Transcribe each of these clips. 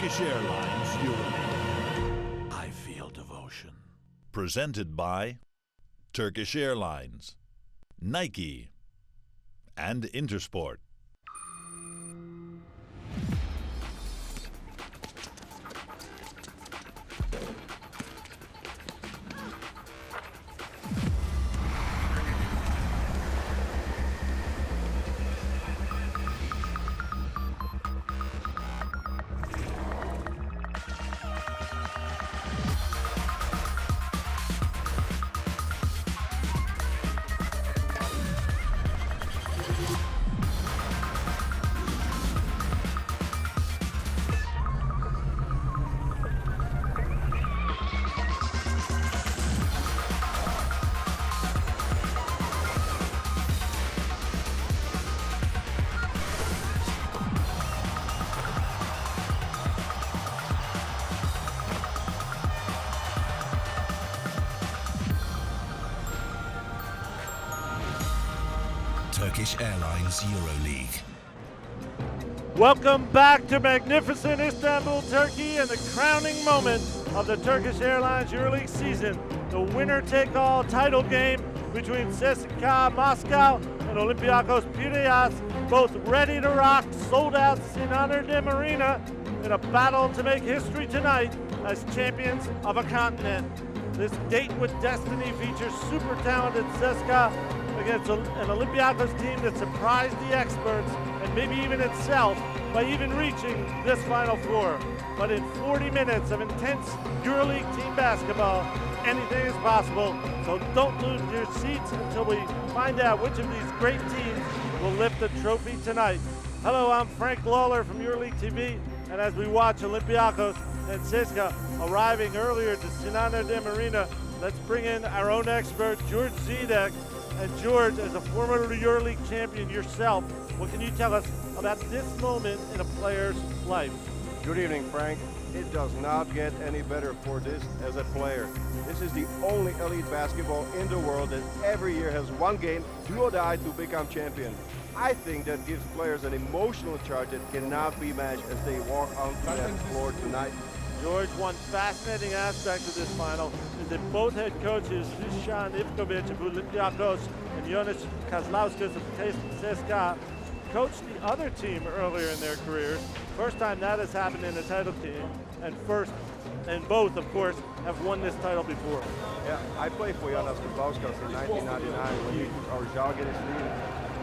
Turkish Airlines EuroLeague. I feel devotion. Presented by Turkish Airlines, Nike, and Intersport. Turkish Airlines EuroLeague. Welcome back to magnificent Istanbul, Turkey, and the crowning moment of the Turkish Airlines EuroLeague season, the winner-take-all title game between CSKA Moscow and Olympiacos Piraeus, both ready to rock, sold-out Sinan Erdem Arena in a battle to make history tonight as champions of a continent. This date with destiny features super talented CSKA against an Olympiacos team that surprised the experts and maybe even itself by even reaching this Final Four. But in 40 minutes of intense EuroLeague team basketball, anything is possible, so don't lose your seats until we find out which of these great teams will lift the trophy tonight. Hello, I'm Frank Lawler from EuroLeague TV, and as we watch Olympiacos and CSKA arriving earlier to Sinan Erdem Arena, let's bring in our own expert, George Zidek. And George, as a former EuroLeague champion yourself, what can you tell us about this moment in a player's life? Good evening, Frank. It does not get any better for this as a player. This is the only elite basketball in the world that every year has one game, do or die, to become champion. I think that gives players an emotional charge that cannot be matched as they walk onto that floor tonight. George, one fascinating aspect of this final is that both head coaches, Dusan Ivkovic of Olympiacos and Jonas Kazlauskas of CSKA, coached the other team earlier in their careers. First time that has happened in a title team, and both, of course, have won this title before. Yeah, I played for Jonas Kazlauskas in 1999 when he took our Žalgiris team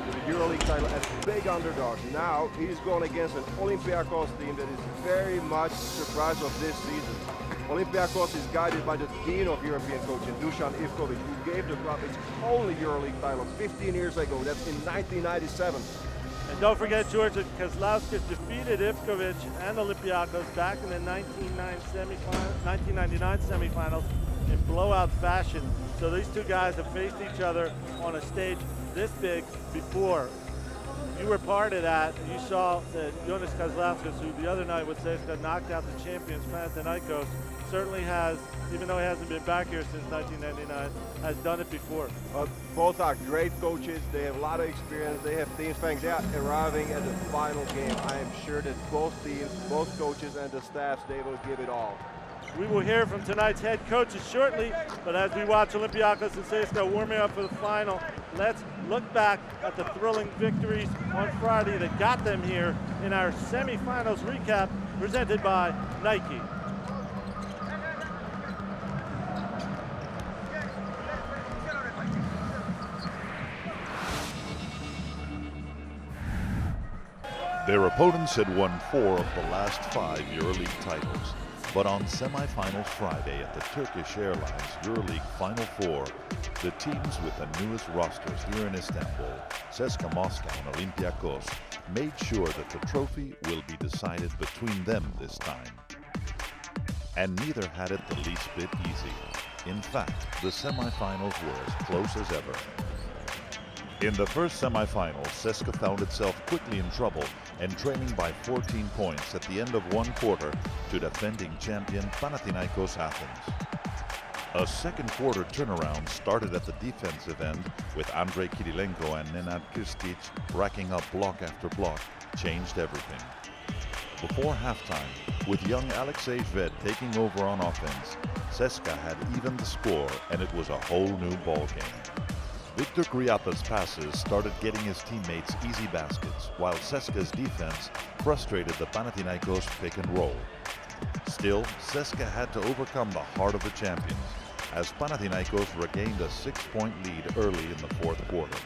to the EuroLeague title as big underdogs. Now he's going against an Olympiacos team that is very much the surprise of this season. Olympiacos is guided by the dean of European coaching, Dusan Ivkovic, who gave the club its only EuroLeague title 15 years ago. That's in 1997. And don't forget, George, that Kazlauskas defeated Ivkovic and Olympiacos back in the 1999 semifinals in blowout fashion. So these two guys have faced each other on a stage this big before. You were part of that, and you saw that Jonas Kazlauskas, who the other night with CSKA knocked out the champions Panathinaikos, certainly has, even though he hasn't been back here since 1999, has done it before. Both are great coaches. They have a lot of experience. They have teams fans. They are arriving at the final game. I am sure that both teams, both coaches and the staffs, they will give it all. We will hear from tonight's head coaches shortly, but as we watch Olympiacos and CSKA warming up for the final, let's look back at the thrilling victories on Friday that got them here in our semifinals recap presented by Nike. Their opponents had won 4 of the last 5 EuroLeague titles. But on semifinals Friday at the Turkish Airlines EuroLeague Final Four, the teams with the newest rosters here in Istanbul, CSKA Moscow and Olympiacos, made sure that the trophy will be decided between them this time. And neither had it the least bit easy. In fact, the semifinals were as close as ever. In the first semifinal, CSKA found itself quickly in trouble and trailing by 14 points at the end of one quarter to defending champion Panathinaikos Athens. A second quarter turnaround started at the defensive end with Andrei Kirilenko and Nenad Kristic racking up block after block, changed everything. Before halftime, With young Alexei Ved taking over on offense, CSKA had evened the score and it was a whole new ballgame. Victor Griata's passes started getting his teammates easy baskets, while CSKA's defense frustrated the Panathinaikos pick and roll. Still, CSKA had to overcome the heart of the champions, as Panathinaikos regained a 6-point lead early in the fourth quarter.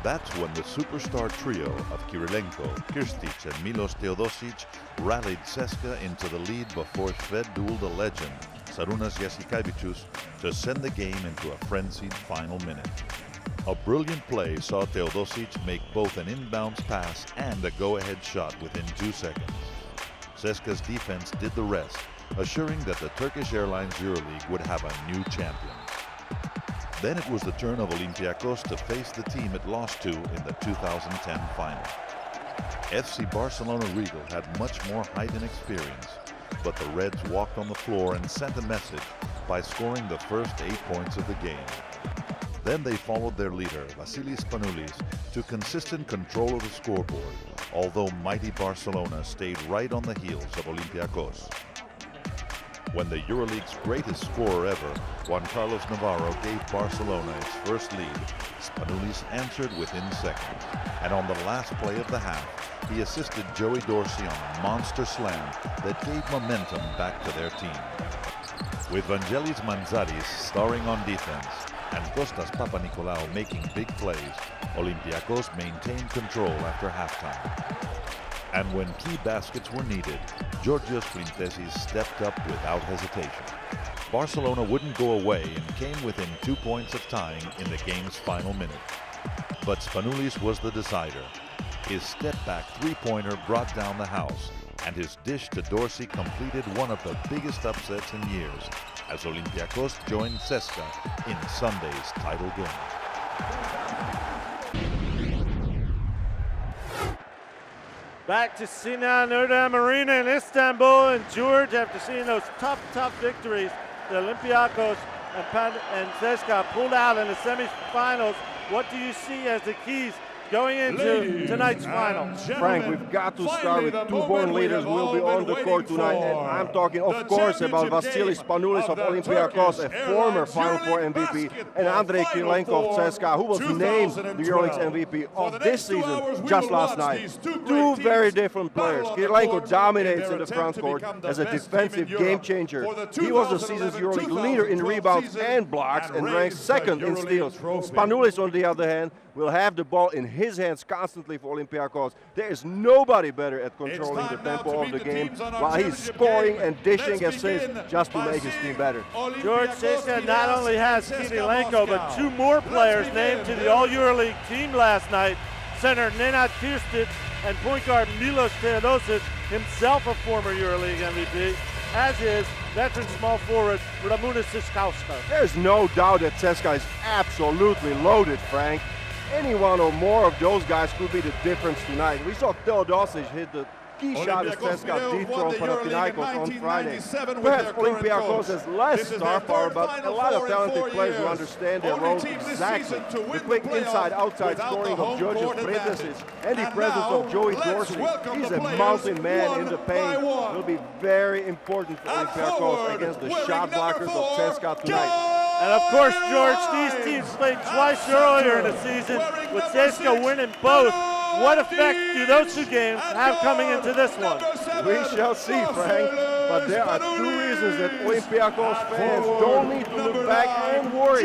That's when the superstar trio of Kirilenko, Kirstic and Milos Teodosic rallied CSKA into the lead before Šved dueled a legend, Šarūnas Jasikevičius, to send the game into a frenzied final minute. A brilliant play saw Teodosic make both an inbounds pass and a go-ahead shot within 2 seconds. CSKA's defense did the rest, assuring that the Turkish Airlines EuroLeague would have a new champion. Then it was the turn of Olympiacos to face the team it lost to in the 2010 final. FC Barcelona Regal had much more height and experience, but the Reds walked on the floor and sent a message by scoring the first 8 points of the game. Then they followed their leader, Vasilis Spanoulis, to consistent control of the scoreboard, although mighty Barcelona stayed right on the heels of Olympiacos. When the EuroLeague's greatest scorer ever, Juan Carlos Navarro, gave Barcelona its first lead, Spanoulis answered within seconds. And on the last play of the half, he assisted Joey Dorsey on a monster slam that gave momentum back to their team. With Vangelis Manzaris starring on defense and Kostas Papanikolaou making big plays, Olympiacos maintained control after halftime. And when key baskets were needed, Georgios Printesis stepped up without hesitation. Barcelona wouldn't go away and came within 2 points of tying in the game's final minute. But Spanoulis was the decider. His step-back three-pointer brought down the house, and his dish to Dorsey completed one of the biggest upsets in years, as Olympiacos joined CSKA in Sunday's title game. Back to Sinan Erdem Arena in Istanbul, and George, after seeing those tough victories, the Olympiacos and CSKA pulled out in the semifinals. What do you see as the keys going into tonight's final? Frank, we've got to start with two born leaders who will be on the court tonight. And I'm talking, of course, about Vasilis Spanoulis of Olympiacos, a former Final Four MVP, and Andrei Kirilenko of CSKA, who was named the EuroLeague's MVP of this season just last night. Two very different players. Kirilenko dominates in the front court as a defensive game changer. He was the season's EuroLeague leader in rebounds and blocks and ranks second in steals. Spanoulis, on the other hand, will have the ball in his hands constantly for Olympiacos. There is nobody better at controlling the tempo of the game while he's scoring and dishing assists just to make his team better. George, CSKA not only has Kirilenko, but two more players named to the All-EuroLeague team last night. Center Nenad Kirstic and point guard Milos Teodosic, himself a former EuroLeague MVP, as is veteran small forward Ramūnas Siškauskas. There's no doubt that CSKA is absolutely loaded, Frank. Any one or more of those guys could be the difference tonight. We saw Teodosic hit the key shot as CSKA dethroned Panathinaikos on Friday. Perhaps Olympiacos has less star power, but a lot of talented players who understand their role exactly. The quick inside-outside scoring of Georgios Printesis and the presence of Joey Dorsey, he's a mountain man in the paint, will be very important for Olympiacos against the shot blockers of CSKA tonight. And of course, George, these teams played twice earlier in the season, with CSKA winning both. What effect do those two games have coming into this one? We shall see, Frank. But there are two reasons that Olympiacos fans don't need to look back and worry.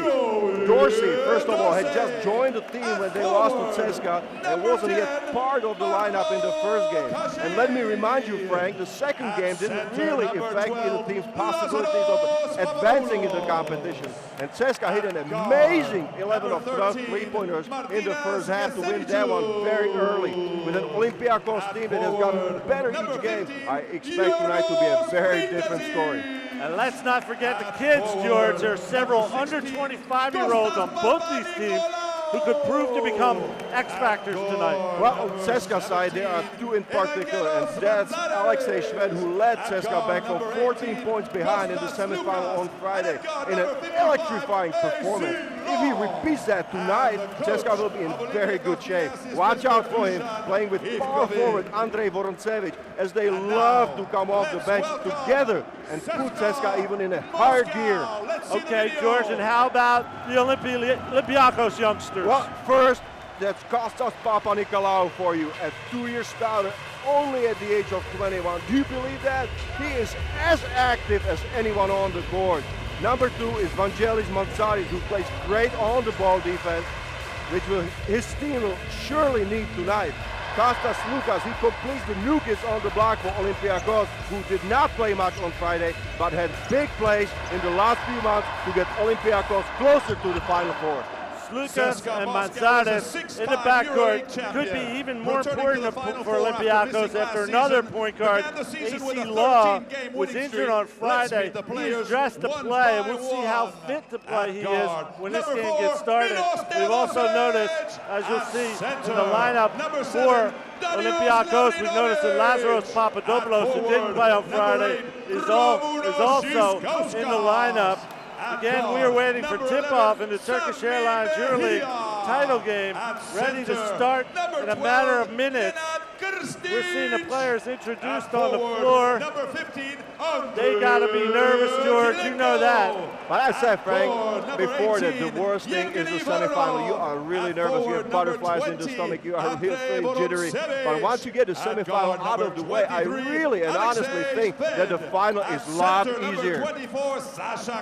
Dorsey, first of all, had just joined the team when they lost to CSKA and wasn't yet part of the lineup in the first game. And let me remind you, Frank, the second game didn't really affect either team's possibilities of advancing in the competition. And CSKA hit an amazing 11 of 12 three-pointers in the first half to win that one very early. With an Olympiacos team that has gotten better each game, I expect tonight to be a very different story. And let's not forget the kids, George. There are several under 25-year-olds on both these teams. who could prove to become X factors tonight? Well, on CSKA side, there are two in particular, and that's Alexei Shved, who led CSKA back from 14 points behind in the semifinal on Friday in an electrifying performance. If he repeats that tonight, CSKA will be in very good shape. Watch out for him playing with power forward Andrei Voroncevic, as they love to come off the bench together and put CSKA even in a higher gear. Okay, George, and how about the Olympiacos youngsters? Well, first, that's Kostas Papanikolaou for you, a 2-year starter, only at the age of 21. Do you believe that? He is as active as anyone on the court. Number 2 is Vangelis Mantzaris, who plays great on the ball defense, which his team will surely need tonight. Kostas Lukas, he completes the nuggets on the block for Olympiacos, who did not play much on Friday, but had big plays in the last few months to get Olympiacos closer to the Final Four. Lucas and Manzardes in the backcourt could be even more important for Olympiacos after another point guard, AC Law, was injured on Friday. He is dressed to play, and we'll see how fit to play he is when this game gets started. We've also noticed, as you'll see in the lineup for Olympiacos, we've noticed that Lazaros Papadopoulos, who didn't play on Friday, is also in the lineup. Again, we are waiting for tip-off in the Turkish Airlines EuroLeague title game, ready to start in a matter of minutes. We're seeing the players introduced on the floor. They got to be nervous, George, you know that. But I said, Frank, before that, the worst thing is the semifinal. You are really nervous, you have butterflies in the stomach, you are really jittery. But once you get the semifinal out of the way, I really and honestly think that the final is a lot easier.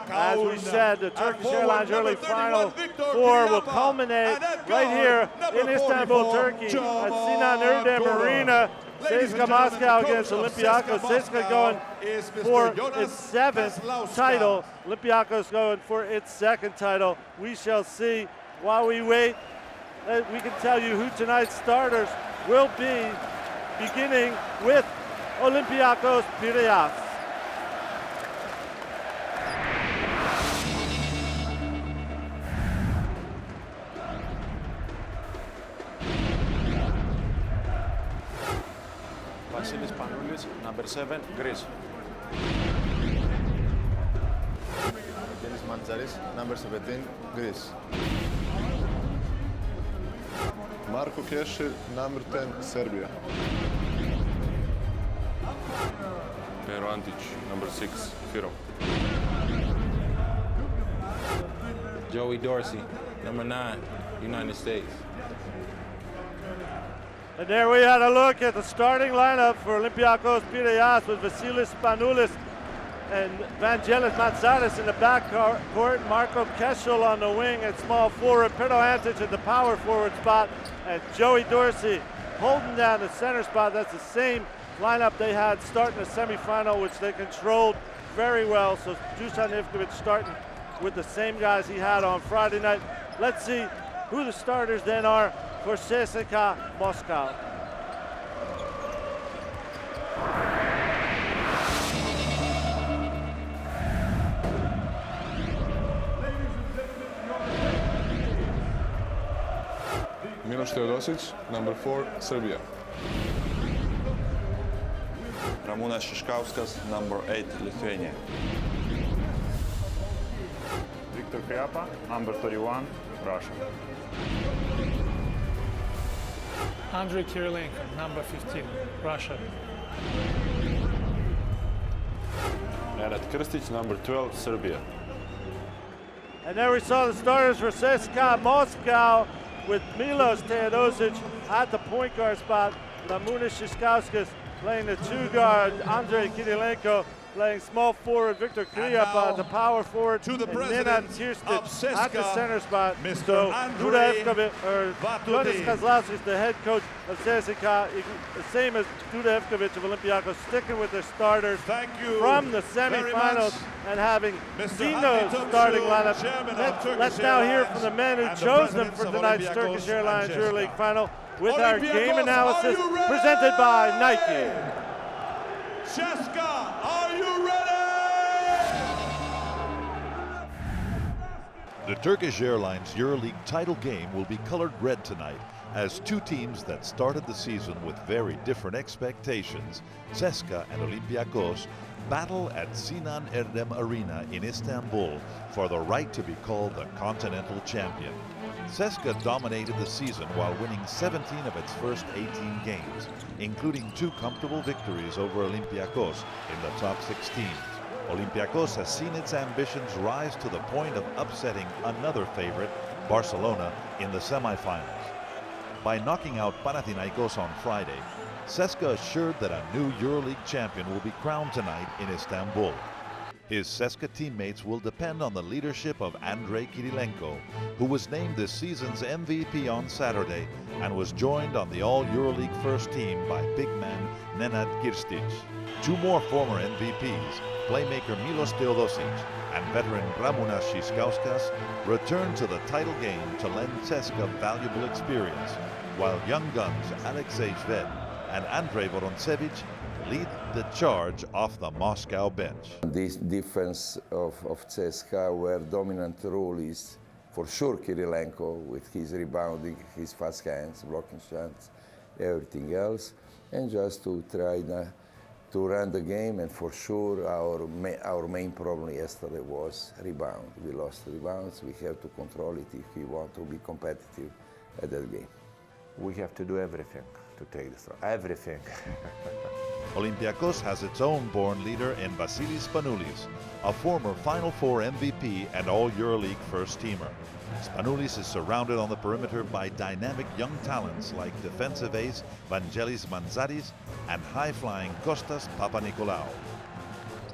As we said, the Turkish Airlines EuroLeague Final Four will culminate right here in Istanbul, Turkey, at Sinan Erdem Arena. CSKA Moscow against Olympiacos. CSKA going for its 7th title. Olympiacos going for its 2nd title. We shall see. While we wait, we can tell you who tonight's starters will be, beginning with Olympiacos Piraeus. Vasilis Panoulis, number 7, Greece. Denis Mantzaris, number 17, Greece. Marko Kešir, number 10, Serbia. Pero Antic, number 6, Firo. Joey Dorsey, number 9, United States. And there we had a look at the starting lineup for Olympiacos Piraeus with Vasilis Panoulis and Vangelis Mantzaris in the backcourt, Marko Kešil on the wing at small forward, Pero Antic at the power forward spot, and Joey Dorsey holding down the center spot. That's the same lineup they had starting the semifinal, which they controlled very well. So Dusan Ivkovic starting with the same guys he had on Friday night. Let's see who the starters then are for CSKA Moscow. Miloš Teodosic, number 4, Serbia. Ramūnas Šiškauskas, number 8, Lithuania. Viktor Kriapa, number 31, Russia. Andrei Kirilenko, number 15, Russia. Nenad Krstić, number 12, Serbia. And there we saw the starters for CSKA Moscow with Milos Teodosic at the point guard spot, Ramūnas Šiškauskas playing the 2-guard, Andrei Kirilenko playing small forward, Viktor Kriapa at the power forward, and Nenad Krstić at the center spot. So Duda Kazlauskas, the head coach of CSKA, the same as Duda Ivkovic of Olympiacos, sticking with their starters from the semifinals and having seen those starting lineup. Let's now hear from the men who chose them for tonight's Turkish Airlines EuroLeague Final with our game analysis presented by Nike. CSKA, are you ready? The Turkish Airlines EuroLeague title game will be colored red tonight as two teams that started the season with very different expectations, CSKA and Olympiacos, battle at Sinan Erdem Arena in Istanbul for the right to be called the continental champion. CSKA dominated the season while winning 17 of its first 18 games, including 2 comfortable victories over Olympiacos in the top 16. Olympiacos has seen its ambitions rise to the point of upsetting another favorite, Barcelona, in the semifinals. By knocking out Panathinaikos on Friday, CSKA assured that a new EuroLeague champion will be crowned tonight in Istanbul. His CSKA teammates will depend on the leadership of Andrei Kirilenko, who was named this season's MVP on Saturday and was joined on the All-EuroLeague first team by big man Nenad Kirstic. 2 more former MVPs, playmaker Milos Teodosic and veteran Ramunas Šiškauskas, return to the title game to lend CSKA valuable experience, while young guns Alexei Zved and Andrei Vorontsevich lead the charge off the Moscow bench. This defense of CSKA, where dominant role is for sure Kirilenko with his rebounding, his fast hands, blocking shots, everything else, and just to try to run the game. And for sure our main problem yesterday was rebound. We lost rebounds. We have to control it if we want to be competitive at that game. We have to do everything to take this, everything. Olympiacos has its own born leader in Vasilis Spanoulis, a former Final Four MVP and All-EuroLeague first-teamer. Spanoulis is surrounded on the perimeter by dynamic young talents like defensive ace Vangelis Manzaris and high-flying Kostas Papanikolaou.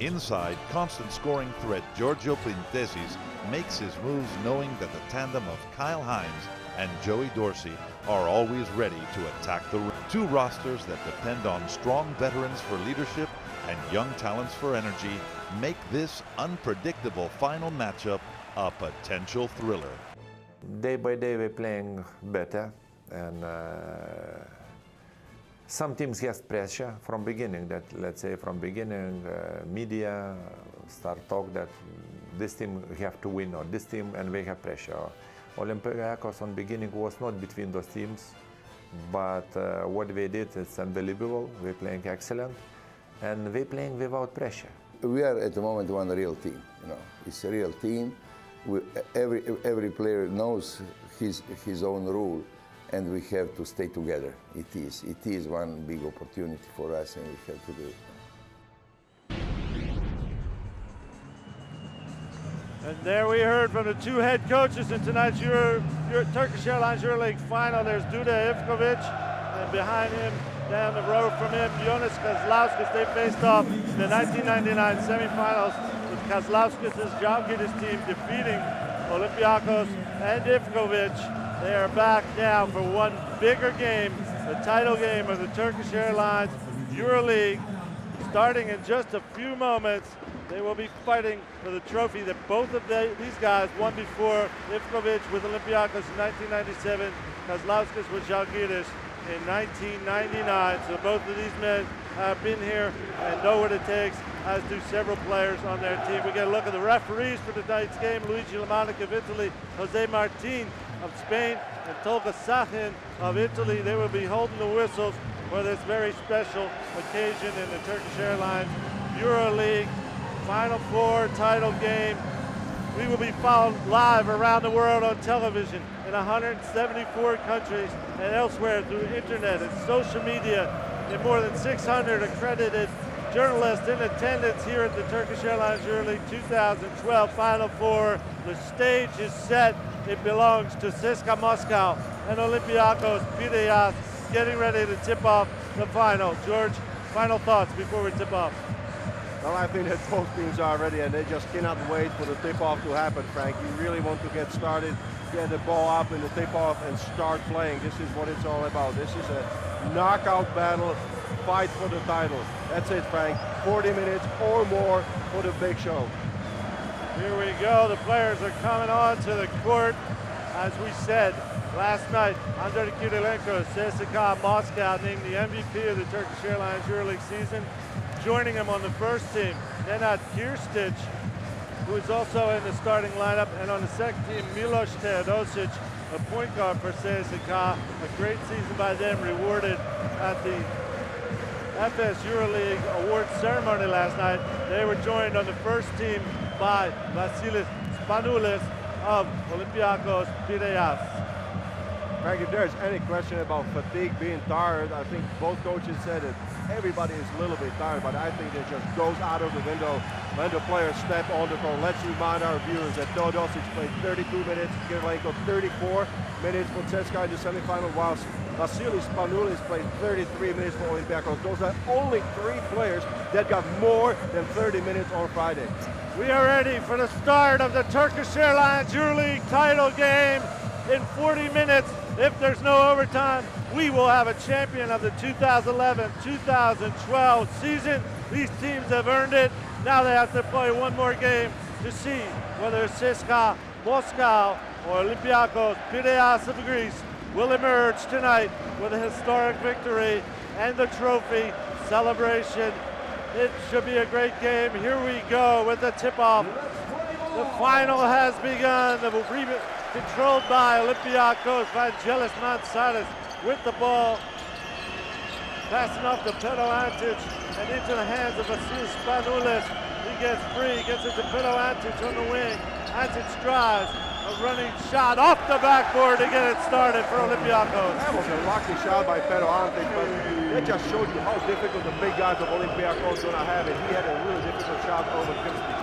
Inside, constant scoring threat Giorgio Printesis makes his moves knowing that the tandem of Kyle Hines and Joey Dorsey are always ready to attack the rim. 2 rosters that depend on strong veterans for leadership and young talents for energy make this unpredictable final matchup a potential thriller. Day by day we're playing better, and some teams have pressure from beginning. That, let's say from beginning, media start talk that this team have to win or this team, and we have pressure. Olympiacos on beginning was not between those teams, but what we did is unbelievable. We're playing excellent, and we're playing without pressure. We are at the moment one real team. It's a real team. Every player knows his own role, and we have to stay together. It is one big opportunity for us, and we have to do it. And there we heard from the 2 head coaches in tonight's Turkish Airlines EuroLeague final. There's Duda Ivkovic, and behind him, down the road from him, Jonas Kazlauskas. They faced off in the 1999 semifinals with Kazlauskas' Žalgiris team defeating Olympiacos and Ivkovic. They are back now for one bigger game, the title game of the Turkish Airlines EuroLeague. Starting in just a few moments, they will be fighting for the trophy that both of these guys won before. Ivkovic with Olympiacos in 1997, Kazlauskas with Žalgiris in 1999. So both of these men have been here and know what it takes, as do several players on their team. We get a look at the referees for tonight's game. Luigi Lamanic of Italy, Jose Martin of Spain, and Tolga Sahin of Italy. They will be holding the whistles for this very special occasion in the Turkish Airlines EuroLeague Final Four title game. We will be followed live around the world on television in 174 countries and elsewhere through internet and social media, and more than 600 accredited journalists in attendance here at the Turkish Airlines EuroLeague 2012 Final Four. The stage is set. It belongs to CSKA Moscow and Olympiacos Piraeus, getting ready to tip off the final. George, final thoughts before we tip off? Well, I think that both teams are ready, and they just cannot wait for the tip-off to happen, Frank. You really want to get started, get the ball up in the tip-off, and start playing. This is what it's all about. This is a knockout battle, fight for the title. That's it, Frank. 40 minutes or more for the big show. Here we go. The players are coming on to the court. As we said last night, Andrei Kirilenko, CSKA Moscow, named the MVP of the Turkish Airlines EuroLeague season. Joining him on the first team, Nenad Kirstic, who is also in the starting lineup. And on the second team, Milos Teodosic, a point guard for CSKA. A great season by them, rewarded at the FS EuroLeague Awards ceremony last night. They were joined on the first team by Vasilis Spanoulis of Olympiacos Piraeus. Frank, if there's any question about fatigue, being tired, I think both coaches said it. Everybody is a little bit tired, but I think it just goes out of the window when the players step on the court. Let's remind our viewers that Teodosic played 32 minutes, Kirilenko 34 minutes for CSKA in the semifinal, whilst Vasilis Spanoulis played 33 minutes for Olympiacos. Those are only 3 players that got more than 30 minutes on Friday. We are ready for the start of the Turkish Airlines EuroLeague title game. In 40 minutes, if there's no overtime, we will have a champion of the 2011-2012 season. These teams have earned it. Now they have to play one more game to see whether CSKA Moscow or Olympiacos Piraeus of Greece will emerge tonight with a historic victory and the trophy celebration. It should be a great game. Here we go with the tip-off. The final has begun. Controlled by Olympiacos, Vangelis Mansatis with the ball. Passing off to Pero Antic and into the hands of Vasilis Spanoulis. He gets free, gets it to Pero Antic on the wing. Antic drives, a running shot off the backboard to get it started for Olympiacos. That was a lucky shot by Pero Antic, but that just showed you how difficult the big guys of Olympiacos are going to have it. He had a really difficult shot over Kirsty.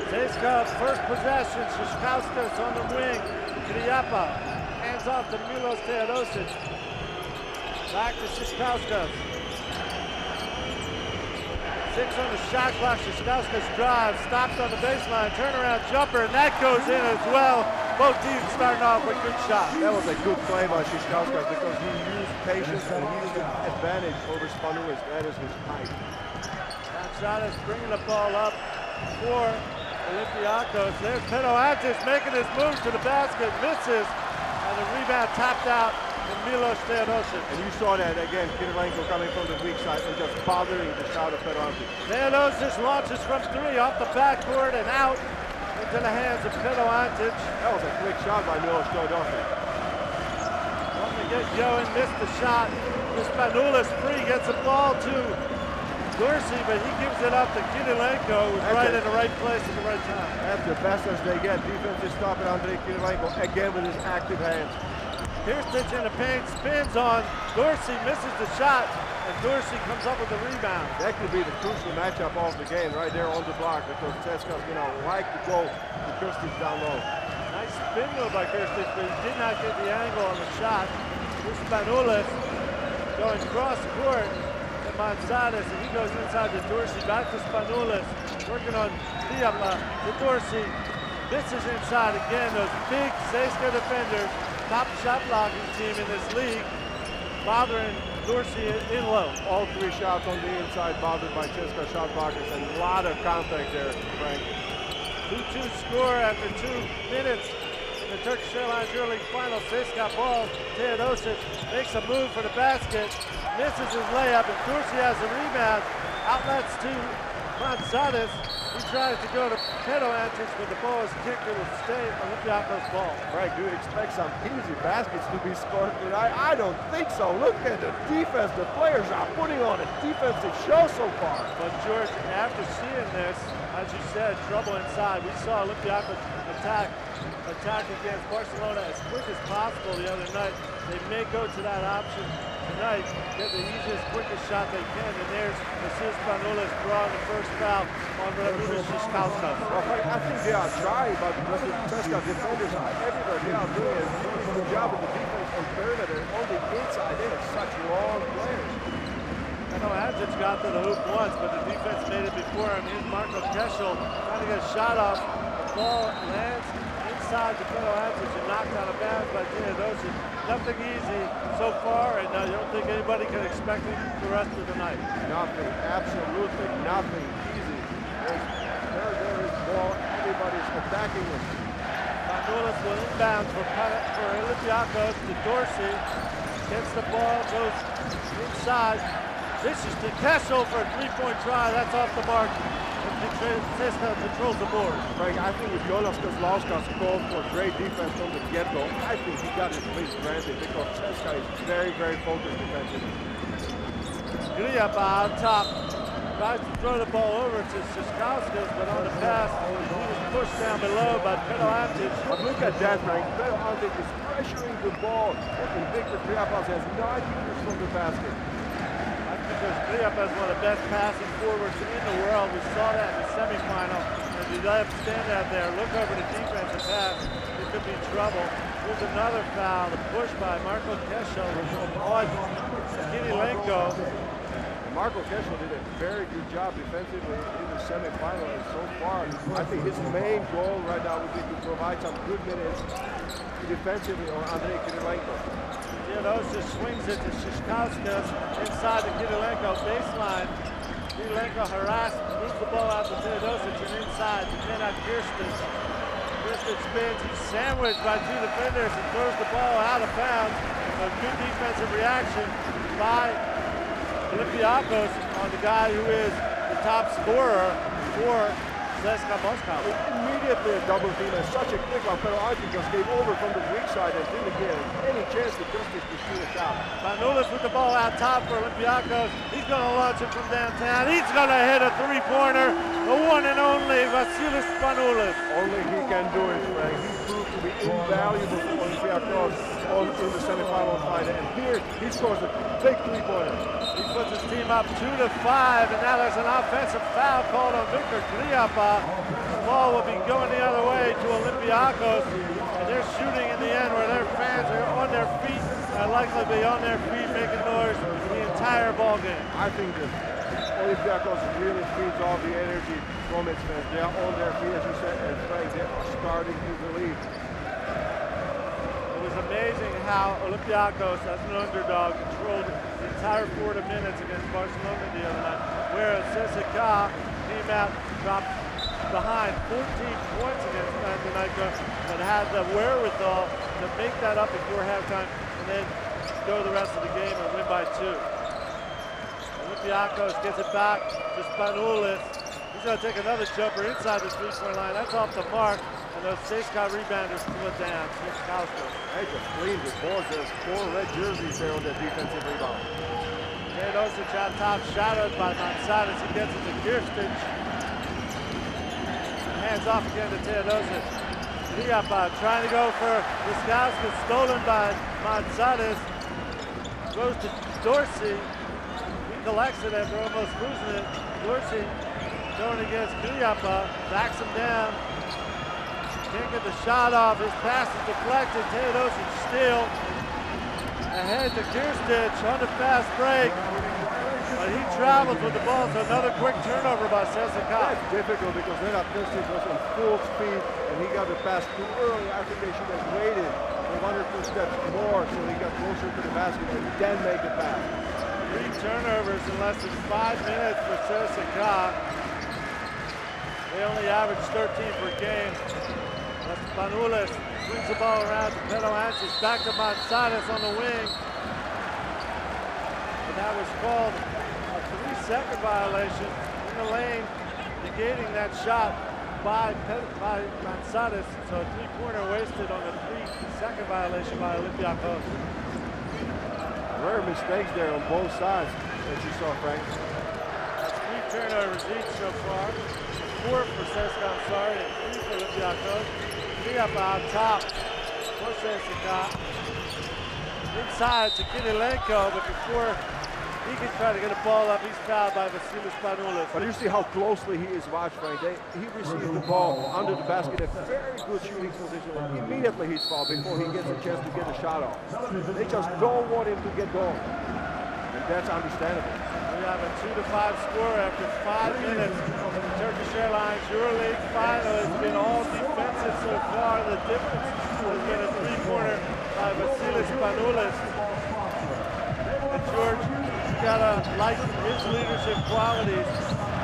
CSKA's first possession, Shishkauskas on the wing. Kriapa hands off to Milos Teodosic. Back to Shishkauskas. 6 on the shot clock. Shishkauskas drives, stopped on the baseline, turnaround jumper, and that goes in as well. Both teams starting off with good shots. That was a good play by Shishkauskas because he used patience and he used an advantage over Spanoulis. That is his height. Mansatis bringing the ball up for Olympiacos. There's Pero Antic making his move to the basket, misses, and the rebound tapped out to Milos Teodosic. And you saw that again, Kirilenko coming from the weak side and just bothering the shot of Pero Antic. Teodosic launches from 3 off the backboard and out into the hands of Pero Antic. That was a quick shot by Milos Teodosic. Wanting to get going, missed the shot. Spanoulis free, gets the ball to Dorsey, but he gives it up to Kirilenko, who's right in the right place at the right time. That's the best as they get. Defense is stopping Andrei Kirilenko again with his active hands. Kirstic in the paint, spins on Dorsey, misses the shot, and Dorsey comes up with the rebound. That could be the crucial matchup of the game right there on the block because CSKA is going to like to go to Kirstic down low. Nice spin move by Kirstic, but he did not get the angle on the shot. Spanoulis going cross court. Mansatis, and he goes inside to Dorsey, back to Spanoulis, working on Kriapa to Dorsey. This is inside again, those big CSKA defenders, top shot blocking team in this league, bothering Dorsey in low. All 3 shots on the inside bothered by CSKA shot blockers, and a lot of contact there, Frank. 2-2 score after 2 minutes. In the Turkish Airlines EuroLeague final, CSKA ball. Teodosic makes a move for the basket, misses his layup, and Dorsey has the rebound. Outlets to Mansatis. He tries to go to Pero Antic, but the ball is kicked. It will stay Olympiacos ball. Frank, do you expect some easy baskets to be scored tonight? I don't think so. Look at the defense the players are putting on a defensive show so far. But George, after seeing this, as you said, trouble inside. We saw Olympiacos attack against Barcelona as quick as possible the other night. They may go to that option tonight, get the easiest, quickest shot they can, and there's Vasilis Spanoulis drawing the first foul on Ramunas Shishkauskas. Well, I think they are trying, but the CSKA defenders are everywhere. They are doing a really good job of the defense on perimeter. On the inside, they have such long players. I know Antic got to the hoop once, but the defense made it before him. Here's Marco Keschel trying to get a shot off. The ball lands inside the Pero Antic and knocked out of bounds by Teodosic. Nothing easy so far, and I don't think anybody can expect it the rest of the night. Nothing, absolutely nothing easy. There is ball, everybody's attacking him. Spanoulis will inbound for Olympiacos to Dorsey. Gets the ball, goes inside. This is to Kessel for a 3-point try. That's off the mark. And CSKA controls the board. Frank, I think if Jonas Kozlauskas called for great defense from the get-go, I think he got his place granted because CSKA is very, very focused defensively. Griapa on top. Tries to throw the ball over to Szyszkowskis, but on the pass, he was pushed down below by Petr Antic. But look at that, Frank. Petr Antic is pressuring the ball, and Victor Griapa has 9 meters from the basket. That's because Griapa is one of the best passing forwards in the world. We saw that in the semifinal. As you let him stand out there, look over the defensive pass, he could be in trouble. Here's another foul, the push by Marco Keshel on Kirilenko. Marco Keshel did a very good job defensively in the semifinal, and so far, I think his main goal right now would be to provide some good minutes defensively on Andrei Kirilenko. Theodosis swings it to Szyszkowskis inside the Kirilenko baseline. Kirilenko harassed, moves the ball out to Theodosic and inside to Nenad Kirstic. Kirstic spins, he's sandwiched by 2 defenders and throws the ball out of bounds. A good defensive reaction by Olympiacos on the guy who is the top scorer for CSKA Moscow. Immediately a double team and such a quick one. Petr Antic just gave over from the weak side and didn't get any chance to Kirstic to shoot a shot. Spanoulis with the ball out top for Olympiacos. He's going to launch it from downtown. He's going to hit a three-pointer. The one and only Vasilis Spanoulis. Only he can do it, Frank. He proved to be invaluable for Olympiacos in the semifinal final. And here he scores a big three-pointer. He puts his team up 2-5, and now there's an offensive foul called on Victor Griapa. The ball will be going the other way to Olympiacos, and they're shooting in the end where their fans are on their feet, and likely be on their feet making noise the entire ball game. I think that Olympiacos really feeds off the energy from its fans. They are on their feet, as you said, and Frank, they are starting to believe. It was amazing how Olympiacos, as an underdog, controlled the entire 40 minutes against Barcelona the other night, whereas CSKA came out, dropped behind 14 points against Panathinaikos, but had the wherewithal to make that up before halftime and then go the rest of the game and win by 2. Olympiacos gets it back to Spanoulis. He's going to take another jumper inside the three-point line. That's off the mark. And those CSKA rebounders pull it down. Szyszkowskis. They just cleaned the board. There's 4 red jerseys there on that defensive rebound. Theodosic on top, shadowed by Mansadas. He gets it to Kirstic. Hands off again to Theodosic. Griapa trying to go for Szyszkowskis, stolen by Mansadas. Goes to Dorsey. He collects it after almost losing it. Dorsey going against Griapa, backs him down. Can't get the shot off. His pass is deflected. Theodosic still ahead to Kirstic on the fast break. But he travels with the ball, so another quick turnover by CSKA. That's difficult because Nenad Kirstic was in full speed and he got the pass too early. I think they should have waited 1 or 2 steps more so he got closer to the basket and then make the pass. 3 turnovers in less than 5 minutes for CSKA. They only average 13 per game. Spanoulis swings the ball around to Petr Antic, back to Mansadas on the wing. And that was called a 3-second violation in the lane, negating that shot by Mansadas. So a 3-pointer wasted on a 3-second violation by Olympiacos. Rare mistakes there on both sides that you saw, Frank. That's 3 turnovers each so far. 4 for CSKA, I'm sorry, and 3 for Olympiacos. Griapa on top for CSKA. Inside to Kirilenko, but before he can try to get a ball up, he's fouled by Vasilis Spanoulis. But you see how closely he is watched, Frank. He received the ball under the basket, a very good shooting position. Immediately he's fouled before he gets a chance to get a shot off. They just don't want him to get going. And that's understandable. We have a 2-5 score after 5 minutes. The Turkish Airlines EuroLeague final has been all defensive so far. The difference has been a 3-pointer by Vasilis Spanoulis. And George, you gotta like his leadership qualities.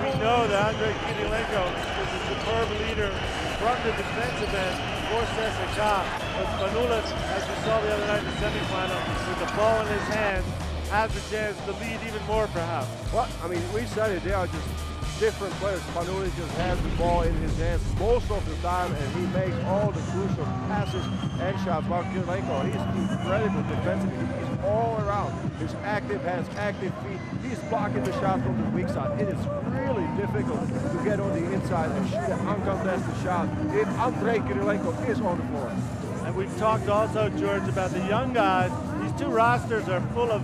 We know that Andrei Kirilenko is a superb leader from the defensive end for CSKA. But Spanoulis, as you saw the other night in the semifinal, with the ball in his hand, has a chance to lead even more, perhaps. Well, I mean, we said it. They are just different players. Spanulis just has the ball in his hands most of the time, and he makes all the crucial passes and shots. While Kirilenko, he's incredible defensively. He's all around. He's active hands, active feet. He's blocking the shot from the weak side. It is really difficult to get on the inside and shoot an uncontested shot if Andrei Kirilenko is on the floor. And we've talked also, George, about the young guys. These two rosters are full of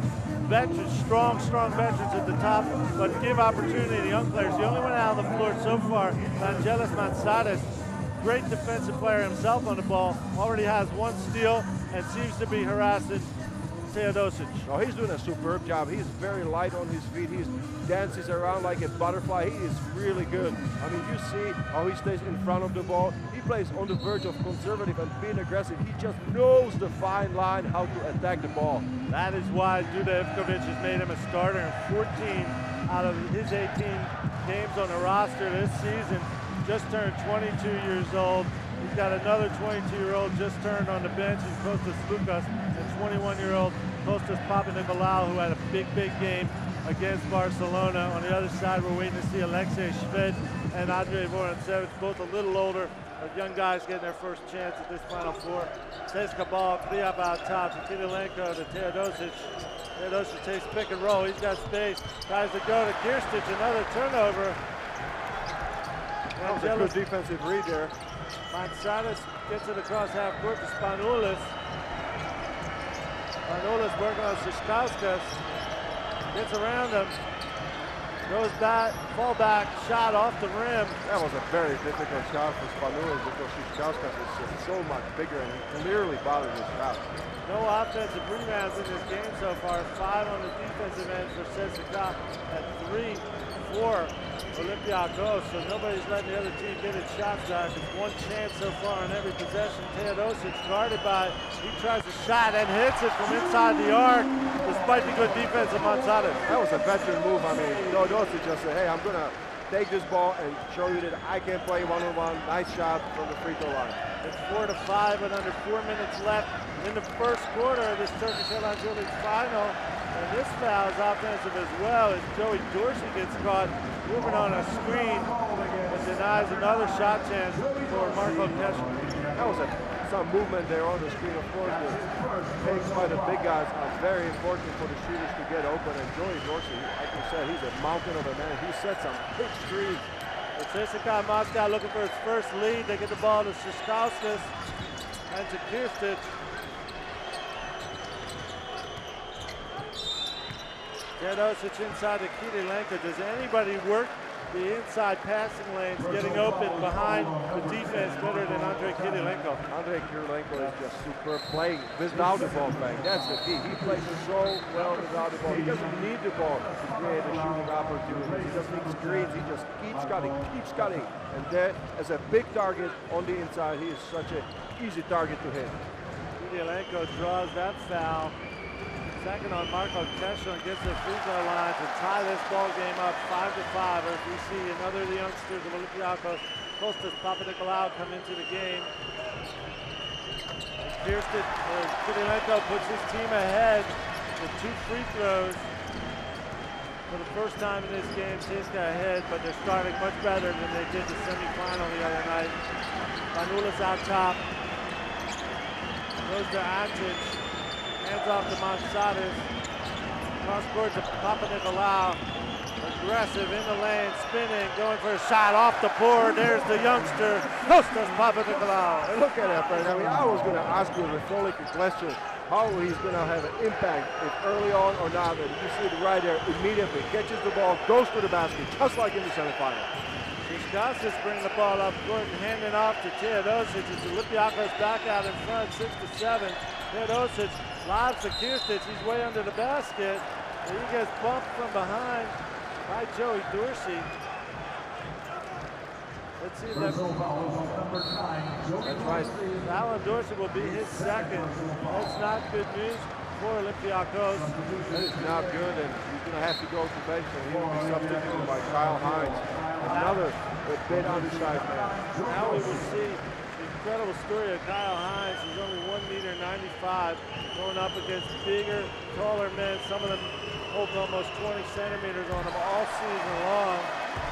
veterans, strong veterans at the top, but give opportunity to young players. The only one out on the floor so far, Vangelis Mansadas, great defensive player himself on the ball, already has 1 steal and seems to be harassing Teodosic. Oh, he's doing a superb job. He's very light on his feet. He dances around like a butterfly. He is really good. I mean, you see how he stays in front of the ball. He plays on the verge of conservative and being aggressive. He just knows the fine line how to attack the ball. That is why Duda Ivkovic has made him a starter in 14 out of his 18 games on the roster this season. Just turned 22 years old. He's got another 22-year-old just turned on the bench in Kostas Lukas, and 21-year-old Kostas Papanikolaou, who had a big game against Barcelona. On the other side, we're waiting to see Alexei Shved and Andrei Vorontsevich, both a little older, but young guys getting their first chance at this Final Four. CSKA ball, Kriap out top to Kirilenko to Teodosic. Teodosic takes pick and roll. He's got space. Tries to go to Kirstich, another turnover. That was a good defensive read there. Mansadas gets it across half court to Spanulis. Spanulis working on Sishkauskas. Gets around him. Goes back, fall back, shot off the rim. That was a very difficult shot for Spanulis because Sishkauskas is just so much bigger and he clearly bothered his shot. No offensive rebounds in this game so far. 5 on the defensive end for CSKA and 3 for Olympiacos, so nobody's letting the other team get its shots back. It's 1 chance so far on every possession. Teodosic guarded by, he tries a shot and hits it from inside the arc, despite the good defense of Mansadas. That was a veteran move. I mean, Teodosic just said, hey, I'm going to take this ball and show you that I can play one-on-one. Nice shot from the free throw line. It's 4-5 with under 4 minutes left in the first quarter of this Turkish Airlines EuroLeague final. And this foul is offensive as well as Joey Dorsey gets caught moving on a screen and denies another shot chance for Marco Kesher. That was some movement there on the screen. Of course, the takes by the big guys are very important for the shooters to get open. And Joey Dorsey, like you said, he's a mountain of a man. He set some big screens. CSKA Moscow looking for its first lead. They get the ball to Sishkauskas and to Kirstich. Teodosic inside to Kirilenko. Does anybody work the inside passing lanes, getting open behind the defense better than Andrei Kirilenko? Andrei Kirilenko is just super playing without the ball playing. That's the key. He plays so well without the ball. He doesn't need the ball to create a shooting opportunity. He just needs screens. He just keeps cutting. And that as a big target on the inside, he is such an easy target to hit. Kirilenko draws that foul. Second on Marco Kesher and gets the free throw line to tie this ball game up 5-5 as we see another of the youngsters of Olympiacos, Kostas Papanikolaou, come into the game. Kirilenko puts his team ahead with 2 free throws. For the first time in this game, CSKA ahead, but they're starting much better than they did the semifinal the other night. Spanulis out top. Goes to Antic. Hands off to Mansadas. Cross court to Papanikolaou. Aggressive in the lane, spinning, going for a shot off the board. There's the youngster, Kostas Papanikolaou. Hey, look at that, Fred. I mean, I was going to ask you a rhetorical question, how he's going to have an impact, if early on or not. And you see it right there, immediately catches the ball, goes to the basket, just like in the semifinal. Sishkauskas bringing the ball up court and handing off to Teodosic. It's Olympiacos back out in front, 6-7. Teodosic lobs to Kirstich. He's way under the basket. And he gets bumped from behind by Joey Dorsey. Let's see if that's right. Alan Dorsey will be his second. That's not good news for Olympiacos. That is not good, and he's going to have to go to bench, and he will be substituted by Kyle Hines. Another bit undersized man. Now we will see the incredible story of Kyle Hines. He's only 1.95 m, going up against bigger, taller men, some of them holds almost 20 centimeters on him all season long.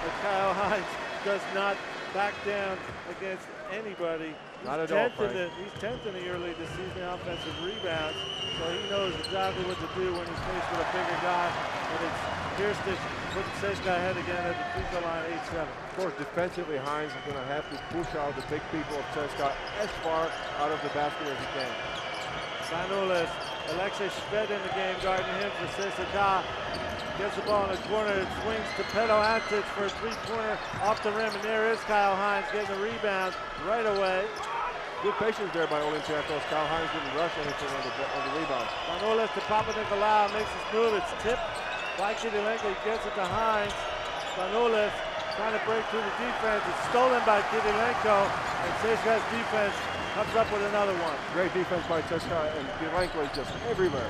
But Kyle Hines does not back down against anybody. Not at all, Frank. He's 10th in the EuroLeague this season in offensive rebounds, so he knows exactly what to do when he's faced with a bigger guy. And it's Kirstich putting CSKA ahead again at the free throw line, 8-7. Of course, defensively, Hines is going to have to push out the big people of CSKA as far out of the basket as he can. Spanulis, Alexei Shved in the game, guarding him for CSKA. Gets the ball in the corner, it swings to Pedro Antic for a three-pointer off the rim, and there is Kyle Hines getting the rebound right away. Good patience there by Olympiacos. Kyle Hines didn't rush anything on the rebound. Spanulis to Papanikolaou, makes his move, it's tipped by Kidilenko, he gets it to Hines. Spanulis trying to break through the defense, it's stolen by Kidilenko, and CSKA's defense comes up with another one. Great defense by CSKA, and Kidilenko is just everywhere.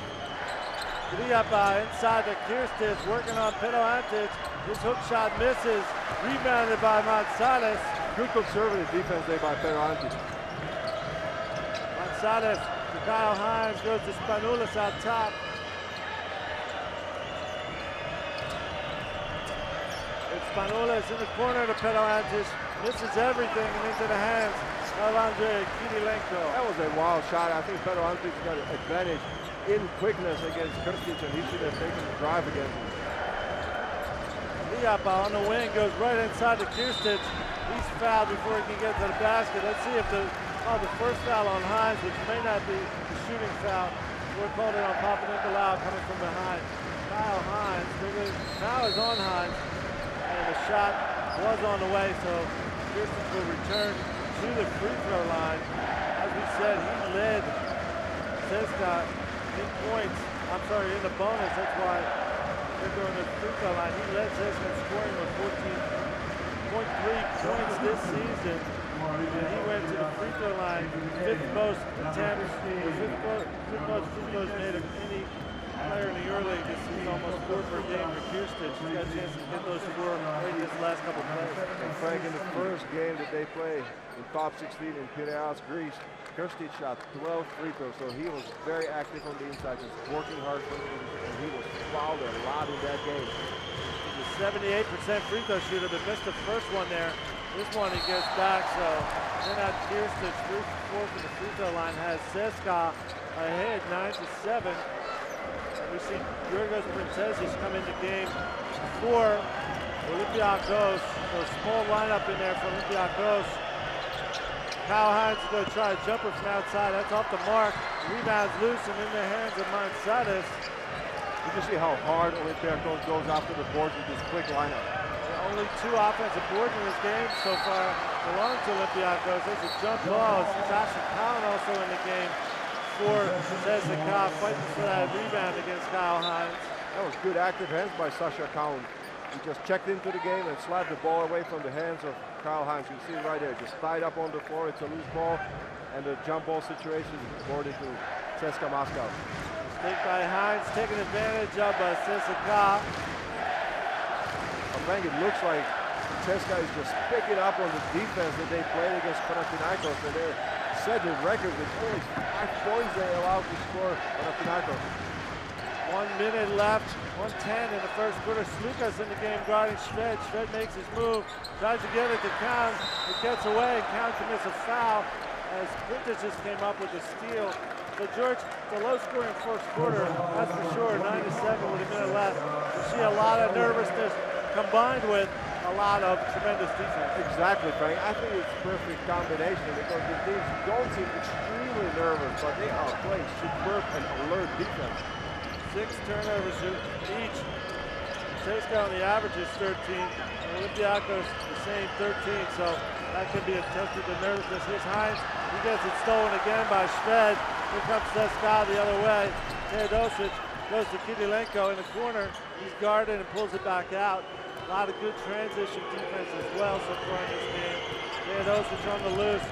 Kriapa inside to Kirstich, working on Pedro Antic. His hook shot misses, rebounded by Mansales. Good conservative defense there by Pedro Antic. Mansales to Kyle Hines, goes to Spanulis out top. It's Spanulis in the corner to Pedro Antic, misses everything and into the hands of Andrei Kidilenko. That was a wild shot. I think Pedro Antic got an advantage in quickness against Krstić, and he should have taken the drive against him. Kriapa on the wing goes right inside to Kirstich. He's fouled before he can get to the basket. Let's see if the first foul on Hines, which may not be the shooting foul. We're called it on Papanikolaou coming from behind. Kyle Hines, the foul is on Hines, and the shot was on the way, so Kirstich will return to the free throw line. As we said, he led CSKA in points, in the bonus, that's why they're doing the free throw line. He led CSKA scoring with 14.3 points this season, and he went to the free throw line, fifth most attempts, fifth most free throws made of any player in the EuroLeague this season, almost 4 per game for Kirstich. He's got a chance to get those 4 right in his last couple of plays. And Frank, in the first game that they played in top 16 in Piraeus, Greece, Kirstich shot 12 free throws, so he was very active on the inside, just working hard for him, and he was fouled a lot in that game. He's a 78% free throw shooter, but missed the first one there. This one he gets back, so then at Kirstich, 3 for 4 from the free throw line, has CSKA ahead 9-7. We see Yorgos Printezis come into game for Olympiacos, so small lineup in there for Olympiacos. Kyle Hines is going to try a jumper from outside. That's off the mark. Rebounds loose and in the hands of Mansales. You can see how hard Olympiacos goes after the boards with this quick lineup. Only 2 offensive boards in this game so far belong to Olympiacos. There's a jump ball. Sasha Cowan also in the game for CSKA, fighting for that rebound against Kyle Hines. That was good active hands by Sasha Cowan. He just checked into the game and slapped the ball away from the hands of Kyle Hines. You can see it right there, just tied up on the floor. It's a loose ball, and the jump ball situation is forwarded to CSKA Moscow. Mistake by Hines, taking advantage of CSKA. I think it looks like CSKA is just picking up on the defense that they played against Panathinaikos, and they set the record with only 5 points they allowed to score Panathinaikos. 1 minute left, 1:10 in the first quarter. Slukas in the game guarding Shved. Shved makes his move, tries to get it to Count. It gets away, and Count commits a foul as Printez just came up with a steal. So George, the low-scoring first quarter, that's for sure, 9-7 with a minute left. You see a lot of nervousness combined with a lot of tremendous defense. Exactly, Frank. I think it's a perfect combination because the teams don't seem extremely nervous, but they are playing superb and alert defense. 6 turnovers each. CSKA on the average is 13. Olympiacos the same, 13. So that could be a test of the nervousness. Here's Hines. He gets it stolen again by Shved. Here comes CSKA the other way. Teodosic goes to Kidilenko in the corner. He's guarded and pulls it back out. A lot of good transition defense as well so far in this game. Teodosic on the loose.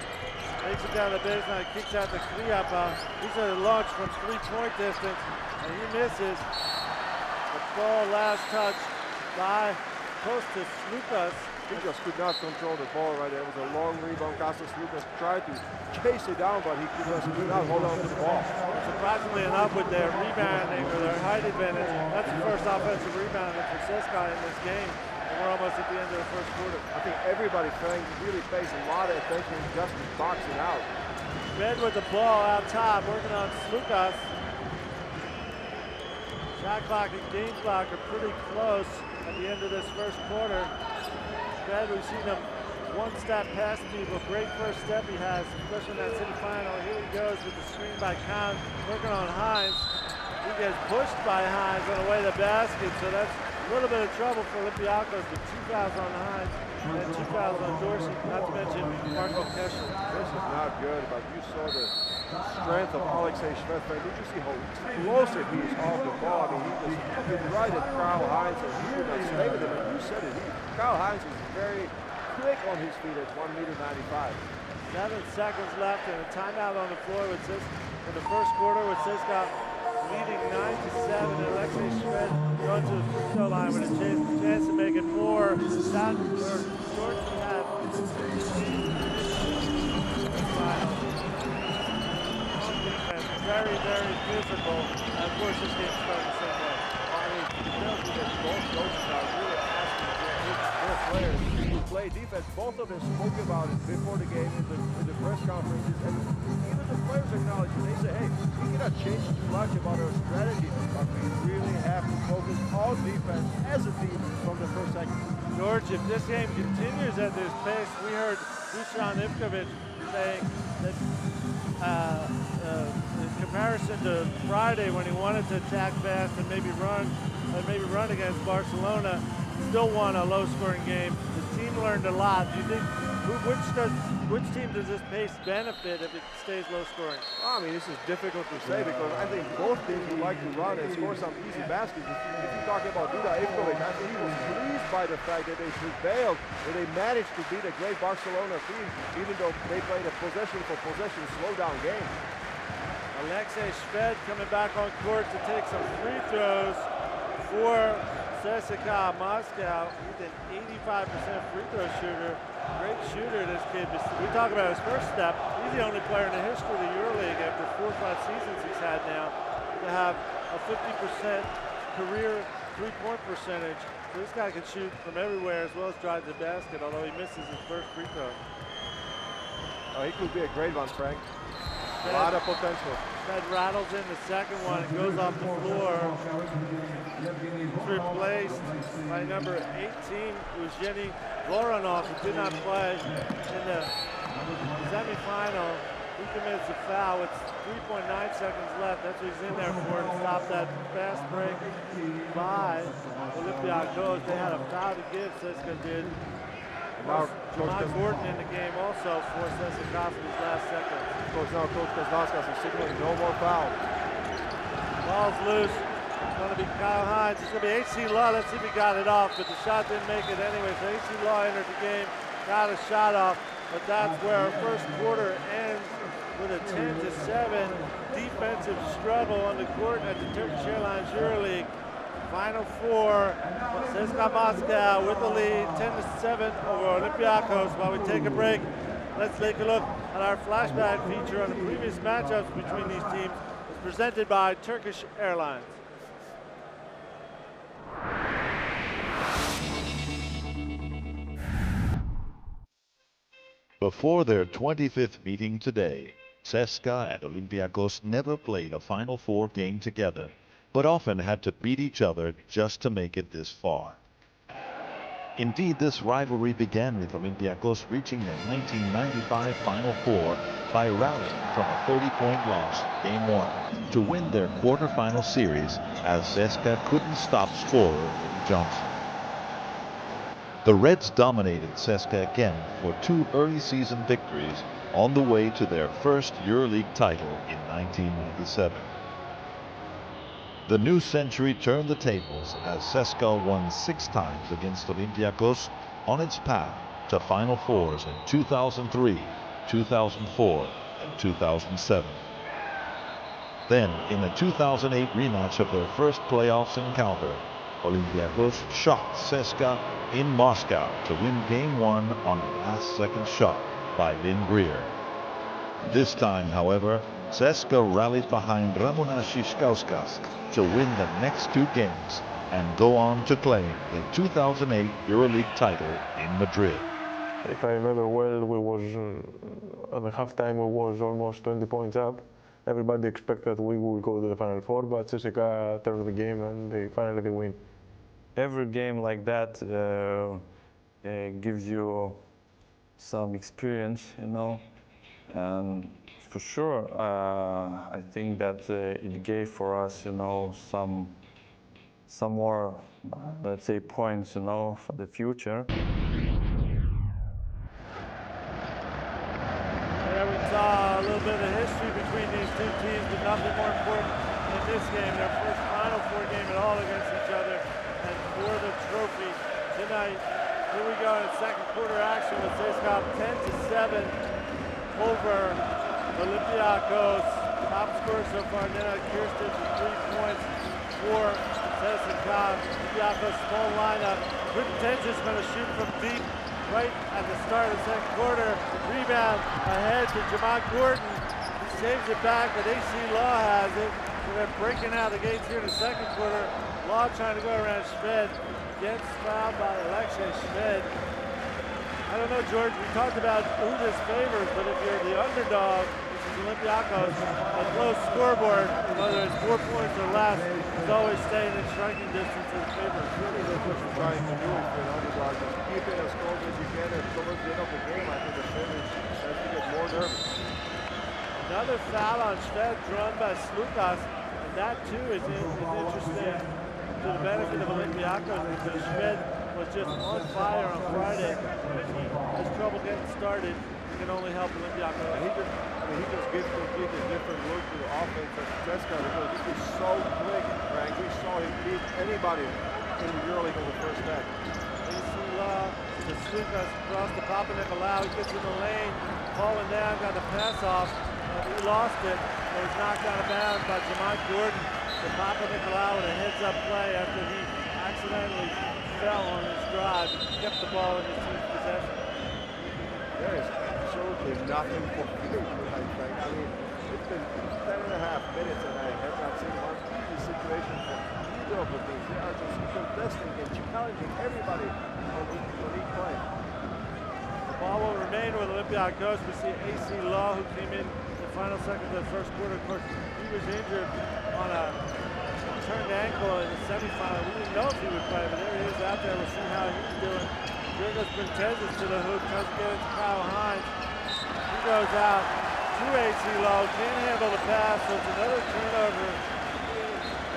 Takes it down the baseline, kicks out to Kriapa. He's at a launch from 3-point distance, and he misses. The ball last touch by close to Slukas. He just could not control the ball right there. It was a long rebound. Casas Lucas tried to chase it down, but he could not hold on to the ball. Surprisingly enough, with their rebounding or their height advantage, that's the first offensive rebounding for CSKA in this game. And we're almost at the end of the first quarter. I think everybody really pays a lot of attention just to boxing out. Red with the ball out top, working on Lucas. Shot clock and game clock are pretty close at the end of this first quarter. Red, we've seen him one step past people. Great first step he has, especially in that semifinal. Here he goes with the screen by Kahn, working on Hines. He gets pushed by Hines on the way to the basket, so that's a little bit of trouble for Olympiacos, with 2 fouls on Hines and 2 fouls on Dorsey, not to mention Marco Kessler. This is not good, but you saw the strength of Alexei Shved. Did you see how explosive he is off the ball? I mean, he just took it right at Kyle Hines, and he could not stay with him. And you said it, Kyle Hines is very quick on his feet at 1.95 meters. 7 seconds left and a timeout on the floor with in the first quarter, with CSKA leading 9-7, and Alexei Shved going to the free throw line with a chance to make it more. Down where George had very, very physical. And of course, this game started the same way. It tells you that both coaches are really asking their players to play defense. Both of them spoke about it before the game in the press conferences, and even the players acknowledge it. They say, hey, we cannot change too much about our strategy, but we really have to focus on defense as a team from the first second. George, if this game continues at this pace, we heard Dusan Ivkovic saying that in comparison to Friday, when he wanted to attack fast and maybe run against Barcelona, still won a low-scoring game. The team learned a lot. Do you think which team does this pace benefit if it stays low-scoring? I mean, this is difficult to say because I think both teams would like to run and score some easy baskets. If you're talking about Duda Ivkovic, I think he was pleased by the fact that they prevailed, that they managed to beat a great Barcelona team, even though they played a possession-for-possession slow-down game. Alexei Shved coming back on court to take some free throws for CSKA Moscow. He's an 85% free throw shooter. Great shooter, this kid. We talk about his first step. He's the only player in the history of the EuroLeague, after 4 or 5 seasons he's had now, to have a 50% career three-point percentage. So this guy can shoot from everywhere as well as drive the basket, although he misses his first free throw. Oh, he could be a great one, Frank. A lot of potential. That rattles in the second one and goes off the floor. It's replaced by number 18, Evgeny Voronov, who did not play in the semifinal. He commits a foul with 3.9 seconds left. That's what he's in there for, to stop that fast break by Olympiacos. They had a foul to give, CSKA did. Now, John Gordon in the game also for CSKA for his last seconds. Coach Kazlauskas is signaling no more foul. Ball's loose. It's going to be Kyle Hines. It's going to be AC Law. Let's see if he got it off, but the shot didn't make it anyway. So AC Law entered the game, got a shot off, but that's where our first quarter ends with a 10-7 defensive struggle on the court at the Turkish Airlines EuroLeague. Final four, CSKA Moscow with the lead, 10-7 over Olympiacos. While we take a break, let's take a look at our flashback feature on the previous matchups between these teams. It's presented by Turkish Airlines. Before their 25th meeting today, CSKA and Olympiacos never played a Final Four game together, but often had to beat each other just to make it this far. Indeed, this rivalry began with Olympiacos reaching their 1995 Final Four by rallying from a 30-point loss, Game 1, to win their quarterfinal series as CSKA couldn't stop scorer Eddie Johnson. The Reds dominated CSKA again for 2 early season victories on the way to their first EuroLeague title in 1997. The new century turned the tables as CSKA won 6 times against Olympiacos on its path to Final Fours in 2003, 2004, and 2007. Then, in the 2008 rematch of their first playoffs encounter, Olympiacos shocked CSKA in Moscow to win Game 1 on a last-second shot by Lynn Greer. This time, however, CSKA rallied behind Ramona Szyszkauskas to win the next 2 games and go on to claim the 2008 EuroLeague title in Madrid. If I remember well, we was at the halftime we was almost 20 points up. Everybody expected we would go to the Final Four, but CSKA turned the game and they finally win. Every game like that gives you some experience, you know, and for sure, I think that it gave for us, you know, some more, let's say, points, you know, for the future. There we saw a little bit of history between these two teams, but nothing more important than this game, their first Final Four game at all against each other, and for the trophy tonight. Here we go in second quarter action with CSKA 10-7 over Olympiacos. Top scorer so far, Nena Kirsten with 3 points for CSKA. Olympiacos small lineup. Pretentious going to shoot from deep right at the start of the second quarter. Rebound ahead to Jamont Gordon. He saves it back, but AC Law has it. So they're breaking out the gates here in the second quarter. Law trying to go around Schmed. Gets fouled by Alexei Schmed. I don't know, George, we talked about who this favors, but if you're the underdog, which is Olympiacos, a close scoreboard, whether it's 4 points or less, is always staying in striking distance in favor. Really, that's what you're trying to do if you're an underdog. Just keep it as close as you can, and towards the end of the game, I think the favorite starts to get more nervous. Another foul on Schmed drawn by Slukas, and that too is interesting to the benefit of Olympiacos because Schmed was just on fire on Friday. If he has trouble getting started, he can only help Olympiacos. He just gives completely different look to the offense of CSKA because he is so quick, Frank. We saw him beat anybody in the EuroLeague on the first match. AC Law to Slukas across the Papa Nicolau. He gets in the lane, falling down, got the pass off. He lost it. It was knocked out of bounds by Jamont Gordon. The Papa Nicolau with a heads-up play after he accidentally fell on his drive and kept the ball in his team's possession. There is absolutely nothing for you tonight, Frank. I mean, it's been 10.5 minutes and I have not seen one easy situation for either of the teams. They are just contesting and challenging everybody on each play. The ball will remain with Olympiacos. We see AC Law, who came in the final seconds of the first quarter. Of course, he was injured on a turned ankle in the semifinal. We didn't know if he would play, but there he is out there. We'll see how he's doing. Here goes Pretentious to the hoop, tries to get it to Kyle Hines. He goes out to AC Law, can't handle the pass, so it's another turnover.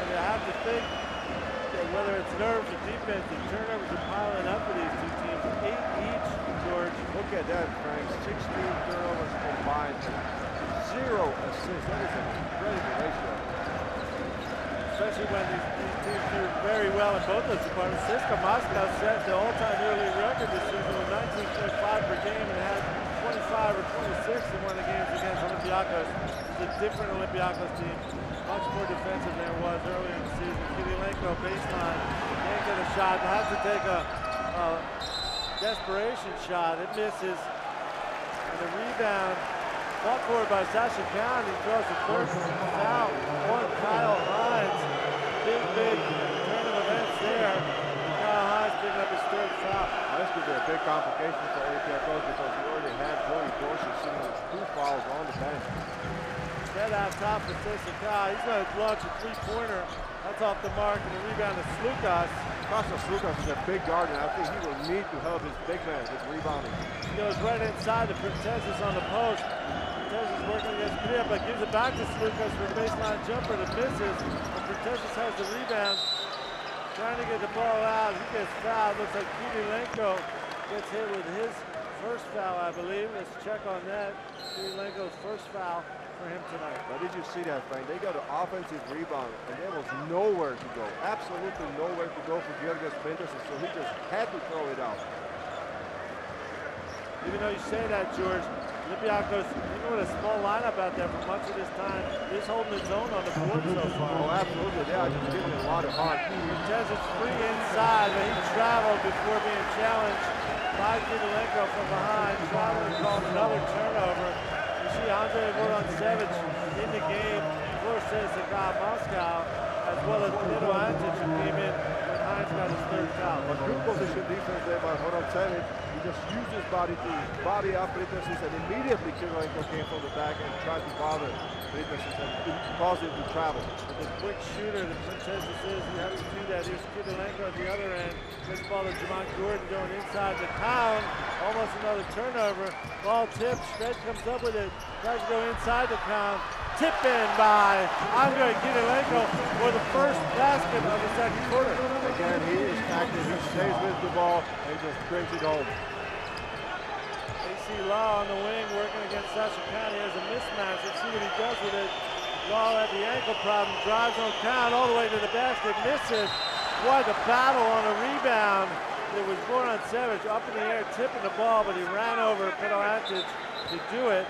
And you have to think that whether it's nerves or defense, the turnovers are piling up for these two teams. 8 each, George. Look at that, Frank. 16 turnovers combined. 0 assists. That is an incredible ratio. Especially when these teams do very well in both those departments. CSKA Moscow set the all-time EuroLeague record this season with 19.5 per game and had 25 or 26 in one of the games against Olympiacos. It's a different Olympiacos team, much more defensive than it was earlier in the season. Kirilenko baseline, can't get a shot, has to take a desperation shot. It misses, and the rebound fought forward by Sasha Khan. He throws the first foul on Kyle Hines. Big turn of events there. Kyle Hines picking up his third foul. This could be a big complication for Olympiacos because he already had Joey Dorsey sitting with 2 fouls on the bench. Set out top for CSKA. He's going to launch a 3-pointer. That's off the mark, and the rebound to Slukas. Kostas Slukas is a big guard, and I think he will need to help his big man with rebounding. He goes right inside the Pretentious on the post. Pretentious working against Kriya, but gives it back to Slukas for a baseline jumper that misses. And Pretentious has the rebound. Trying to get the ball out. He gets fouled. Looks like Kirilenko gets hit with his first foul, I believe. Let's check on that. Kirilenko's first foul for him tonight. But did you see that, Frank? They got an offensive rebound, and there was nowhere to go. Absolutely nowhere to go for Georgios Pentoses, so he just had to throw it out. Even though you say that, George, Olympiacos, even with a small lineup out there for much of this time, is holding its own on the board so far. Oh, absolutely. They are just giving it a lot of heart. Protezic's free inside, but he traveled before being challenged by Kirilenko from behind. Traveling called another turnover. You see Andre Vorontsevich in the game for CSKA Moscow, as well as Pedro Antic, who came in when Hines got his third foul. But good position defense there by Vorontsevich. He just used his body to body up Pritesis, and immediately Kirilenko came from the back and tried to bother Pritesis and cause him to travel. With the quick shooter that Pritesis is, you have to do that. Here's Kirilenko at the other end. This ball to Jamon Gordon going inside the pound. Almost another turnover. Ball tipped. Shred comes up with it. Tries to go inside the pound. Tip in by Andre Kirilenko for the first basket of the second quarter. Again, he is active. He stays with the ball and just brings it home. AC Law on the wing working against Sasha Khan. He has a mismatch. Let's see what he does with it. Law had the ankle problem. Drives on Khan all the way to the basket. Misses. Boy, the battle on a rebound. It was Vorontsevich up in the air tipping the ball, but he ran over Pedro Antic to do it.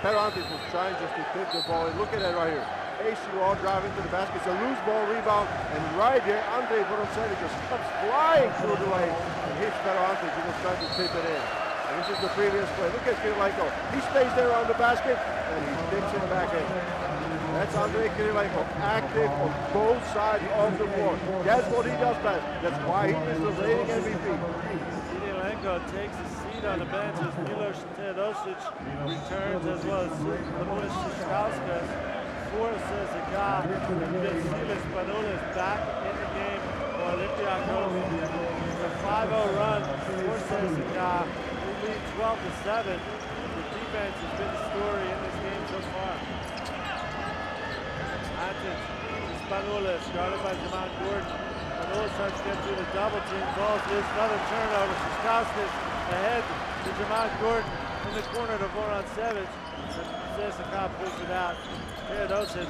Pedro Antic was trying just to tip the ball. And look at that right here. AC Law driving to the basket. It's a loose ball rebound. And right there, Andre Vorontsevich just comes flying through the lane and hits Pedro Antic. He was trying to tip it in. And this is the previous play. Look at Kirilenko. He stays there on the basket and he tips it back in. That's Andre Kirilenko, active on both sides of the floor. That's what he does best. That's why he is the reigning MVP. Kirilenko takes a seat on the bench as Milos Teodosic returns, as well as Lamunas Shishkauskas for CSKA. Vasilis Panulis back in the game for Olympiacos. It's a 5-0 run for CSKA. We lead 12-7. The defense has been the story in this game so far. Antic, Spanulis, guarded by Jamon Gordon. Spanulis tries to get through the double team. Balls loose, another turnover. Shishkauskas ahead to Jamon Gordon in the corner to Vorontsevich. CSKA pulls it out. Teodosic.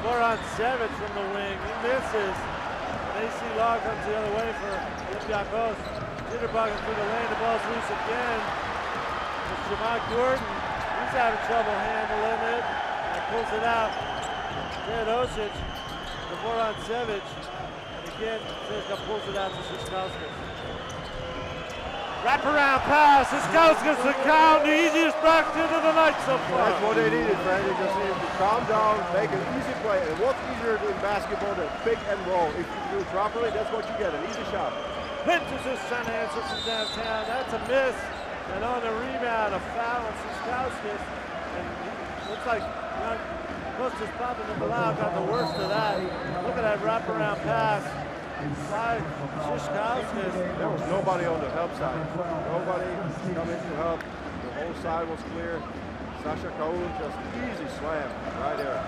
Vorontsevich from the wing. He misses. AC Law comes the other way for Olympiacos. Jitterbugging through the lane. The ball's loose again. It's Jamon Gordon. He's having trouble handling it. Pulls it out. Teodosic to Vorontsevich. And again, CSKA pulls it out to Shishkauskas. Wraparound pass. Shishkauskas the count. The easiest basketball of the night so far. That's what they needed, Brad. They just needed to calm down, make an easy play. And what's easier in basketball than pick and roll? If you do it properly, that's what you get, an easy shot. Pinches his center answer from downtown. That's a miss. And on the rebound, a foul on Shishkauskas. And he looks like Kostas Papanikolaou got the worst of that. Look at that wraparound pass by Shishkauskas. There was nobody on the help side. Nobody coming to help. The whole side was clear. Sasha Kaun just easy slam right there.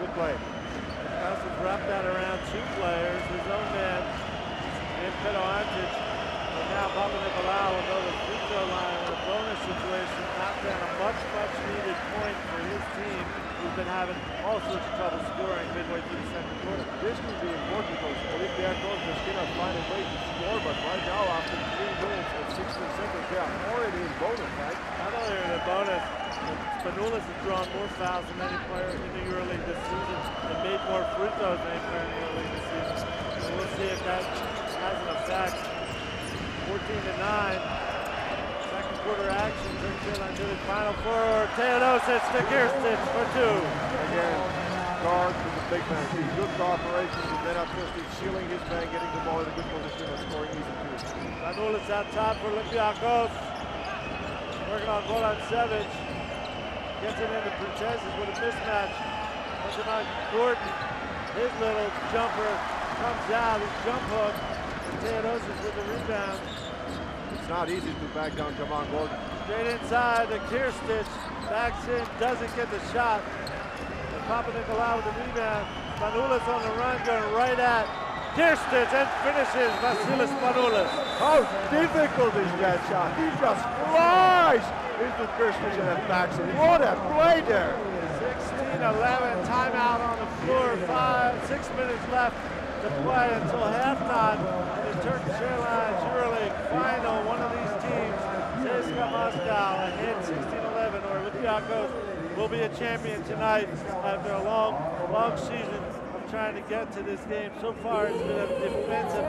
Good play. Shishkauskas wrapped that around two players. His own man and Pedro Antic. But now Papanikolaou will go to the free throw line in a bonus situation. Knocked down a much needed point for his team, who's been having all sorts of trouble scoring midway through the second quarter. This could be important because Olympiacos just cannot find a way to score, but right now after 3 minutes and 16 seconds, they are already in bonus, right? Not only are they in bonus, Spanulis has drawn more fouls than any player in the EuroLeague this season and made more free throws than any player in the EuroLeague this season. So we'll see if that has an effect. 14-9. Quarter action, turns into the final four. Teodosic to Kirstich for 2. Again, guard to the big man. Good cooperation. And then up first, he's sealing his man, getting the ball in a good position and scoring easy twos. Spanulis out top for Olympiacos. Working on Vorontsevich. Gets it into Pritesis with a mismatch. Jamon Gordon, his little jumper comes out, his jump hook. Teodosic with the rebound. It's not easy to back down Jamon Gordon. Straight inside to Kirstich. Backs in, doesn't get the shot. And Papanikolaou with the rebound. Spanulis on the run, going right at Kirstich and finishes Vasilis Spanulis. How difficult is that shot? He just flies into Kirstich and then backs in. What a play there! 16-11, timeout on the floor. 6 minutes left to play until halftime in the Turkish Airlines EuroLeague final. One of these teams, CSKA Moscow ahead 16-11, or Olympiacos will be a champion tonight after a long season of trying to get to this game. So far, it's been a defensive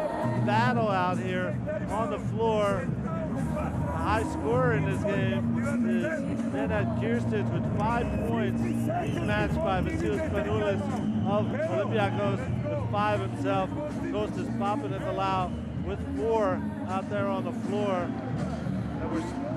battle out here on the floor. The high scorer in this game is Nenad Kirstich with 5 points. He's matched by Vasilis Panoulis of Olympiacos with 5 himself. Kostas Papanikolaou with 4 out there on the floor.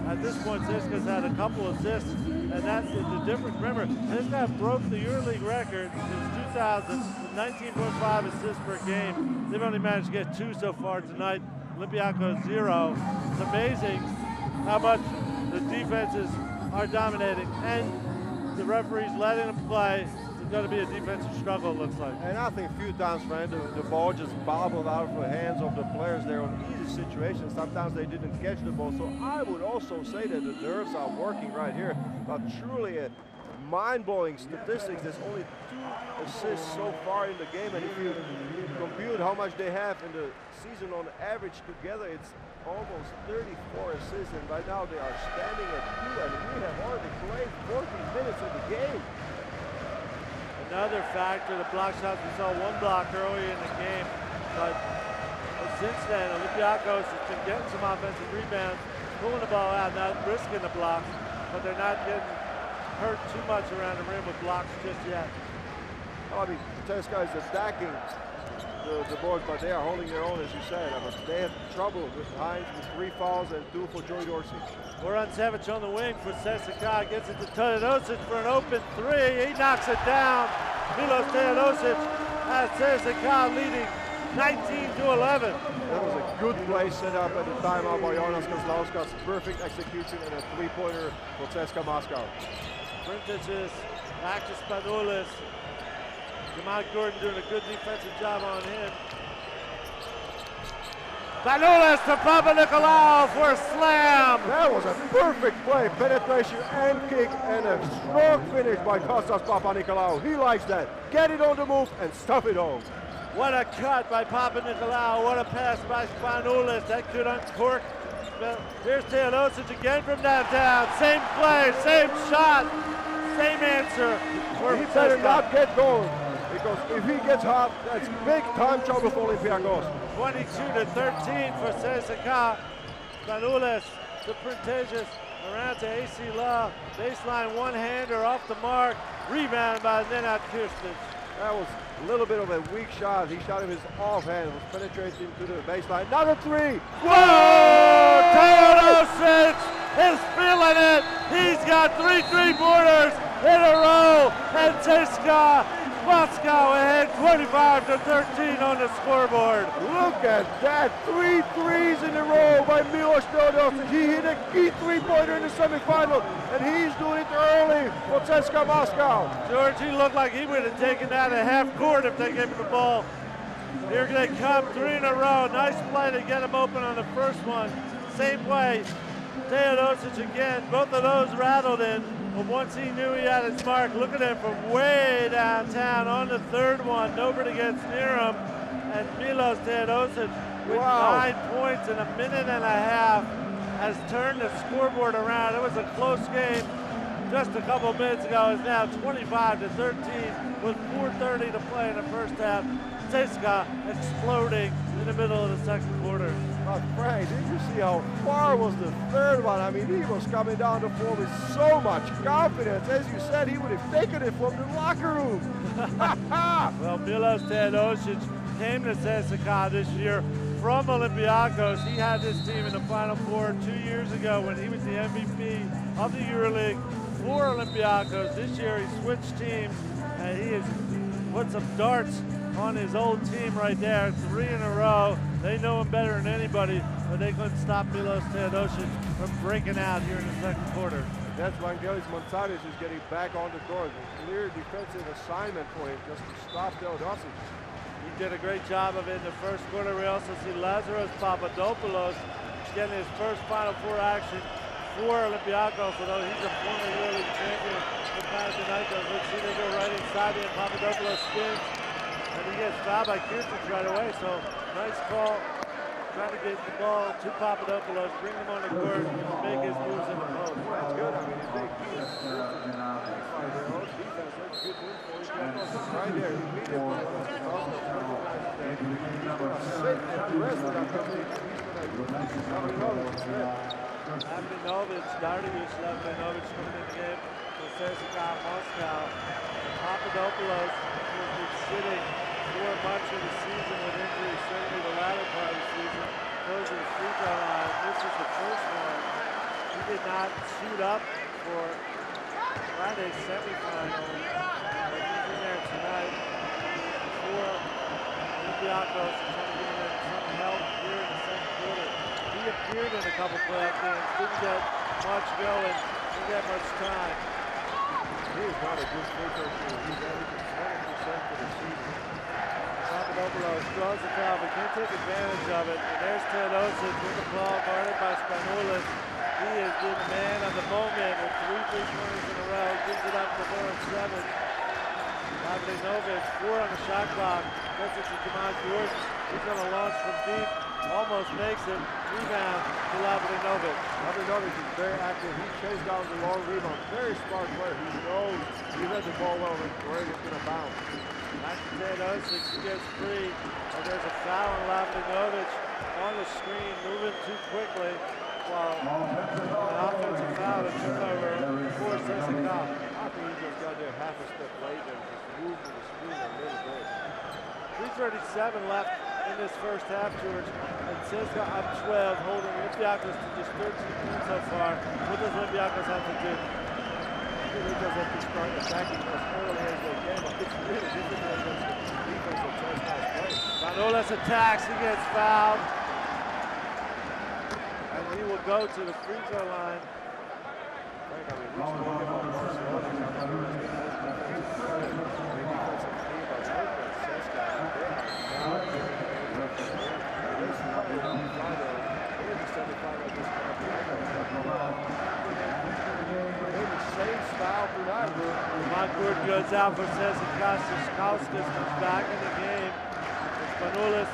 At this point, CSKA's had a couple assists, and that is the difference. Remember, CSKA broke the EuroLeague record since 2000, 19.5 assists per game. They've only managed to get 2 so far tonight. Olympiacos 0. It's amazing how much the defenses are dominating, and the referees letting them play. It's going to be a defensive struggle, it looks like. And I think a few times, man, the ball just bobbled out of the hands of the players there on easy situations. Sometimes they didn't catch the ball. So I would also say that the nerves are working right here. But truly a mind-blowing statistics. There's only 2 assists so far in the game. And if you compute how much they have in the season on average together, it's almost 34 assists. And right now they are standing at 2. And we have already played 14 minutes of the game. Another factor, the block shots. We saw 1 block earlier in the game, but since then, Olympiacos has been getting some offensive rebounds, pulling the ball out, not risking the blocks, but they're not getting hurt too much around the rim with blocks just yet. I mean, CSKA is attacking the boards, but they are holding their own, as you said. I mean, they had trouble with Hines with 3 fouls and 2 for Joey Dorsey. Goran Savic on the wing for CSKA, gets it to Teodosic for an open 3. He knocks it down. Milos Teodosic has CSKA leading 19-11. That was a good play set up at the timeout by Jonas Kozlauskas. Perfect execution and a 3-pointer for CSKA Moscow. Printich back to Spanoulis. Jamal Gordon doing a good defensive job on him. Spanoulis to Papanikolaou for a slam. That was a perfect play. Penetration and kick and a strong finish by Kostas Papanikolaou. He likes that. Get it on the move and stuff it home. What a cut by Papanikolaou. What a pass by Spanoulis. That could uncork. Here's Teodosic again from downtown. Same play, same shot, same answer. He better not get going, because if he gets hot, that's big time trouble for Olympiacos. 22-13 for CSKA. Spanoulis to Printich, around to AC Law. Baseline one-hander off the mark. Rebound by Nenad Kirstich. That was a little bit of a weak shot. He shot him his offhand. It was penetrating to the baseline. Another 3. Whoa! Teodosic is feeling it. He's got 3 3-pointers in a row. And CSKA Moscow ahead 25-13 on the scoreboard. Look at that. 3 threes in a row by Milos Teodosic. He hit a key 3-pointer in the semifinal, and he's doing it early for CSKA Moscow. George, he looked like he would have taken that at half court if they gave him the ball. Here they come, 3 in a row. Nice play to get him open on the first one. Same play. Teodosic again. Both of those rattled in. But once he knew he had his mark, look at him from way downtown on the third one. Nobody gets near him. And Milos Teodosic with 9 points in a minute and a half has turned the scoreboard around. It was a close game just a couple minutes ago. It's now 25-13 with 4:30 to play in the first half. CSKA exploding in the middle of the second quarter. But Frank, did you see how far was the third one? I mean, he was coming down the floor with so much confidence. As you said, he would have taken it from the locker room. Well, Milos Teodosic came to CSKA this year from Olympiacos. He had this team in the Final Four 2 years ago when he was the MVP of the EuroLeague for Olympiacos. This year he switched teams and he has put some darts on his old team right there. 3 in a row. They know him better than anybody, but they couldn't stop Milos Teodosic from breaking out here in the second quarter. That's Vangelis Montsaris who's getting back on the court. A clear defensive assignment for him just to stop Teodosic. He did a great job of it in the first quarter. We also see Lazaros Papadopoulos getting his first Final Four action for Olympiacos, although he's a former EuroLeague champion with Panathinaikos. Let's see, they go right inside him. Papadopoulos spins, and he gets fouled by Kirstich right away, so nice call trying to get the ball to Papadopoulos, bring him on the court, make his moves in the post. That's good. I mean, he's big. He's their own defense. That's good news for Olympiacos. Right there, immediately. He's going to sit and rest of that company. He's going to Lavlinovic, Darius Lavlinovic coming in the game for CSKA Moscow. Papadopoulos has been sitting for much of the season with injuries, certainly the latter part of the season. Goes to the free throw line. This is the first one. He did not suit up for Friday's semifinal, but he's in there tonight for Olympiacos and trying to give him some help here in the second quarter. He appeared in a couple playoff games, didn't get much going, didn't get much time. He's not a good free throw shooter. He's averaging 20% for the season. Papadopoulos draws the foul, but can't take advantage of it. And there's Teodosic with the ball guarded by Spanulis. He has been the man of the moment with 3 3-pointers in a row. Gives it up to Boris 7. Lavlinovic, 4 on the shot clock. Gets it to Tomas York. He's going to launch from deep. Almost makes it. Rebound to Lavlinovic. Lavlinovic is very active. He chased down the long rebound. Very smart player. He knows he read the ball well where it's going to bounce. Back to Teodosic. He gets free. And there's a foul on Lavlinovic on the screen, moving too quickly. While an offensive foul to turnover for CSKA. I think he just got there half a step late and just moved to the screen a little bit. 3:37 left in this first half, George. And CSKA up 12, holding Olympiacos to just 13 points so far. What does Olympiacos have to do? He does have to start attacking as early as they can, but it's really difficult against the defense that CSKA's playing. Manolas attacks, he gets fouled. And he will go to the free throw line. Frank, I mean, we spoke about Barcelona. Montcourt goes out for CSKA. Szyszkauskas comes back in the game. Spanulis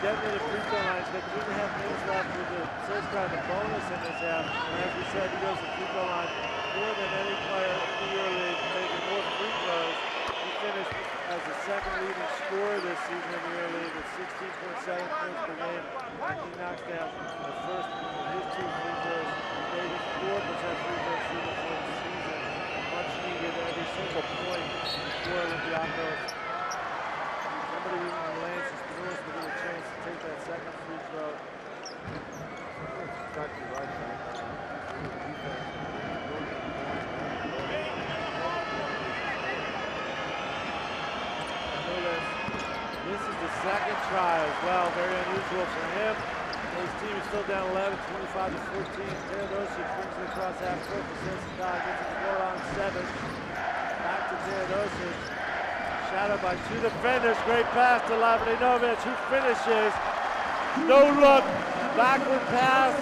getting to the free throw line. He's got 2.5 minutes left with the CSKA the bonus in this half. And as we said, he goes to the free throw line more than any player in the EuroLeague, making more free throws. He finished as the second leading scorer this season in the EuroLeague with 16.7 points per game. And he knocks down the first of his 2 free throws, 84% free throw shooting for the season. Much needed every single point for Olympiacos. Somebody even lands his throws to get a chance to take that second free throw. Exactly right, Frank. This is the second try as well, very unusual for him. His team is still down 11, 25-14. Teodosic brings it across half court for CSKA, gets it to goal on 7. Back to Teodosic. Shadowed by 2 defenders. Great pass to Lavlinovic, who finishes. No look. Backward pass.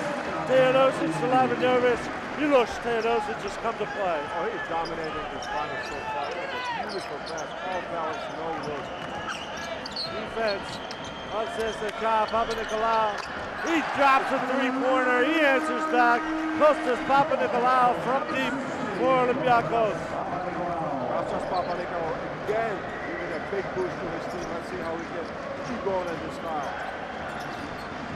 Teodosic to Lavlinovic. Milos Teodosic just come to play. Oh, he's dominating this final so far. That's a beautiful pass. All balance, no look. Defense of CSKA. Papanikolaou. He drops a 3-pointer. He answers back. Kostas Papanikolaou from deep for Olympiacos. Kostas Papanikolaou again giving a big boost to his team. Let's see how he can keep going in this style.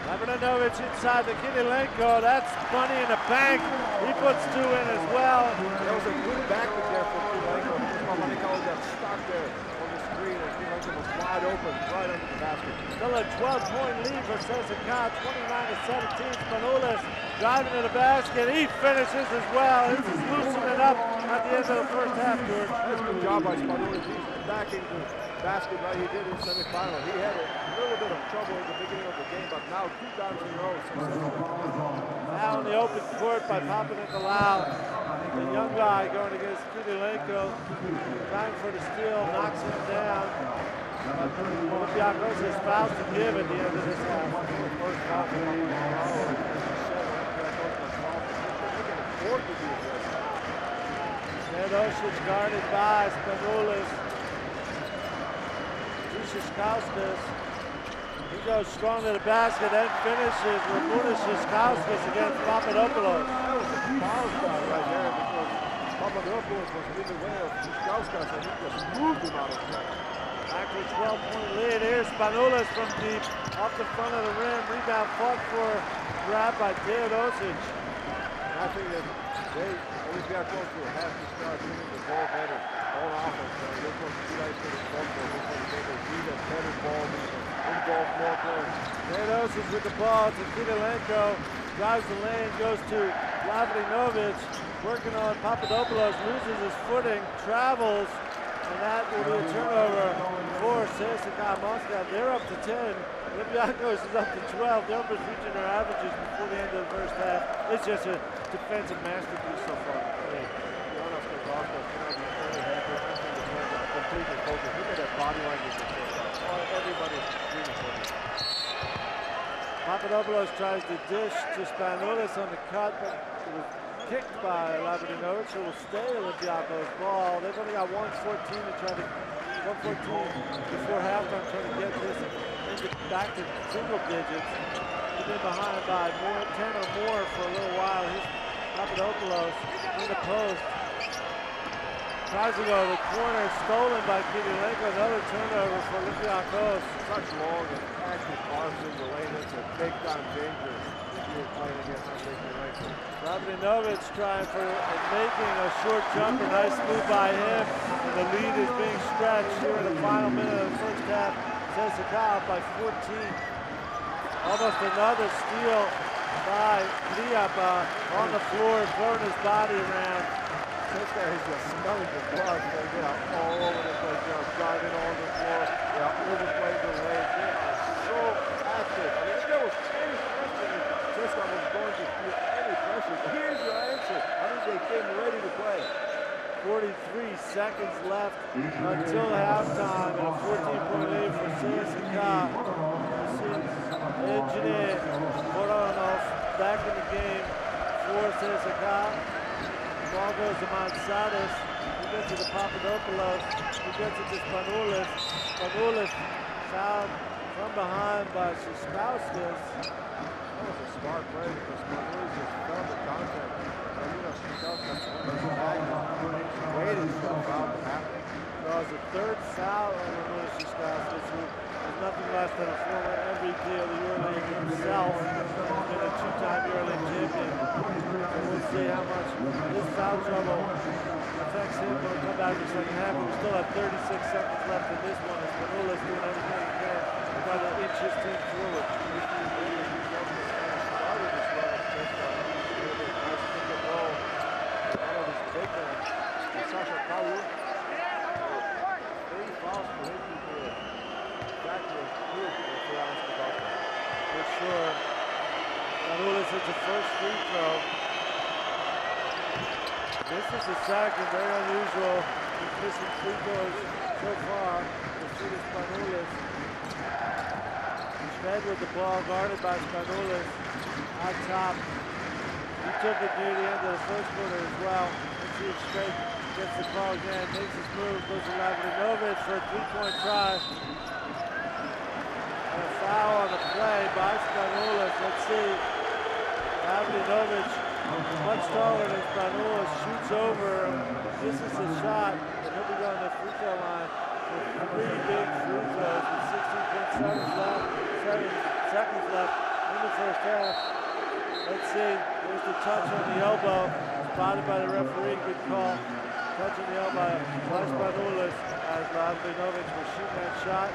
Lavlinovic inside the Kirilenko. That's money in the bank. He puts 2 in as well. There was a good backup there for Kirilenko. Papanikolaou got stuck there on the screen and Kirilenko was wide open right under the basket. Still a 12-point lead for CSKA, 29-17. Spanulis driving to the basket. He finishes as well. This is loosening up at the end of the first half, George. That's a good job by Spanulis. He's attacking the basket like he did in the semifinal. He had a little bit of trouble at the beginning of the game, but now 2 times in a row. Now in the open court by Papanikolaou. The young guy going against Kirilenko. Trying for the steal, knocks him down. Olympiacos has fouls to give at the end of this half. First foul for Papanikolaou. Teodosic guarded by Spanulis. Szyszkauskas. He goes strong to the basket, then finishes Ramunas Shiskauskas against Papadopoulos. That was a foul shot right there because Papadopoulos was in the way of Shiskauskas and he just moved him out of the way. Back to a 12-point lead. Here's Spanoulis from deep, off the front of the rim. Rebound fought for, grab by Teodosic. I think that Olympiacos will have to start shooting the ball better on offense. This was the guys for the front court. This was they will see that better ball involve more players. Teodosic with the ball to Kidalenko. Drives the lane, goes to Lavrinovich. Working on Papadopoulos, loses his footing, travels. And that will be a turnover for CSKA Moscow. They're up to 10. Olympiacos is up to 12. They'll be reaching their averages before the end of the first half. It's just a defensive masterpiece so far. Jonas Kowalski cannot be very happy. I think the players are completely focused. Look at that body language. Everybody's really focused. Papadopoulos tries to dish to Spanoulis on the cut, but it was kicked by Lavrinovich, who will stay Olympiacos ball. They've only got 114 to try to 114 before halftime, trying to get this back to single digits. They've been behind by 10 or more for a little while. Here's Papadopoulos in the post. Tries to go to the corner, stolen by Kidalenko. Another turnover for Olympiacos. Such long and active bars in the lane. That's a big time danger if you're playing against Kidalenko. Lavrinovich trying for making a short jumper. Nice move by him. And the lead is being stretched here in the final minute of the first half. CSKA up by 14. Almost another steal by Kriapa on the floor, throwing his body around. This guy is just smelling the blood. They are all over the place. They are driving on the floor. They are overplaying the lane. They are so active. I mean, if there was any question if CSKA was going to feel any pressure, here's your answer. I mean, they came ready to play. 43 seconds left until halftime, and a 14-point lead for CSKA. Engineer Voronov back in the game for CSKA. Ball goes to Mansadas. He gets it to Papadopoulos. He gets it to Spanoulis. Spanoulis fouled from behind by Shiskauskas. That was a smart play because Spanoulis just felt the contact. Shiskauskas waiting for the foul to happen. So it's the third foul on Ramunas Shiskauskas, who is nothing less than a former MVP of the EuroLeague himself. He's been a two-time EuroLeague champion. We'll see how much this foul trouble affects him when we come back to the second half. But we still have 36 seconds left in this one as Spanoulis doing everything he can to try to inch his team forward. For sure. Spanoulis hits the first free throw. This is the second, very unusual. He's missing free throws so far. We'll see this Spanoulis. Shred with the ball, guarded by Spanoulis. On top. He took it near the end of the first quarter as well. Let's see if Shred gets the call again, makes his move, goes to Lavrinovich for a three-point try. And a foul on the play by Spanoulis. Let's see. Lavrinovich, much taller than Spanoulis, shoots over. This is the shot, and he'll be going to the free throw line with three big free throws with 16.7 seconds left in the first half. Let's see. There's the touch on the elbow, spotted by the referee. Good call. Touch on the elbow by Spanoulis as Lavrinovich was shooting that shot.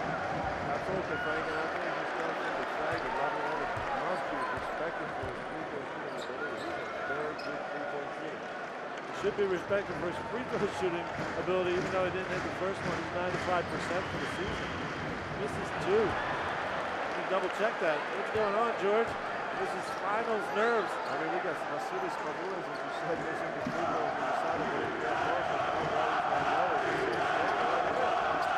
Absolutely, Frank, and I think he's going to the flag, and Lavrinovich must be respected for his three-point shooting ability. He's a very good three-point shooter. He should be respected for his free throw shooting ability, even though he didn't hit the first one. He's 95% for the season. Misses two. Let me double check that. What's going on, George? This is finals nerves. I mean, look at Vasilis Spanoulis, as you said, missing the free throws on the side of the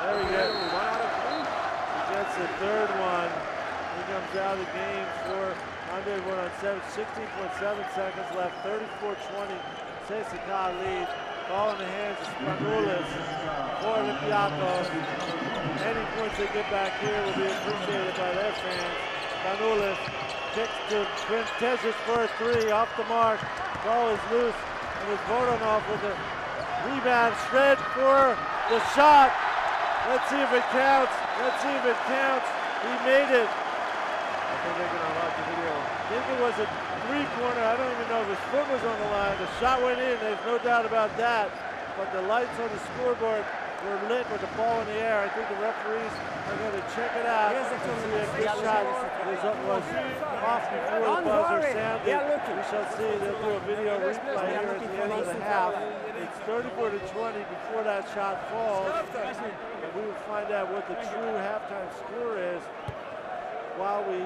There he goes. 1 out of 3. He gets the third one. He comes out of the game for under 1 on 7. 16.7 seconds left. 34-20. CSKA lead. Ball in the hands of Spanulis for Olympiacos. Any points they get back here will be appreciated by their fans. Spanulis kicks to Printezis for a three, off the mark. Ball is loose, and it's Voronov with a rebound. Shred for the shot. Let's see if it counts. Let's see if it counts. He made it. I think they're going to unlock the video. I think it was a three-pointer. I don't even know if his foot was on the line. The shot went in. There's no doubt about that. But the lights on the scoreboard were lit with the ball in the air. I think the referees are going to check it out and see if this shot was off before the buzzer sounded. We shall see. They'll do a video replay here at the end of the half. It's 34-20 before that shot falls. And we will find out what the true halftime score is while we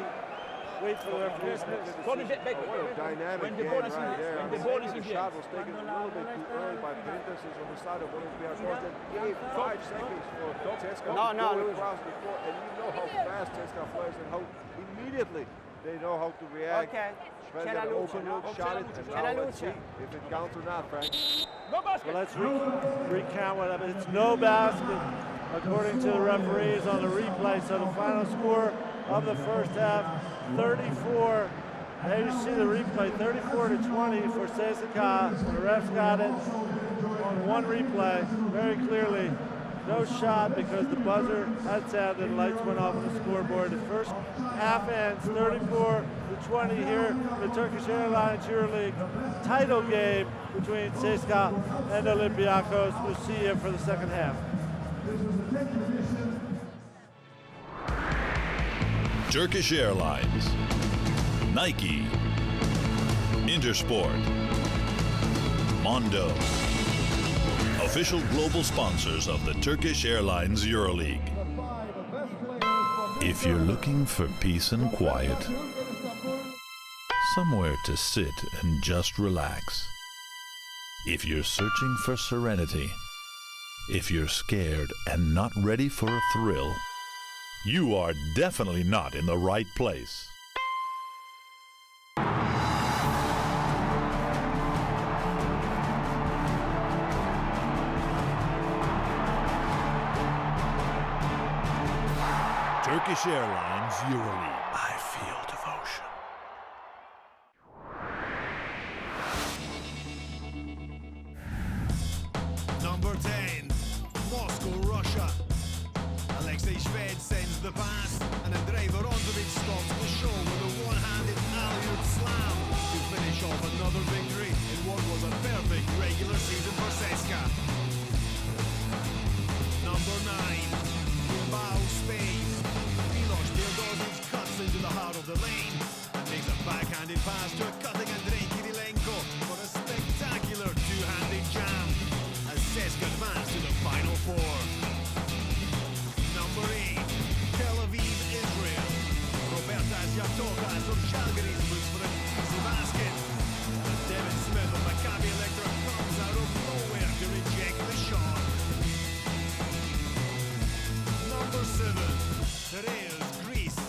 wait for the referees to make the decision. Dynamic game right there. The shot was taken a little bit too early by Printezis on the side of Olympiacos. That gave 5 seconds for CSKA to go across before. And you know how fast CSKA plays and how immediately they know how to react. Sven got an open look, shot it, and now let's see if it counts or not, Frank. Well, let's recount what happened. It's no basket, according to the referees on the replay. So the final score of the first half, 34. There you see the replay, 34-20 for CSKA. The refs got it on one replay very clearly. No shot because the buzzer had sounded and lights went off on the scoreboard. The first half ends 34-20 here. The Turkish Airlines EuroLeague title game between CSKA and Olympiacos. We'll see you for the second half. Turkish Airlines, Nike, Intersport, Mondo, official global sponsors of the Turkish Airlines EuroLeague. If you're looking for peace and quiet, somewhere to sit and just relax, if you're searching for serenity, if you're scared and not ready for a thrill, you are definitely not in the right place. Turkish Airlines EuroLeague. I feel devotion. Number 10, Moscow, Russia. Alexei Shved sends the pass, and Andrei Vorontovich stops the show with a one-handed alley-oop slam to finish off another victory in what was a perfect regular season for CSKA. Number 9, Bilbao, Spain. Milos Teodosic cuts into the heart of the lane and makes a backhanded pass to a cutting Andrei Kirilenko for a spectacular two-handed jam as CSKA advance to the Final Four. Number 8, Tel Aviv, Israel. Roberta Zjatoka from Žalgiris looks for an easy basket. But Devin Smith of Maccabi Electra comes out of nowhere to reject the shot. Number 7, Piraeus, Greece.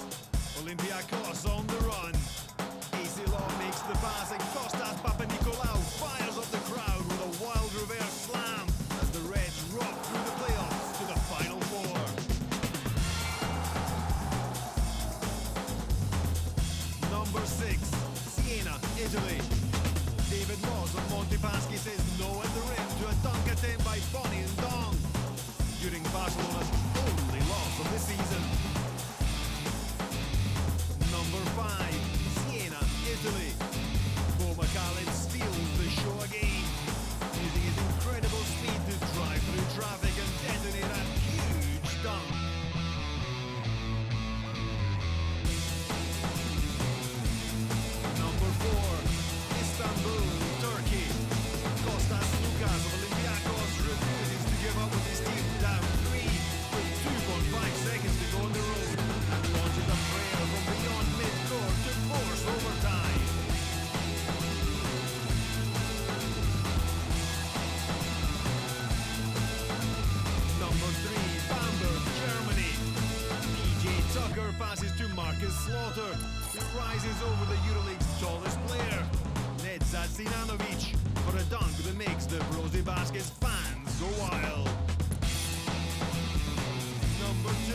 Olympiacos on the run. AC Law makes the pass and Kostas Papanikolaou fires up the crowd with a wild reverse slam as the Reds rock through the playoffs to the Final Four. Number 6, Siena, Italy. David Moss of Montepaschi says no at the rim to a dunk attempt by Bonnie and Dong during Barcelona's only loss of the season. Number 5, Siena, Italy. Bo McCallum steals the show again, using his incredible speed to drive through traffic and detonate a huge dunk. Number 4, Istanbul, Turkey. Kostas Lukas of Olympiacos refuses to give up with his team down 3 with 2.5 seconds to go on the road and launches a prayer from beyond mid-court to force overtime. Number 3, Bamberg, Germany. PJ Tucker passes to Marcus Slaughter, who rises over the EuroLeague's tallest player. Ned Zacinanovic for a dunk that makes the Brosy Baskets fans go wild. Number 2,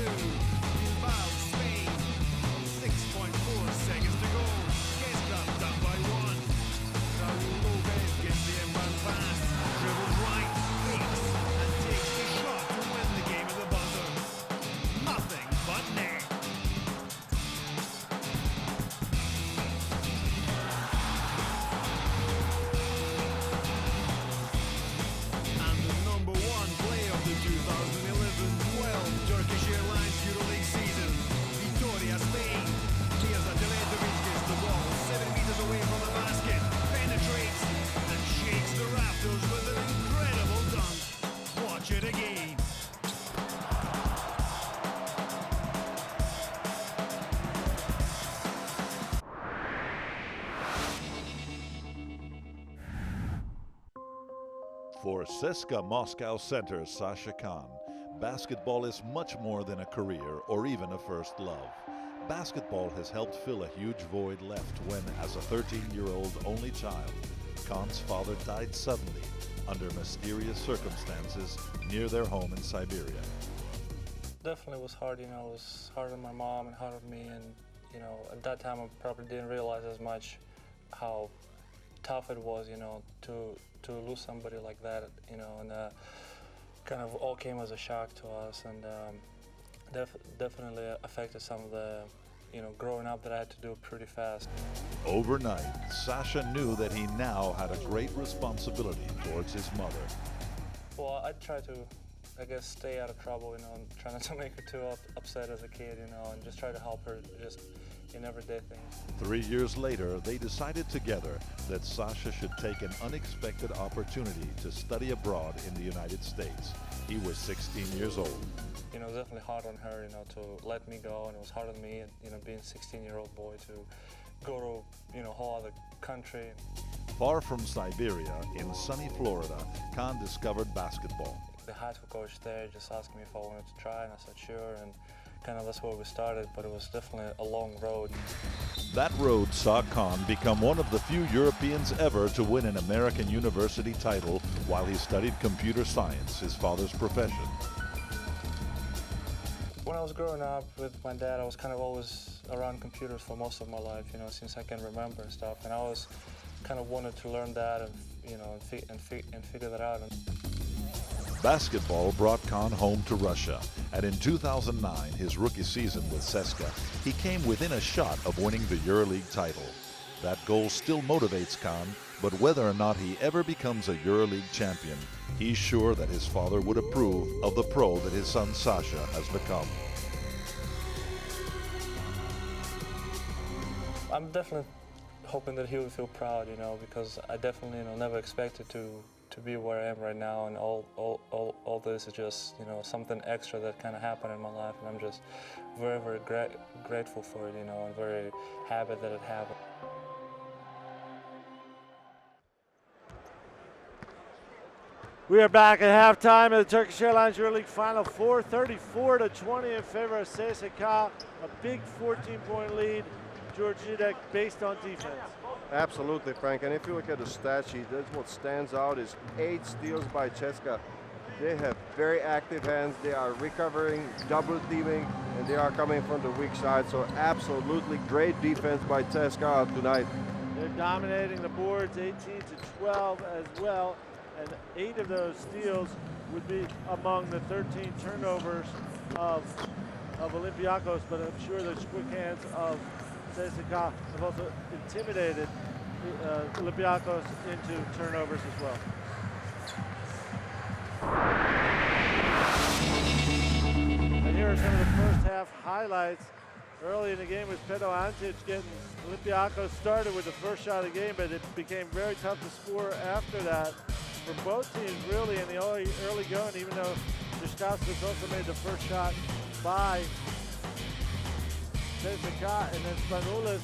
Bilbao, Spain. 6.4 seconds to go. CSKA down by 1. Raul Lopez gets the inbound pass, dribbles right, fakes, and takes the shot to win the game at the buzzer. Nothing but net. And the number 1 play of the 2011-12 Turkish Airlines EuroLeague season. Vitoria, Spain. Zacinanovic gets the ball 7 meters away from the basket, penetrates, and shakes the rafters with an incredible dunk. Watch it again. For CSKA Moscow center Sasha Khan, basketball is much more than a career or even a first love. Basketball has helped fill a huge void left when, as a 13-year-old only child, Khan's father died suddenly under mysterious circumstances near their home in Siberia. Definitely was hard, you know, it was hard on my mom and hard on me, and, you know, at that time I probably didn't realize as much how tough it was, you know, to lose somebody like that, you know, and kind of all came as a shock to us, and definitely affected some of the, you know, growing up that I had to do pretty fast. Overnight, Sasha knew that he now had a great responsibility towards his mother. Well, I try to, I guess, stay out of trouble, you know, and try not to make her too upset as a kid, you know, and just try to help her just in everyday things. 3 years later, they decided together that Sasha should take an unexpected opportunity to study abroad in the United States. He was 16 years old. You know, it was definitely hard on her, you know, to let me go, and it was hard on me, you know, being a 16-year-old boy to go to, you know, a whole other country. Far from Siberia, in sunny Florida, Khan discovered basketball. The high school coach there just asked me if I wanted to try, and I said sure, and kind of that's where we started, but it was definitely a long road. That road saw Khan become one of the few Europeans ever to win an American university title while he studied computer science, his father's profession. When I was growing up with my dad, I was kind of always around computers for most of my life, you know, since I can remember and stuff, and I always kind of wanted to learn that and, you know, and figure that out. Basketball brought Khan home to Russia, and in 2009, his rookie season with CSKA, he came within a shot of winning the EuroLeague title. That goal still motivates Khan, but whether or not he ever becomes a EuroLeague champion, he's sure that his father would approve of the pro that his son Sasha has become. I'm definitely hoping that he will feel proud, you know, because I definitely, you know, never expected to be where I am right now, and all this is just, you know, something extra that kind of happened in my life, and I'm just very, very grateful for it, you know, and very happy that it happened. We are back at halftime of the Turkish Airlines EuroLeague Final Four, 34-20 in favor of CSKA, a big 14-point lead. George Zidek based on defense. Absolutely, Frank. And if you look at the stat sheet, that's what stands out is 8 steals by CSKA. They have very active hands. They are recovering, double teaming, and they are coming from the weak side. So absolutely great defense by CSKA tonight. They're dominating the boards 18-12 as well. And 8 of those steals would be among the 13 turnovers of Olympiacos, but I'm sure those quick hands of CSKA have also intimidated Olympiacos into turnovers as well. And here are some of the first half highlights. Early in the game was Pedo Antic getting Olympiacos started with the first shot of the game, but it became very tough to score after that for both teams really in the early going, even though Duškauskas also made the first shot by CSKA, and then Spanoulis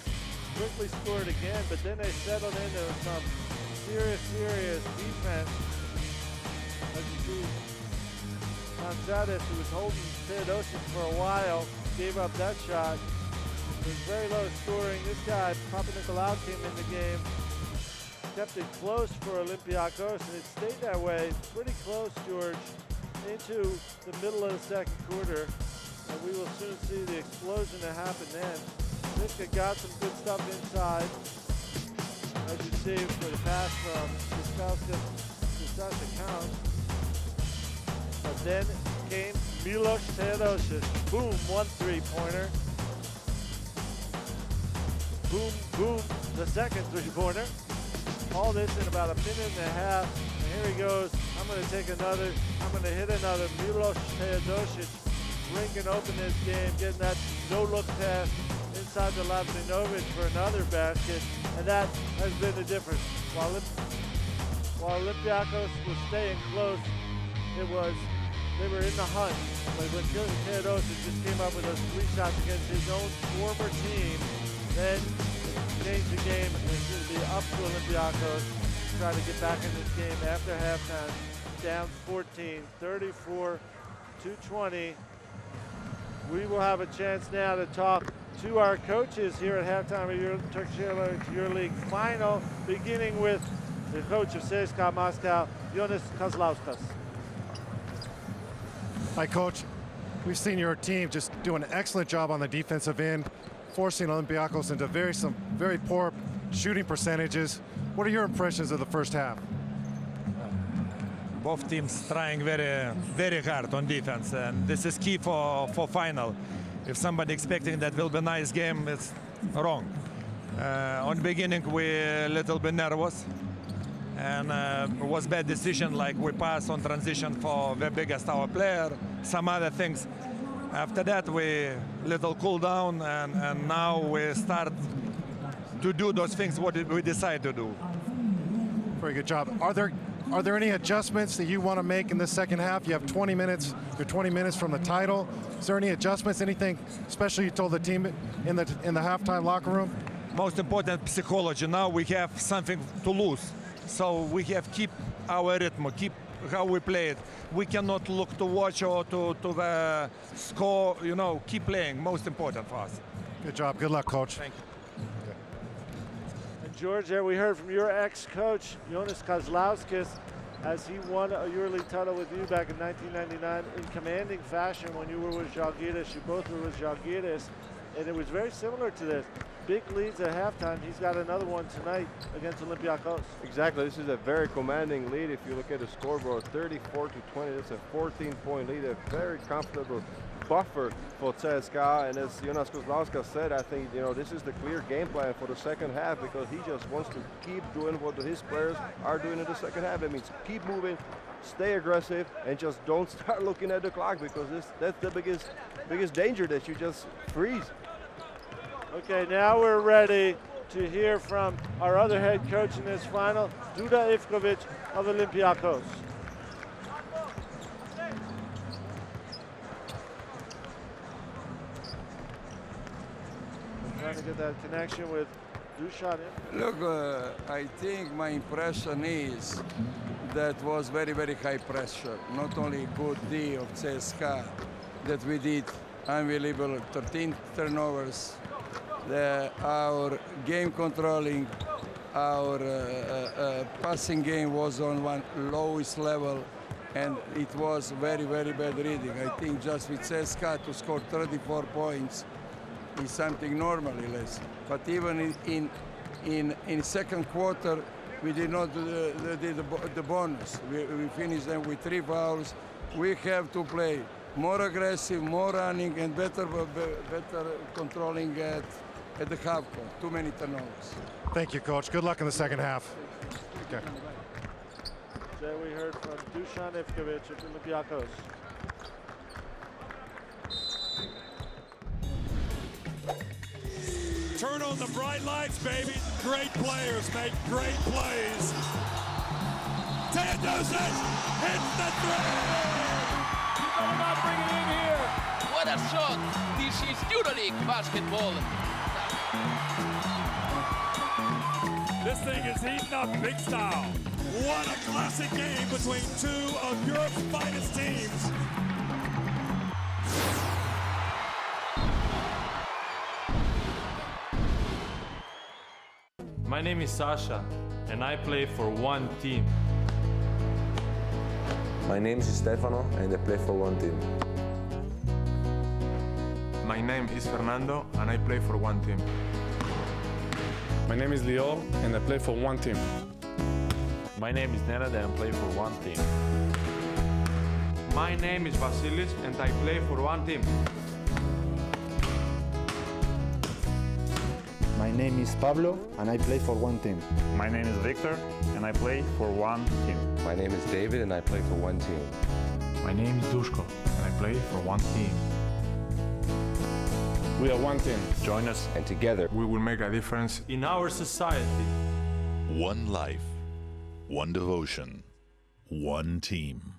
quickly scored again, but then they settled into some serious defense. As you see, Manzadis, who was holding Theodosic for a while, gave up that shot. It was very low scoring. This guy, Papanikolaou, came in the game kept it close for Olympiacos, and it stayed that way, pretty close, George, into the middle of the second quarter. And we will soon see the explosion that happened then. CSKA got some good stuff inside. As you see, for the pass from Siskauskas to Sasha Count. But then came Milos Teodosic. Boom, 1 3-pointer. Boom, boom, the second 3-pointer. All this in about a minute and a half. And here he goes. I'm going to hit another. Milos Teodosic breaking open this game, getting that no-look pass inside the Lavrinovic for another basket, and that has been the difference. While Olympiacos was staying close, they were in the hunt. But when Teodosic just came up with those 3 shots against his own former team, then changed the game, and it's going to be up to Olympiacos to try to get back in this game after halftime, down 14, 34-20. We will have a chance now to talk to our coaches here at halftime of Turkish Airlines EuroLeague final, beginning with the coach of CSKA Moscow, Jonas Kozlauskas. Hi, Coach. We've seen your team just do an excellent job on the defensive end, forcing Olympiacos into some very poor shooting percentages. What are your impressions of the first half? Both teams trying very, very hard on defense, and this is key for final. If somebody expecting that will be a nice game, it's wrong. On the beginning, we a little bit nervous, and it was bad decision, like we pass on transition for the biggest our player, some other things. After that, we little cool down, and now we start to do those things what we decide to do. Very good job. Are there any adjustments that you want to make in the second half? You have 20 minutes. You're 20 minutes from the title. Is there any adjustments? Anything special you told the team in the halftime locker room? Most important, psychology. Now we have something to lose, so we have keep our rhythm, keep how we play it. We cannot look to watch or to the score. You know, keep playing. Most important for us. Good job. Good luck, Coach. Thank you. George, there we heard from your ex-coach, Jonas Kozlauskas, as he won a EuroLeague title with you back in 1999 in commanding fashion when you were with Žalgiris. You both were with Žalgiris, and it was very similar to this. Big leads at halftime. He's got another one tonight against Olympiacos. Exactly. This is a very commanding lead. If you look at the scoreboard, 34-20. That's a 14-point lead. A very comfortable buffer for CSKA, and as Jonas Kozlauskas said, I think this is the clear game plan for the second half, because he just wants to keep doing what his players are doing in the second half. That means keep moving, stay aggressive, and just don't start looking at the clock, because that's the biggest danger, that you just freeze. Okay, now we're ready to hear from our other head coach in this final, Duda Ivkovic of Olympiacos. Trying to get that connection with Dusan. Look, I think my impression is that was very, very high pressure. Not only good D of CSKA that we did unbelievable 13 turnovers. Our game controlling, our passing game was on one lowest level, and it was very, very bad reading. I think just with CSKA to score 34 points is something normally less. But even in second quarter, we did not do the bonus. We finished them with 3 fouls. We have to play more aggressive, more running, and better controlling at the half court. Too many turnovers. Thank you, Coach. Good luck in the second half. Okay. There we heard from Dusan Ivkovic of Olympiacos. Turn on the bright lights, baby. Great players make great plays. Teodosic hits the three! You better not bring it in here. What a shot. This is EuroLeague basketball. This thing is heating up big style. What a classic game between two of Europe's finest teams. My name is Sasha, and I play for one team. My name is Stefano and I play for one team. My name is Fernando and I play for one team. My name is Lior and I play for one team. My name is Nenad and I play for one team. My name is Vasilis and I play for one team. My name is Pablo and I play for one team. My name is Victor and I play for one team. My name is David and I play for one team. My name is Dushko and I play for one team. We are one team. Join us and together we will make a difference in our society. One life, one devotion, one team.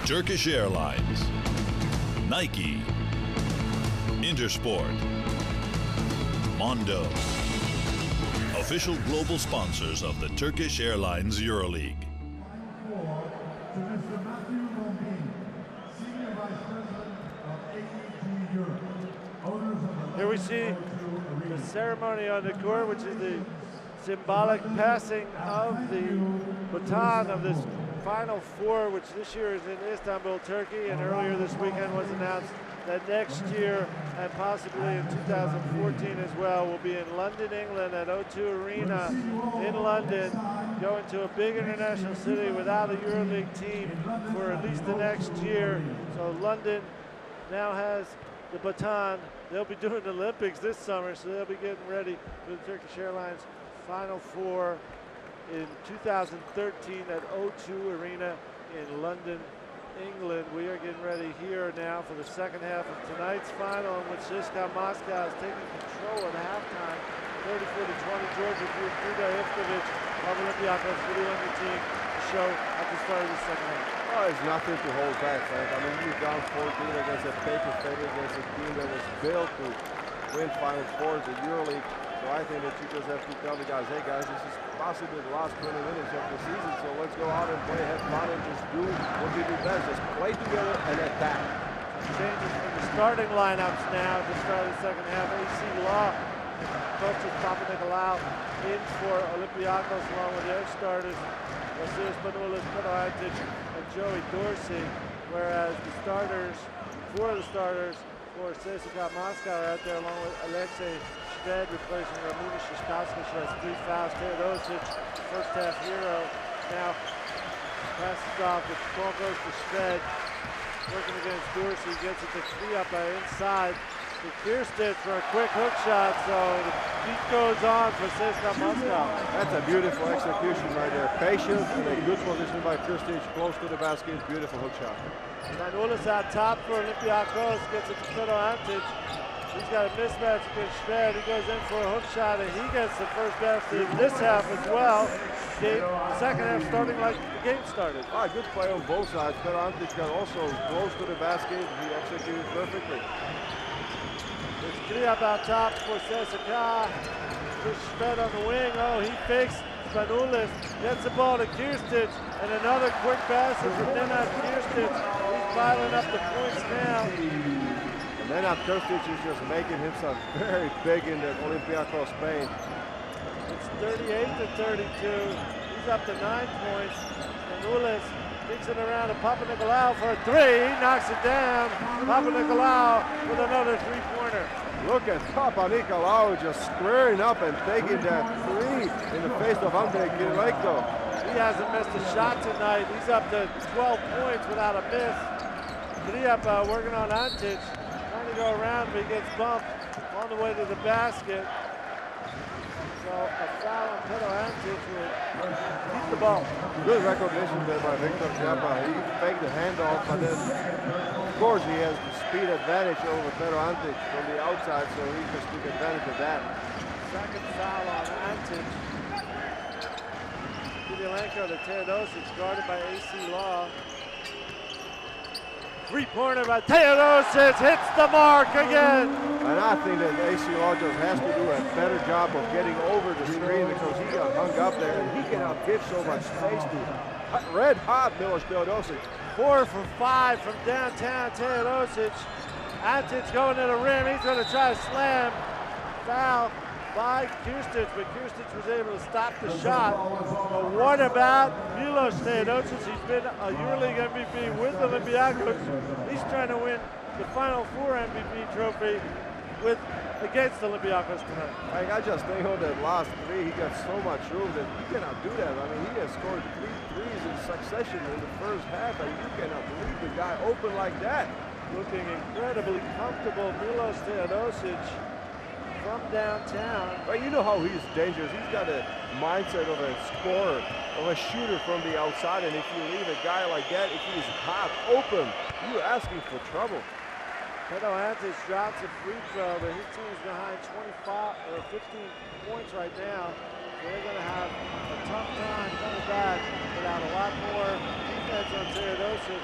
Turkish Airlines, Nike, Intersport, Mondo, official global sponsors of the Turkish Airlines EuroLeague. Here we see the ceremony on the court, which is the symbolic passing of the baton of this Final Four, which this year is in Istanbul, Turkey, and earlier this weekend was announced that next year, and possibly in 2014 as well, will be in London, England at O2 Arena in London, going to a big international city without a EuroLeague team for at least the next year. So London now has the baton. They'll be doing the Olympics this summer, so they'll be getting ready for the Turkish Airlines Final Four in 2013 at O2 Arena in London, England. We are getting ready here now for the second half of tonight's final, in which CSKA Moscow is taking control at halftime. 34-20, Georgia Duda Ivkovic of Olympiacos video on the team to show at the start of the second half. Oh, it's nothing to hold back, Frank. I mean, you're down 14 against a paper favorite, against a team that was built to win Final Fours in EuroLeague. So I think that you just have to tell the guys, hey guys, this is possibly the last 20 minutes of the season, so let's go out and play, have fun, and just do what we do best. Just play together and attack. Changes in the starting lineups now at the start of the second half. AC Law and Kostas Papanikolaou in for Olympiacos, along with their starters, Vasilis Panoulis, Pedo Antic, and Joey Dorsey, whereas the starters, four of the starters for CSKA Moscow are out there, along with Alexei Shved replacing Ramuna Shishkovska. She has 3 fouls. Teodosic, first half hero, now passes off. The ball goes to Shved, working against Dorsey, gets it to Kriapa inside to Kirsten for a quick hook shot. So the beat goes on for CSKA Moscow. That's a beautiful execution right there. Patient and a good position by Kirsten, close to the basket. Beautiful hook shot. Panoulis out top for Olympiacos, gets it to Pedo Antic. He's got a mismatch against Shved. He goes in for a hook shot, and he gets the first basket in this half as well. The second half starting like the game started. Good play on both sides. Pedo Antic got also close to the basket. He executed perfectly. It's Kriap out top for CSKA. Shved on the wing. Oh, he fakes Panoulis, gets the ball to Kirsten, and another quick pass from Nenad Kirsten. He's piling up the points now. Nenad Kirsten is just making himself very big in the Olympiacos paint. It's 38-32. He's up to 9 points. Panoulis kicks it around to Papanikolaou for a 3. He knocks it down. Papanikolaou with another 3-pointer. Look at Papanikolaou just squaring up and taking that 3 in the face of Andrei Kirilenko. He hasn't missed a shot tonight. He's up to 12 points without a miss. Kriapa working on Antic, trying to go around, but he gets bumped on the way to the basket. So a foul on Pedo Antic will keep the ball. Good recognition there by Victor Kriapa. He faked the handoff, but then of course he has the speed advantage over Pedo Antic from the outside, so he just took advantage of that. Second foul on Antic. Kirilenko to Teodosic, guarded by AC Law. 3-pointer by Teodosic, hits the mark again. And I think that AC Law just has to do a better job of getting over the screen, because he got hung up there and he cannot give so much space to red hot Milos Teodosic. 4 for 5 from downtown Teodosic. Antic going to the rim. He's going to try to slam. Foul by Krstic, but Krstic was able to stop the shot. But what about Milos Teodosic? He's been a EuroLeague MVP with Olympiacos. He's trying to win the Final Four MVP trophy against Olympiacos tonight. I just think on that last three, he got so much room that you cannot do that. I mean, he has scored 3 threes in succession in the first half, and you cannot leave the guy open like that. Looking incredibly comfortable, Milos Teodosic from downtown. But you know how he's dangerous. He's got a mindset of a scorer, of a shooter from the outside, and if you leave a guy like that, if he's hot open, you're asking for trouble. Pedro Antic drops a free throw, but his team's behind 25 or 15 points right now. So they're going to have a tough time coming back without a lot more defense on Teodosic.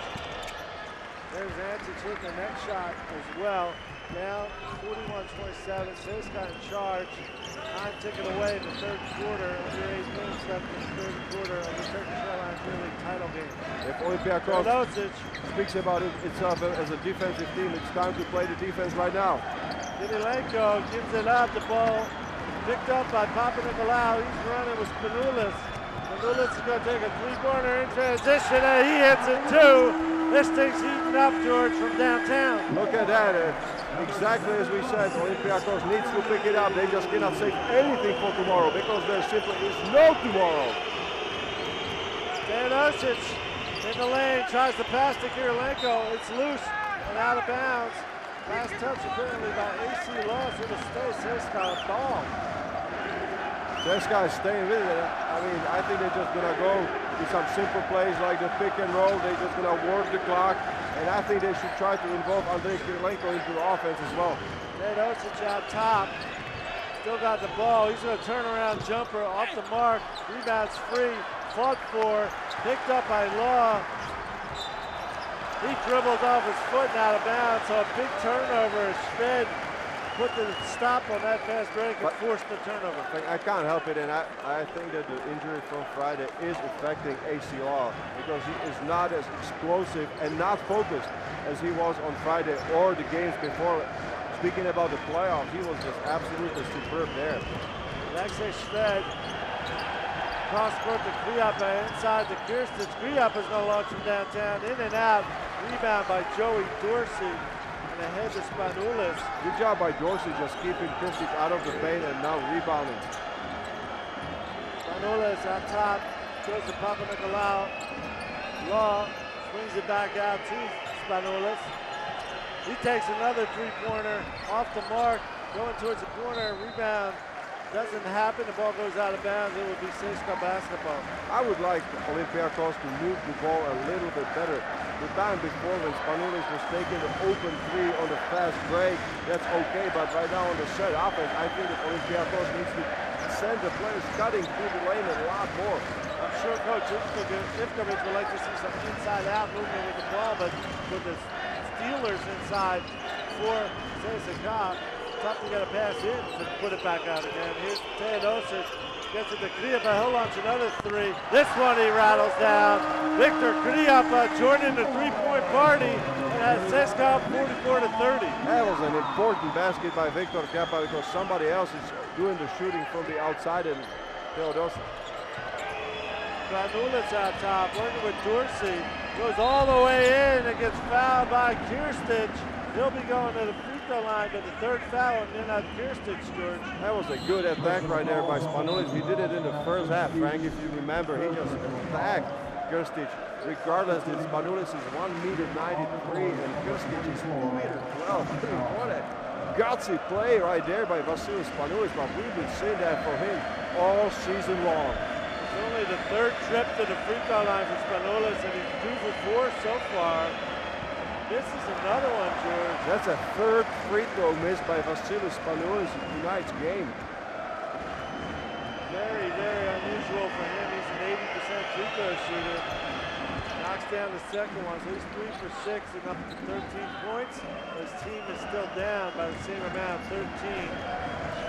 There's Antic hitting the next shot as well. Down 41-27, CSKA in charge. Time ticking away in the third quarter. Under 8 minutes left in the third quarter of the Turkish Airlines EuroLeague title game. If Olympiacos speaks about itself as a defensive team, it's time to play the defense right now. Kirilenko gives it up. The ball picked up by Papanikolaou. He's running with Spanoulis. Spanoulis is going to take a three-pointer in transition, and he hits it too. This thing's heating up, George, from downtown. Look at that. Exactly as we said, Olympiacos needs to pick it up. They just cannot save anything for tomorrow because there simply is no tomorrow. Teodosic in the lane, tries to pass to Kirilenko. It's loose and out of bounds. Last touch apparently by AC Law, so to stay CSKA ball. CSKA is staying with it. I mean, I think they're just going to go to some simple plays like the pick and roll. They're just going to work the clock. And I think they should try to involve Andrei Kirilenko into the offense as well. Teodosic out top. Still got the ball. He's going to turn around jumper off the mark. Rebounds free. Fought for. Picked up by Law. He dribbles off his foot and out of bounds. So a big turnover. Shved put the stop on that fast break and forced the turnover. I can't help it, and I think that the injury from Friday is affecting AC Law because he is not as explosive and not focused as he was on Friday or the games before. Speaking about the playoffs, he was just absolutely superb there. Alexei Shved cross court to Kriap inside the Krstic. Kriap is no launch from downtown, in and out. Rebound by Joey Dorsey. And ahead to Spanoulis. Good job by Dorsey just keeping Krstic out of the paint and now rebounding. Spanoulis on top, goes to Papanikolaou. Law swings it back out to Spanoulis. He takes another three-pointer off the mark, going towards the corner, rebound. Doesn't happen, the ball goes out of bounds. It will be CSKA basketball. I would like Olympiacos to move the ball a little bit better. The time before when Spanoulis was taking the open three on the fast break, that's okay, but right now on the set offense, I think that Olympiacos needs to send the players cutting through the lane a lot more. I'm sure Coach Ivkovic would like to see some inside-out movement with the ball, but with the Steelers inside for CSKA, tough to get a pass in to put it back out again. Here's Teodosic, gets it to Kriapa, he'll launch another three. This one he rattles down. Victor Kriapa joining the three-point party and has CSKA 44-30. That was an important basket by Victor Kriapa because somebody else is doing the shooting from the outside and Teodosic. Spanoulis out top, working with Dorsey. Goes all the way in and gets fouled by Krstic. He'll be going to the free throw line, but the third foul and then at Krstic, George. That was a good attack right there by Spanoulis. He did it in the first half, Frank, if you remember. He just attacked Krstic. Regardless, Spanoulis is 1.93 and Krstic is 2.12. What a gutsy play right there by Vasilis Spanoulis, but we've been seeing that for him all season long. It's only the third trip to the free throw line for Spanoulis, and he's 2 for 4 so far. This is another one, George. That's a third free throw missed by Vasilis Spanoulis in tonight's game. Very, very unusual for him. He's an 80% free throw shooter. Knocks down the second one, so he's 3 for 6 and up to 13 points. His team is still down by the same amount, 13.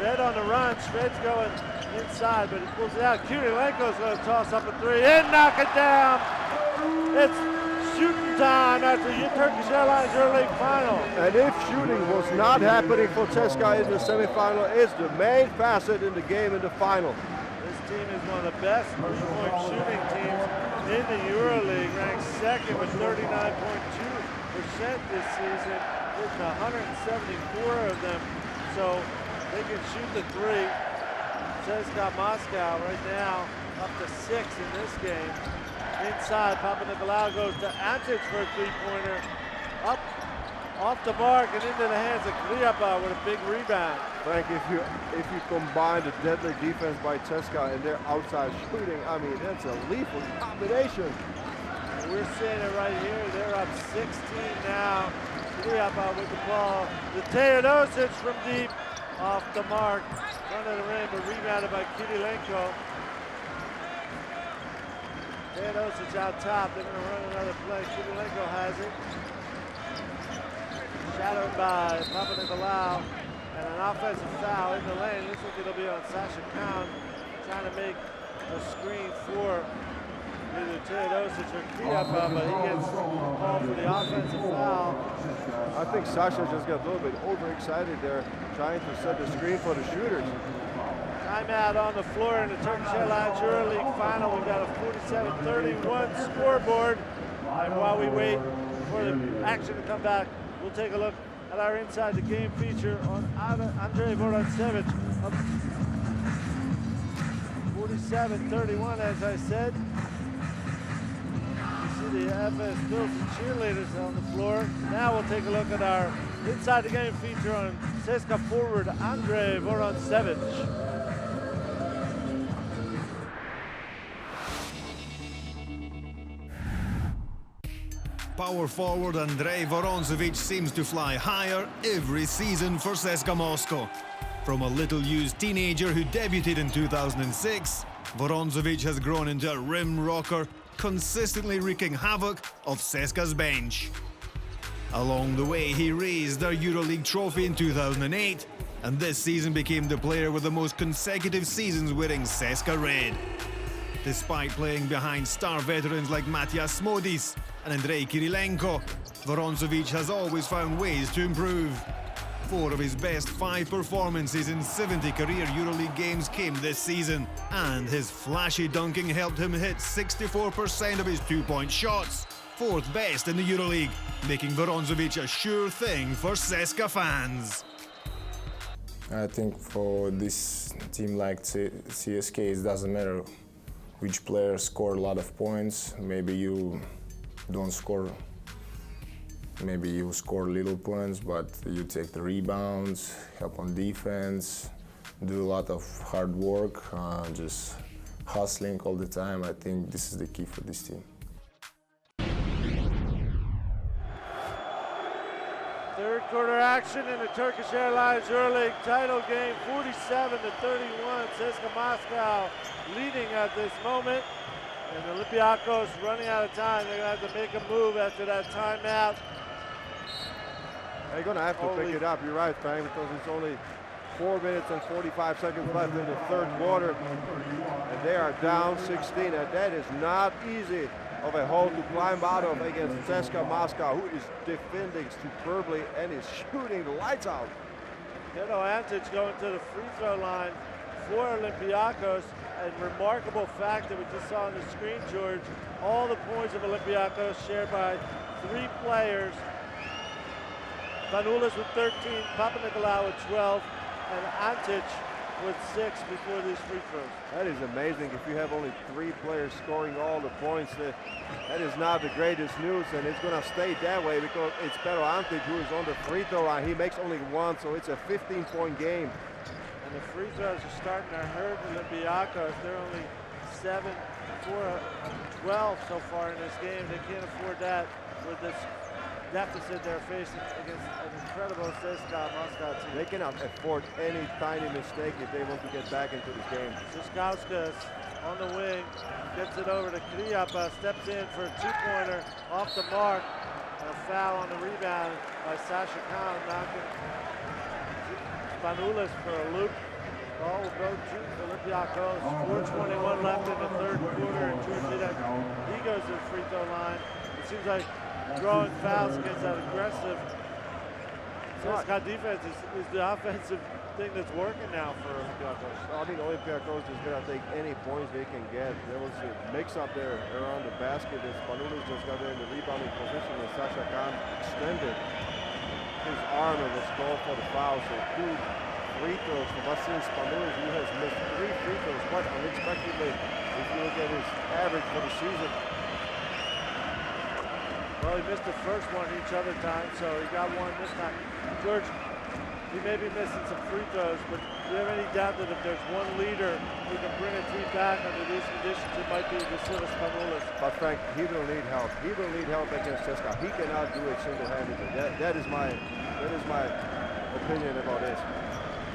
Shved on the run. Shved's going inside, but he pulls it out. Kirilenko's going to toss up a three and knock it down. It's shooting overtime at the Turkish Airlines EuroLeague final. And if shooting was not happening for CSKA in the semifinal, it's the main facet in the game in the final. This team is one of the best three-point shooting teams in the EuroLeague, ranked second with 39.2% this season, hitting 174 of them. So they can shoot the three. CSKA Moscow right now up to 6 in this game. Inside, Papanikolaou goes to Antic for a three-pointer. Up, off the mark, and into the hands of Kriapa with a big rebound. Frank, if you combine the deadly defense by CSKA and their outside shooting, I mean, that's a lethal combination. And we're seeing it right here. They're up 16 now. Kriapa with the ball. The Teodosic from deep, off the mark. Front of the rim, but rebounded by Kirilenko. Teodosic out top. They're going to run another play. Kirilenko has it. Shadowed by Papanikolaou. And an offensive foul in the lane. Looks like it'll be on Sasha Khan, trying to make a screen for either Teodosic or Kriapa, but he gets called for the offensive foul. I think Sasha just got a little bit overexcited there, trying to set the screen for the shooters. Timeout on the floor in the Turkish Airlines EuroLeague final. We've got a 47-31 scoreboard. And while we wait for the action to come back, we'll take a look at our Inside the Game feature on Andrei Vorontsevich. 47-31, as I said. You see the FS Bills and cheerleaders on the floor. Now we'll take a look at our Inside the Game feature on CSKA forward Andrei Vorontsevich. Power forward Andrei Vorontsevich seems to fly higher every season for CSKA Moscow. From a little-used teenager who debuted in 2006, Vorontsevich has grown into a rim rocker, consistently wreaking havoc of CSKA's bench. Along the way, he raised their EuroLeague trophy in 2008, and this season became the player with the most consecutive seasons wearing CSKA red. Despite playing behind star veterans like Matias Smodis and Andrei Kirilenko, Vorontsevich has always found ways to improve. 4 of his best 5 performances in 70 career EuroLeague games came this season, and his flashy dunking helped him hit 64% of his 2-point shots, 4th best in the EuroLeague, making Vorontsevich a sure thing for CSKA fans. I think for this team like CSKA, it doesn't matter which player score a lot of points. Maybe you don't score, maybe you score little points, but you take the rebounds, help on defense, do a lot of hard work, just hustling all the time. I think this is the key for this team. Third quarter action in the Turkish Airlines EuroLeague title game, 47-31. CSKA Moscow leading at this moment. And Olympiacos running out of time. They're going to have to make a move after that timeout. They're going to have to pick it up. You're right, Frank, because it's only 4 minutes and 45 seconds left in the third quarter. And they are down 16, and that is not easy of a hole to climb out of against CSKA Moscow, who is defending superbly and is shooting the lights out. Keto Antic going to the free throw line for Olympiacos. And remarkable fact that we just saw on the screen, George, all the points of Olympiacos shared by 3 players. Vanoulis with 13, Papanikolaou with 12, and Antic with 6 before these free throws. That is amazing. If you have only 3 players scoring all the points, that is not the greatest news, and it's going to stay that way because it's Pero Antic who is on the free throw line. He makes only 1, so it's a 15-point game. And the free throws are starting to hurt Olympiacos. They're only 7 for 12 so far in this game. They can't afford that with this deficit they're facing against an incredible CSKA Moscow team. They cannot afford any tiny mistake if they want to get back into this game. Ziskauskas on the wing, gets it over to Kriapa, steps in for a 2-pointer off the mark, and a foul on the rebound by Sasha Khan, knocking Vanoulis for a loop. Ball will go to Olympiacos. 4:21 left in the third quarter, and George Vidak, he goes to the free throw line. It seems like throwing fouls against that aggressive CSKA defense is the offensive thing that's working now for Olympiacos. I mean, Olympiacos is going to take any points they can get. There was a mix-up there around the basket. Spanoulis just got there in the rebounding position, and Sasha Khan extended his arm and was called for the foul. So 2 free throws for Vasil Spanoulis, who has missed 3 free throws quite unexpectedly if you look at his average for the season. Well, he missed the first one each other time, so he got one this time. George, he may be missing some free throws, but do you have any doubt that if there's one leader who can bring a team back under these conditions, it might be Vasil Spanoulis? But Frank, he will need help. He will need help against CSKA. He cannot do it single-handedly. That is my opinion about this.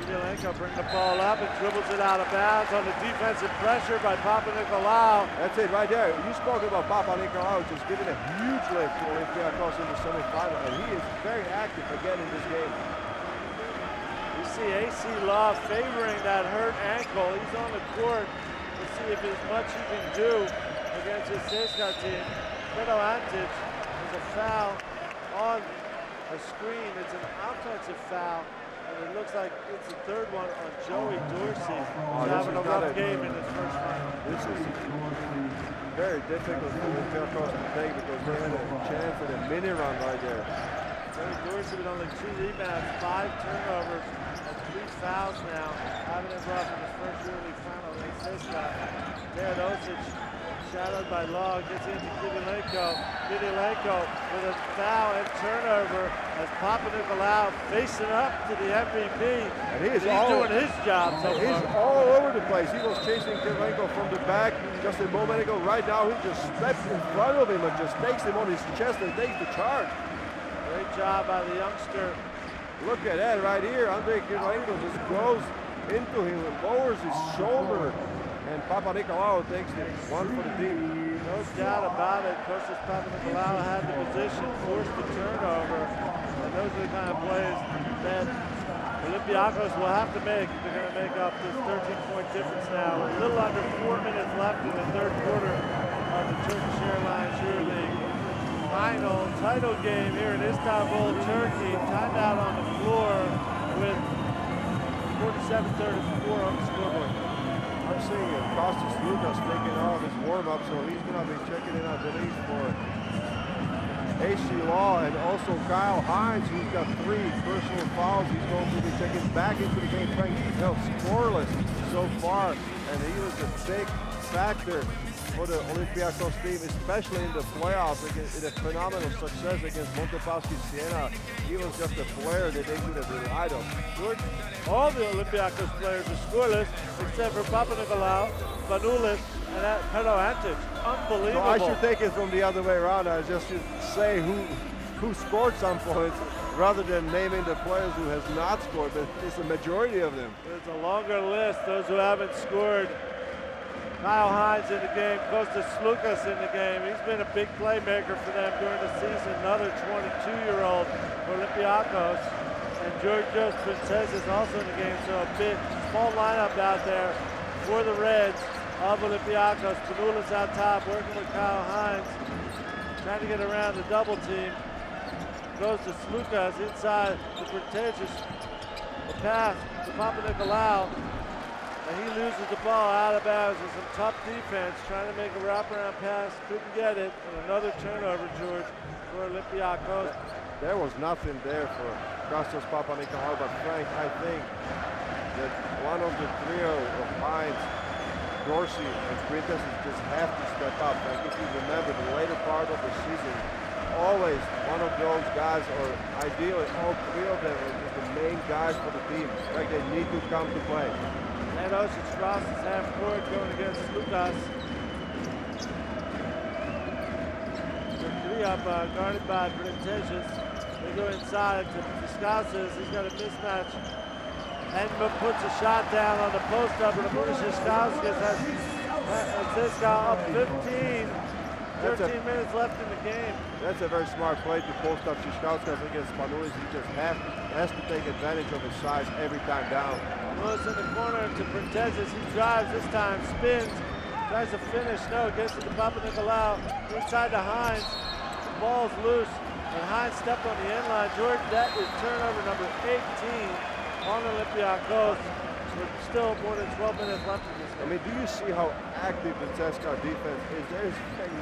Emelianenko bring the ball up and dribbles it out of bounds on the defensive pressure by Papanikolaou. That's it right there. You spoke about Papanikolaou just giving a huge lift to Olympiacos in the semifinal, and he is very active again in this game. You see AC Law favoring that hurt ankle. He's on the court to see if there's much he can do against his CSKA team. Pedro Antic is a foul on a screen. It's an offensive foul. And it looks like it's the 3rd one on Joey Dorsey. He's having a rough game in his first final. This is very difficult for Olympiacos to take because they had a chance at a mini run right there. Joey Dorsey with only 2 rebounds, 5 turnovers, and 3 fouls now. Having it rough in his first EuroLeague final against CSKA. Teodosic, shadowed by Law, gets into Kivilenko. Kivilenko with a foul and turnover as Papanikolaou facing up to the MVP. And he's doing his job so far. He's all over the place. He was chasing Kivilenko from the back just a moment ago. Right now, he just steps in front of him and just takes him on his chest and takes the charge. Great job by the youngster. Look at that right here. Andre Kivilenko just goes into him and lowers his shoulder. And Papanikolaou takes the one for the team. No doubt about it. Kostas Papanikolaou had the position, forced the turnover. And those are the kind of plays that Olympiacos will have to make. They're going to make up this 13-point difference now. A little under 4 minutes left in the 3rd quarter of the Turkish Airlines EuroLeague final title game here in Istanbul, Turkey. Timed out on the floor with 47-34 on the scoreboard. I'm seeing Kostas Lukas taking all his warm-up, so he's going to be checking in, I believe, for AC Law and also Kyle Hines, who's got 3 personal fouls. He's going to be checking back into the game. Frank, he's held scoreless so far, and he was a big factor for the Olympiacos team, especially in the playoffs, in a phenomenal success against Montepaschi Siena. He was just a player that they could have relied on. Good. All the Olympiacos players are scoreless, except for Papanikolaou, Spanoulis, and Pedro Antic. Unbelievable. So I should take it from the other way around. I just should say who scored some points rather than naming the players who has not scored, but it's a majority of them. There's a longer list, those who haven't scored. Kyle Hines in the game, Kostas Lukas in the game. He's been a big playmaker for them during the season. Another 22-year-old for Olympiacos. And Georgios Princes is also in the game, so a big, small lineup out there for the Reds of Olympiacos. Panoulis out top, working with Kyle Hines, trying to get around the double team. Goes to Slukas inside to Princes. The pass to Papanikolaou. And he loses the ball out of bounds with some tough defense, trying to make a wraparound pass, couldn't get it, and another turnover, George, for Olympiacos. There was nothing there for Kostas Papanikolaou, but Frank, I think that one of the trio of Hines, Dorsey, and Princes just have to step up. Like if you remember the later part of the season, always one of those guys, or ideally all 3 of them, are just the main guys for the team. Like they need to come to play. Teodosic crosses half court going against Lukas. Three up, guarded by Princes. They go inside to Tsiskausis. He's got a mismatch. And puts a shot down on the post up, and Tsiskausis has CSKA up 15. 13 minutes left in the game. That's a very smart play to post up Tsiskausis against Spanoulis. He just has to take advantage of his size every time down. Lewis in the corner to Princes. He drives this time, spins, tries to finish. No, gets it to Papanikolaou. Inside to Hines. ball's loose, and Hines stepped on the end line. George, that is turnover number 18 on Olympiacos. With still more than 12 minutes left in this game. I mean, do you see how active the CSKA defense is? There's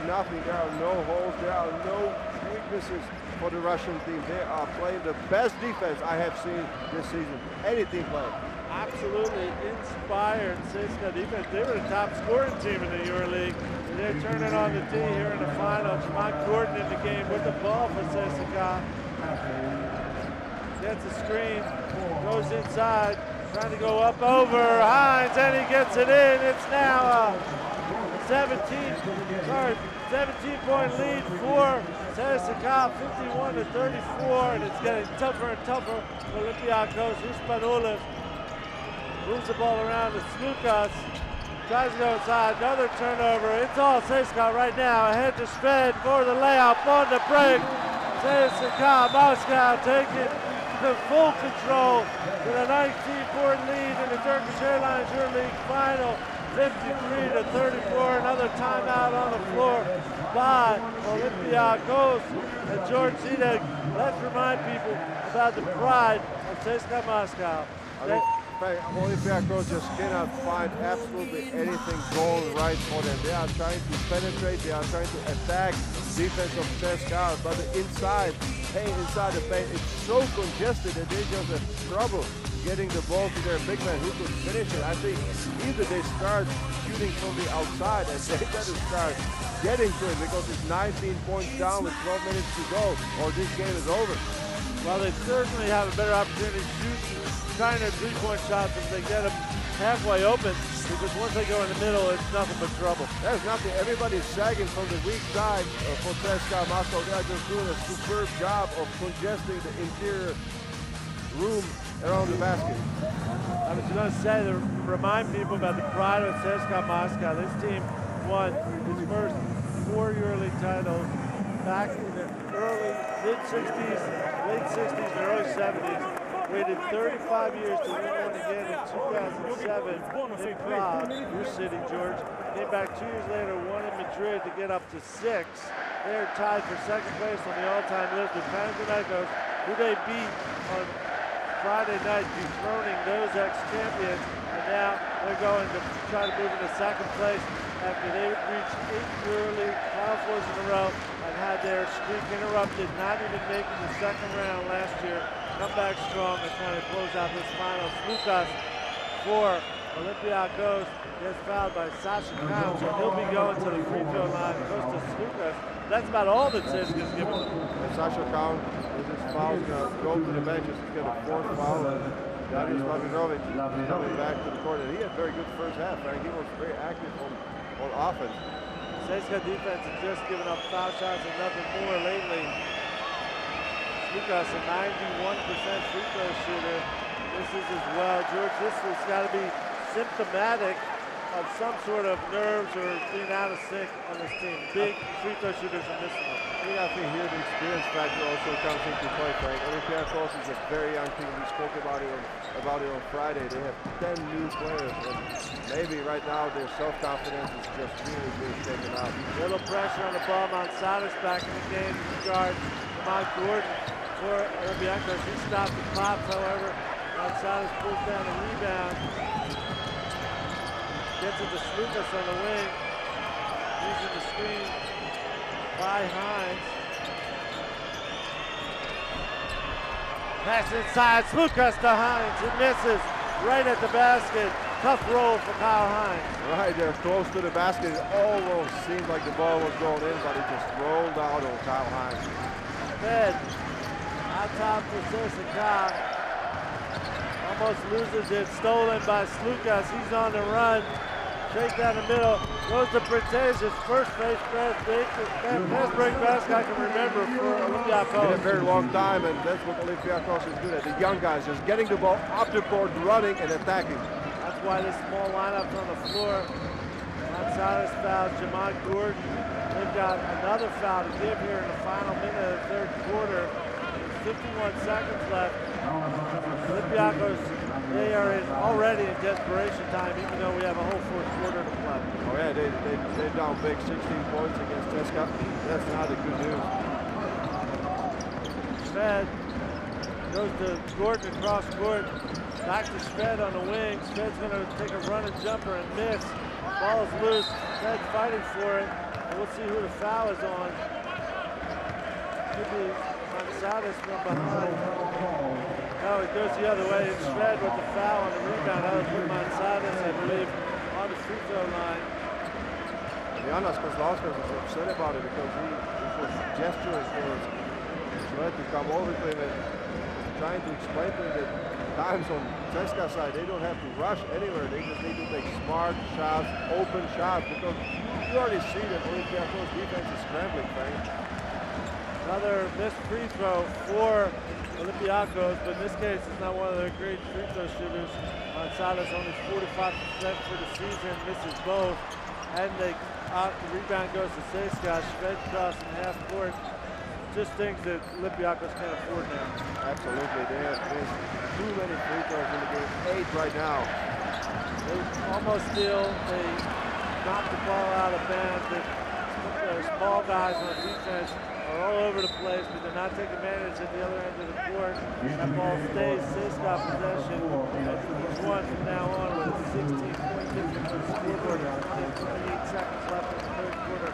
nothing. There are no holes. There are no weaknesses for the Russian team. They are playing the best defense I have seen this season. Any team playing. Absolutely inspired CSKA defense. They were the top scoring team in the EuroLeague. And they're turning on the D here in the final. Jamon Gordon in the game with the ball for CSKA. Gets a screen, goes inside. Trying to go up over Hines, and he gets it in. It's now a 17-point lead for CSKA, 51-34, and it's getting tougher and tougher for Olympiacos. Hispanoulis moves the ball around to Slukas, tries to go inside, another turnover. It's all CSKA right now. Ahead to Sved for the layup on the break. CSKA Moscow taking the full control with a 19-point lead in the Turkish Airlines EuroLeague final, 53-34. Another timeout on the floor by Olympiacos. And George Zidek, let's remind people about the pride of CSKA Moscow. Olympiacos just cannot find absolutely anything going right for them. They are trying to penetrate, they are trying to attack defense of CSKA, but the inside the paint, it's so congested that they just have trouble getting the ball to their big man who could finish it. I think either they start shooting from the outside and they better start getting to it because it's 19 points down with 12 minutes to go, or this game is over. Well, they certainly have a better opportunity shooting, trying their three-point shots if they get them halfway open, because once they go in the middle, it's nothing but trouble. There's nothing. Everybody's sagging from the weak side for CSKA Moscow. They are just doing a superb job of congesting the interior room around the basket. I was going to say, to remind people about the pride of CSKA Moscow. This team won its first 4 EuroLeague titles back in the early mid-60s, late 60s, and early 70s. Waited 35 years to win one again in 2007 in Prague, your city, George. Came back 2 years later, won in Madrid to get up to 6. They're tied for second place on the all-time list with Panathinaikos, who they beat on Friday night, dethroning those ex-champions. And now they're going to try to move into second place after they reached 8 EuroLeague Final Fours in a row and had their streak interrupted, not even making the second round last year. Come back strong and trying to close out this final. Slukas for Olympiacos gets fouled by Sasha Counts, and he'll be going to the free throw line. Goes to Slukas. That's about all that CSKA's given them. And Sasha Counts, with his foul, is going to go to the benches. He's got a fourth foul. Darius Lavirovic coming back to the court. And he had a very good first half, and he was very active on offense. CSKA defense has just given up foul shots and nothing more lately. Slukas, a 91% free throw shooter. This is as well. George, this has got to be symptomatic of some sort of nerves or being out of sync on this team. Big free throw shooters are missing them. I think here the experience factor also comes into play, Frank. Olympiacos is a very young team. We spoke about it on Friday. They have 10 new players, and maybe right now their self-confidence is just really being taken out. Little pressure on the ball. Montsadas back in the game to guard Jamon Gordon for Olympiacos. He stopped the pops, however. Montsadas pulls down a rebound. Gets it to Slukas on the wing. Using the screen by Hines. Pass inside, Slukas to Hines. It misses right at the basket. Tough roll for Kyle Hines. Right there, close to the basket. It almost seemed like the ball was going in, but it just rolled out on Kyle Hines. Fed on top for CSKA. Almost loses it. Stolen by Slukas. He's on the run. Shake down the middle. Goes to Printez, his first fast break basket I can remember for Olympiacos. In a very long time, and that's what Olympiacos is good at. The young guys just getting the ball up the court, running and attacking. That's why this small lineup's on the floor. Montsadas fouls Jamon Gordon. They've got another foul to give here in the final minute of the third quarter. There's 51 seconds left. Olympiacos, they are already in desperation time, even though we have a whole fourth quarter to play. Oh yeah, they're down big, 16 points against CSKA. That's not a good news. Shved. Goes to Gordon across court. Back to Shved on the wing. Shved's going to take a running jumper and miss. Ball is loose. Shved's fighting for it. And we'll see who the foul is on. Could be Gonzalez from behind. No, it goes the other way. It's Shved with the foul on the rebound. That was with Gonzalez, I believe, on the free throw line. Janas Kozlauskas is upset about it because he was gesturing for Shved to come over to him and trying to explain to him that times on CSKA side they don't have to rush anywhere. They just need to take smart shots, open shots, because you already see that Olympiacos defense is scrambling, Frank. Another missed free throw for Olympiacos, but in this case it's not one of their great free throw shooters. Gonzalez only 45% for the season, misses both. And the rebound goes to CSKA. Shved crossing half court. Just things that Olympiacos can't afford now. Absolutely, they have missed too many free throws in the game. 8 right now. They almost steal. They knock the ball out of bounds. The small guys on defense are all over the place, but they're not taking advantage at the other end of the court. That ball stays CSKA possession. Each one from now on with a 16-point difference on the scoreboard. 28 seconds left in the third quarter.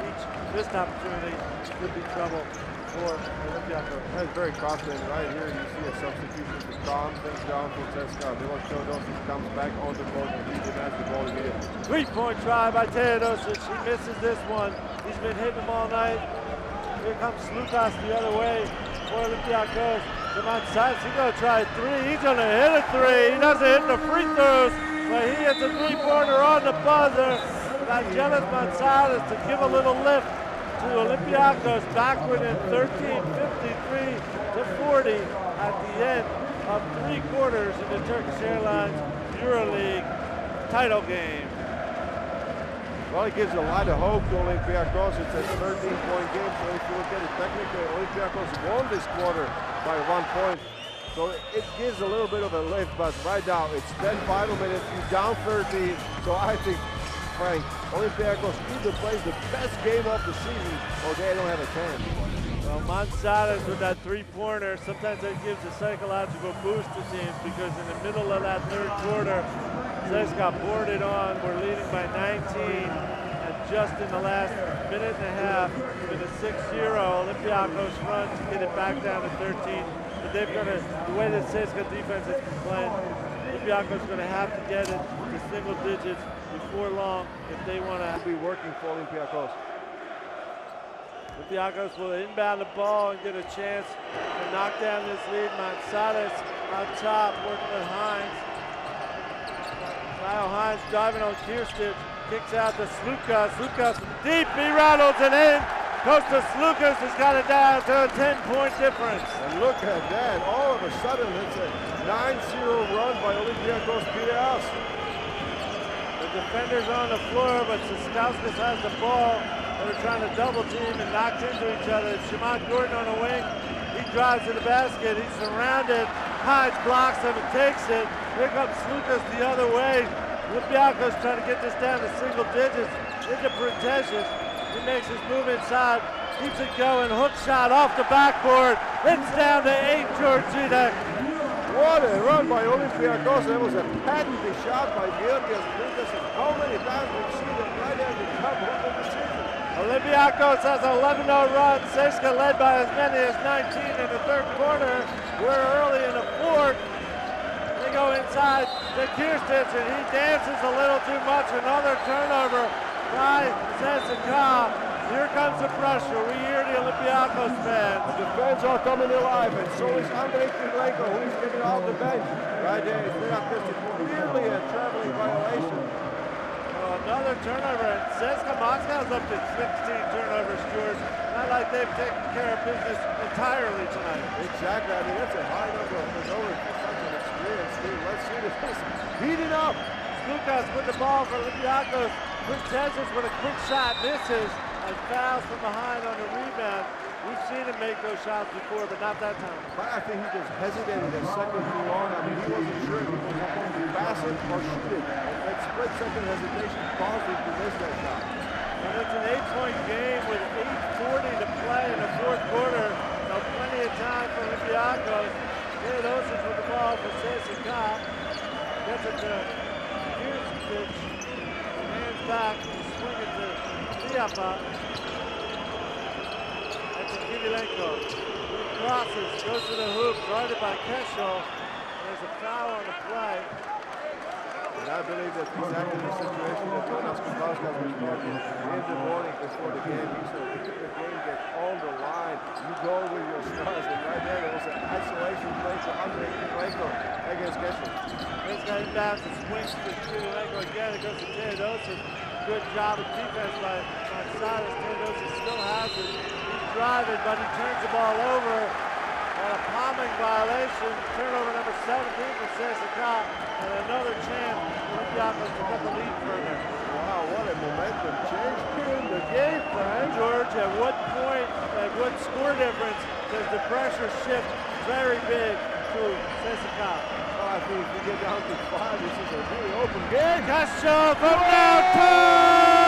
Each missed opportunity could be trouble for Olympiacos. That's very costly. Right here you see a substitution to calm things down for CSKA. Milos Teodosic comes back on the court and he demands the ball immediately. 3-point try by Teodosic. He misses this one. He's been hitting them all night. Here comes Slukas the other way for Olympiacos. Jaman Sides, he's going to try a three. He's going to hit a three. He doesn't hit the free throws, but he hits a three-pointer on the buzzer. Vangelis Gonzalez to give a little lift to Olympiacos, backward in 13:53 to 40 at the end of 3 quarters in the Turkish Airlines EuroLeague title game. Well, it gives a lot of hope to Olympiacos. It's a 13-point game, so if you look at it technically, Olympiacos won this quarter by 1 point. So it gives a little bit of a lift, but right now it's 10 final minutes, you're down 13. So I think, Frank, Olympiacos either plays the best game of the season or they don't have a chance. Well, Gonzalez with that three-pointer, sometimes that gives a psychological boost to teams because in the middle of that third quarter, CSKA boarded on. We're leading by 19, and just in the last minute and a half, with a 6-0 Olympiacos run to get it back down to 13. But they've got to, the way that CSKA defense has been playing, Olympiacos is going to have to get it to single digits before long if they want to be working for Olympiacos. Olympiacos will inbound the ball and get a chance to knock down this lead. Gonzalez on top, working with Hines. Kyle Hines driving on Kirstich, kicks out to Slukas. Slukas deep, he rattles it in. Kostas Slukas has got it down to a 10-point difference. And look at that, all of a sudden it's a 9-0 run by Olympiacos Piraeus. The defenders on the floor, but Siskauskas has the ball. They're trying to double team and knocked into each other. Shimon Gordon on the wing. He drives to the basket. He's surrounded. Hines blocks him and takes it. Here comes Slukas the other way. Olympiacos trying to get this down to single digits. Into Protesius. He makes his move inside. Keeps it going. Hook shot off the backboard. It's down to 8, Georgina. What a run by Olympiacos. That was a patented shot by Georgios Slukas. And how many times we've seen that right at the top of the season? Olympiacos has an 11-0 run. CSKA led by as many as 19 in the third quarter. We're early in the fourth. They go inside to Kirstich, and he dances a little too much. Another turnover by CSKA. Here comes the pressure. We hear the Olympiacos fans. The fans are coming alive, and so is Andrei Kirilenko, who is getting off the bench. Right there, it's clearly a traveling violation. Another turnover, and CSKA Moscow's up to 16 turnovers, Stuart. Not like they've taken care of business entirely tonight. Exactly. I mean, that's a high number of turnovers for such an experienced team. Let's see this. Heating up. Slukas with the ball for Olympiacos. Protesius with a quick shot, misses, and fouls from behind on the rebound. We've seen him make those shots before, but not that time. But I think he just hesitated a second too long. I mean, he wasn't sure if he was going to pass it or shoot it. That split-second hesitation caused him to miss that shot. And it's an 8-point game with 8:40 to play in the fourth quarter. plenty of time for Olympiacos. Teodosic with the ball for CSKA. Gets it to Kirsic. Hands back. Swing it to Diapa. And to Kirilenko. Crosses. Goes to the hoop. Guarded by Keshel. There's a foul on the play. And I believe that exactly the situation that Jonas Kubauskas was talking in the morning before the game. He said, if the game gets on the line, you go with your stars. And right there was an isolation play for Andrei Kirilenko against Keshel. This guy inbounds and swings to Kirilenko again. It goes to Teodosic. Good job of defense by Silas. Teodosic still has it. He's driving, but he turns the ball over. And a palming violation. Turnover number 17 for CSKA. And another chance for Olympiacos to cut the lead further. Wow, what a momentum change here in the game, Frank. George, at what point, at what score difference does the pressure shift very big to CSKA? Well, I think if we get down to 5, this is a really open game. Castro from downtown!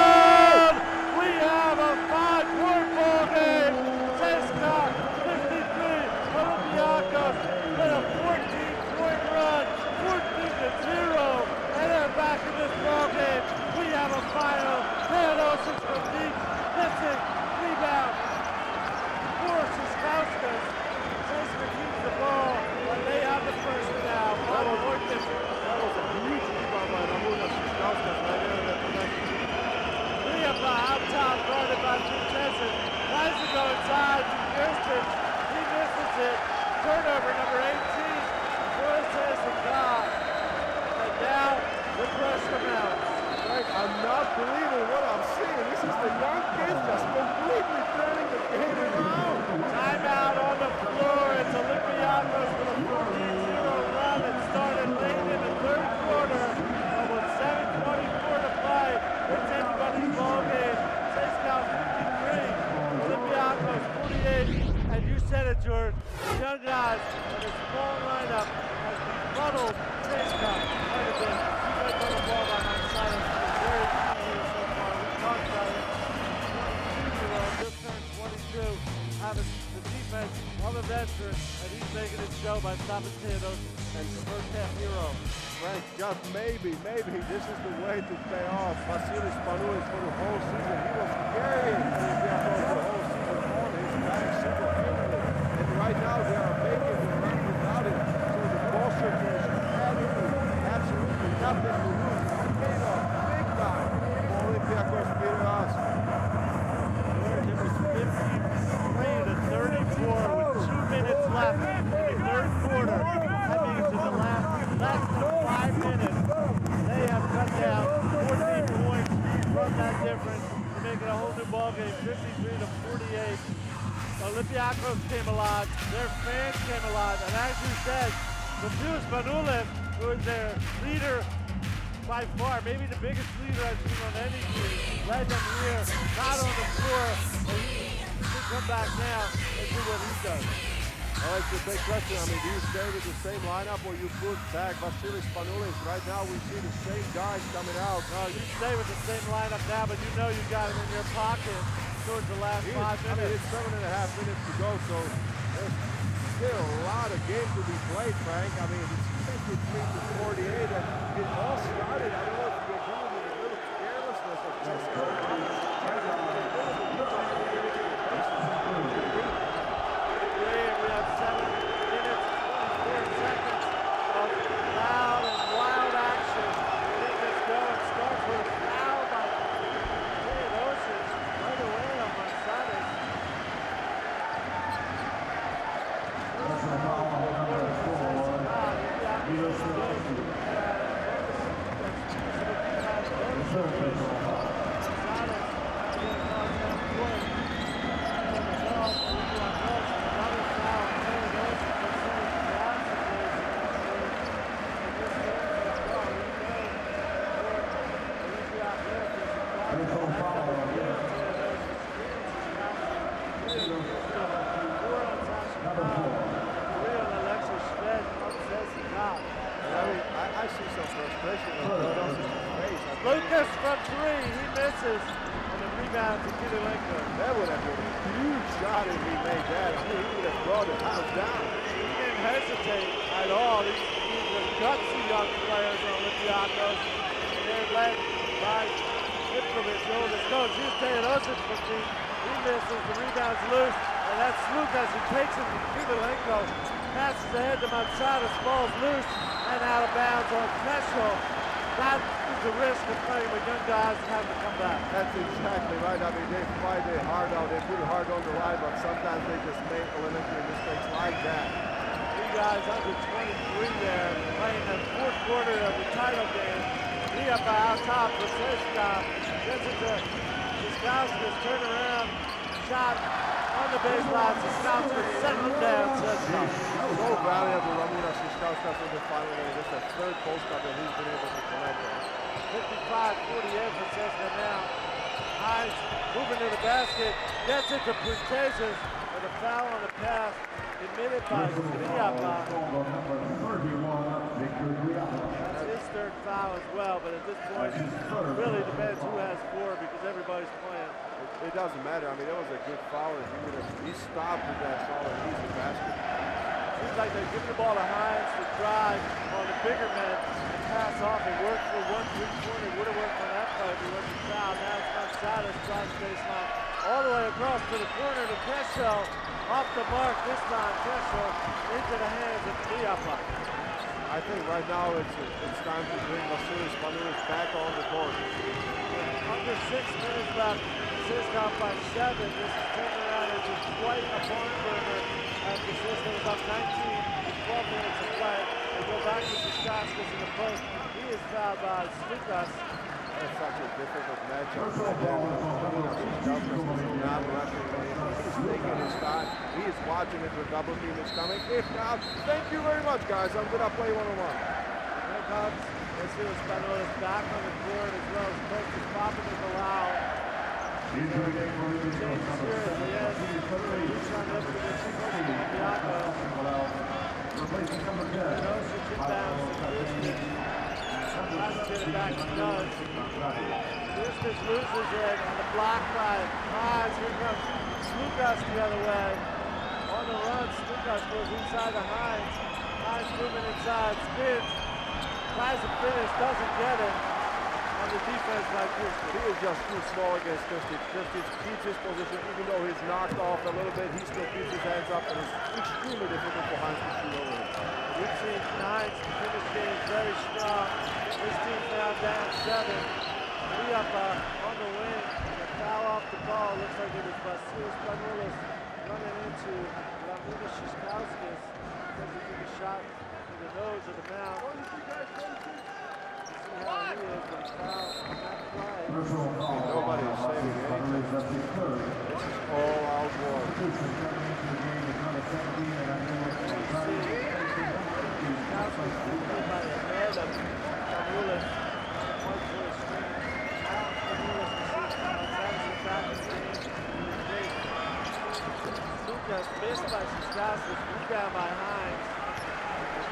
We have a 5-point ball game. CSKA 53, Olympiacos with a 14-point run, 14-0, and they're back in this ball game. We have a final. Teodosic from deep, missing, rebound, forces Kauskas. CSKA keeps the ball, and they have the first now. 5-point difference. That was a huge rebound by Ramunas Kauskas right there in that possession. Liapa out top, guarded by Vincenzo. Tries to go inside to Kirsten. He misses it. Turnover number 18 for CSKA. And now the pressure mounts. Frank, I'm not believing what I'm seeing. This is the young kids just completely turning the game around. Timeout on the floor. It's Olympiacos with a 14-0 run. It started late in the third quarter. With 7:24 to play. It's anybody's ball game. CSKA 53, Olympiacos 48. And you said it, George. The young guys and his small lineup has befuddled CSKA quite a bit. You guys on the ball by my side. It's very key here so far. We talked about it. 22-year-old just turned 22. Having the defense of a veteran, and he's making it show by stopping Teodosic and the first half hero. Frank, just maybe this is the way to pay off Vasilis Panoulis for the whole season. He was carrying Olympiacos the whole season on his back single-handedly. And right now they are making the run without him. So the ball circulation absolutely nothing to lose. It's paid off big time for Olympiacos Piraeus. It was 53-34 with 2 minutes left in the third quarter. That means in the less than 5 minutes, they have cut down 14 points from that difference to make it a whole new ball game, 53-48. Olympiacos came alive, their fans came alive, and as you said, Vasilis Panoulis, who is their leader by far, maybe the biggest leader I've seen on any team, led them here, not on the floor, but he should come back now and do what he does. Well, it's a big question. I mean, do you stay with the same lineup or you put back Vasilis Panoulis? Right now we see the same guys coming out. No, you stay with the same lineup now, but you know you got him in your pocket towards the last 5 minutes. I mean, it's 7.5 minutes to go, so there's still a lot of game to be played, Frank. I mean, it's 53-48, and it all started, I don't know if you agree with me, a little carelessness of CSKA. We have 7 minutes, 24 seconds of loud and wild action. Getting this going. Starts with a foul by Teodosic right away on Gonzalez. I see some frustration on Teodosic's face. Lucas from 3, he misses. And the rebound to Kirilenko. That would have been a huge shot if he made that. I mean, he would have brought the house down. He didn't hesitate at all. These are gutsy young players on Olympiacos. And they're led by Ivkovic, Jonas coach. Here's Teodosic from deep. He misses, the rebound's loose. And that's Slukas who takes it from Kirilenko. Passes ahead to Mansadas, ball's loose and out of bounds on Kessel. That is the risk of playing with young guys and having to come back. That's exactly right. I mean, they fight their heart out. They put it hard on the line, but sometimes they just make elementary mistakes like that. Three guys under 23 there, playing the fourth quarter of the title game. Liapa out top for CSKA. Gets it to Siskauskas, turn around, shot on the baseline. Siskauskas setting down CSKA. So valuable, Ramona Siskauskas in the final game. This is the third post-up that he's been able to connect on. 55-48 for CSKA now. Hines moving to the basket, gets it to Protezis with a foul on the pass, admitted by Liapa. That's his third foul as well, but at this point, it really depends who has four because everybody's playing. It doesn't matter. I mean, it was a good foul. He stopped with that solid easy basket. Seems like they're giving the ball to Hines to drive on the bigger men and pass off. It worked for 1 3-pointer. It would have worked on that play if he wasn't fouled. Now it's Mansadas drives baseline all the way across to the corner to Kessel. Off the mark this time. Kessel into the hands of Liapa. I think right now it's time to bring Vasilis Panoulis back on the court. Under 6 minutes left. CSKA by 7. This is turning around into quite a barn burner as the CSKA is up 19 with 12 minutes to play. They go back to Siskauskas in the post. He is fouled by Slukas. That's such a difficult matchup. Siskauskas is not rushing anything. He's taking his time. He is watching if the double team is coming. If not, thank you very much, guys. I'm going to play one-on-one. Here comes Vasilis Panoulis back on the court as well as coach is popping the allow. Changes here at the end. Dusan Ivkovic, coach of Olympiacos. Teodosic inbounds to Kristic. Tries to get it back to Nudge. Kristic loses it on the block by Hines. Here comes Slukas the other way. On the run, Slukas goes inside to Hines. Hines moving inside, spins. Tries to finish, doesn't get it. On the defense by Kristic. He is just too small against Kristic. Kristic keeps his position, even though he's knocked off a little bit. He still keeps his hands up, and it's extremely difficult for Hines to shoot over him. We've seen Hines finish games very strong. This team's now down 7. Liapa on the wing. A foul off the ball. Looks like it was Vasilis Panoulis running into Ramona Siskauskas because he took a shot to the nose of the mouth. How he is, but he's fouled on that play. Nobody is saving anything. This is all out war. By the head of Panoulis. One for a screen. Out Panoulis receives Mansadas back in the game. Slukas missed by Siskauskas. Rebound by Hines.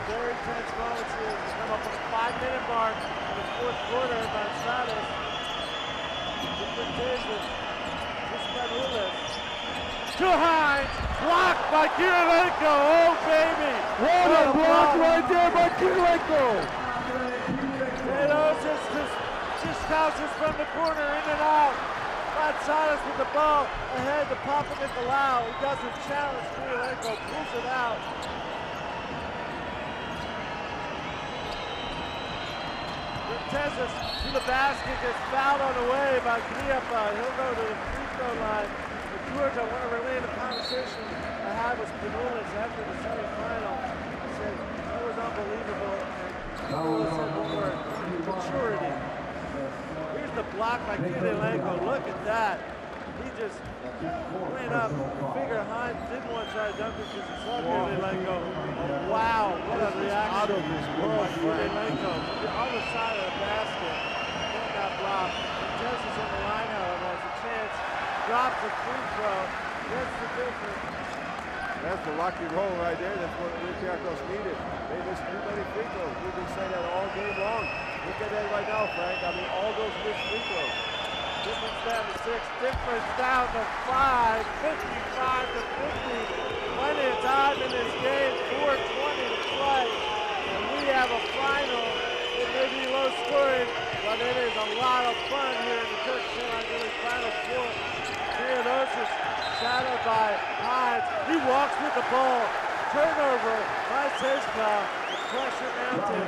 Very tense moments here. We come up on the 5-minute mark in the fourth quarter. Mansadas to Protezis. This Panoulis. To Hines. Blocked by Kirilenko. Oh, baby. What a block right there by Kirilenko. Teodosic to Siskauskas from the corner, in and out. Mansadas with the ball ahead to Papanikolaou. He doesn't challenge Kirilenko. Pulls it out. Protezis to the basket, gets fouled on the way by Liapa. He'll go to the free throw line. But George, I want to relay the conversation I had with Panoulis after the semifinal. I said, that was unbelievable. And Panoulis said one word, maturity. Here's the block by Kirilenko. Look at that. He just ran up, figured Hines didn't want to try to dunk it because he saw Kirilenko. Oh, wow, what a reaction. Out of this world, Kirilenko from the other side of the basket. Getting that block. Protezis on the line, however, has a chance. Drops a free throw. That's the difference. That's the lucky roll right there. That's what Olympiacos needed. They missed too many free throws. We've been saying that all game long. Look at that right now, Frank. I mean, all those missed free throws. Difference down to 6. Difference down to 5. 55 to 50. Plenty of time in this game. 4:20 to play. And we have a final. It may be low scoring, but it is a lot of fun here in the Turkish Airlines EuroLeague Final Four. Theodosis shadowed by Hines. He walks with the ball. Turnover by CSKA. The pressure mounted.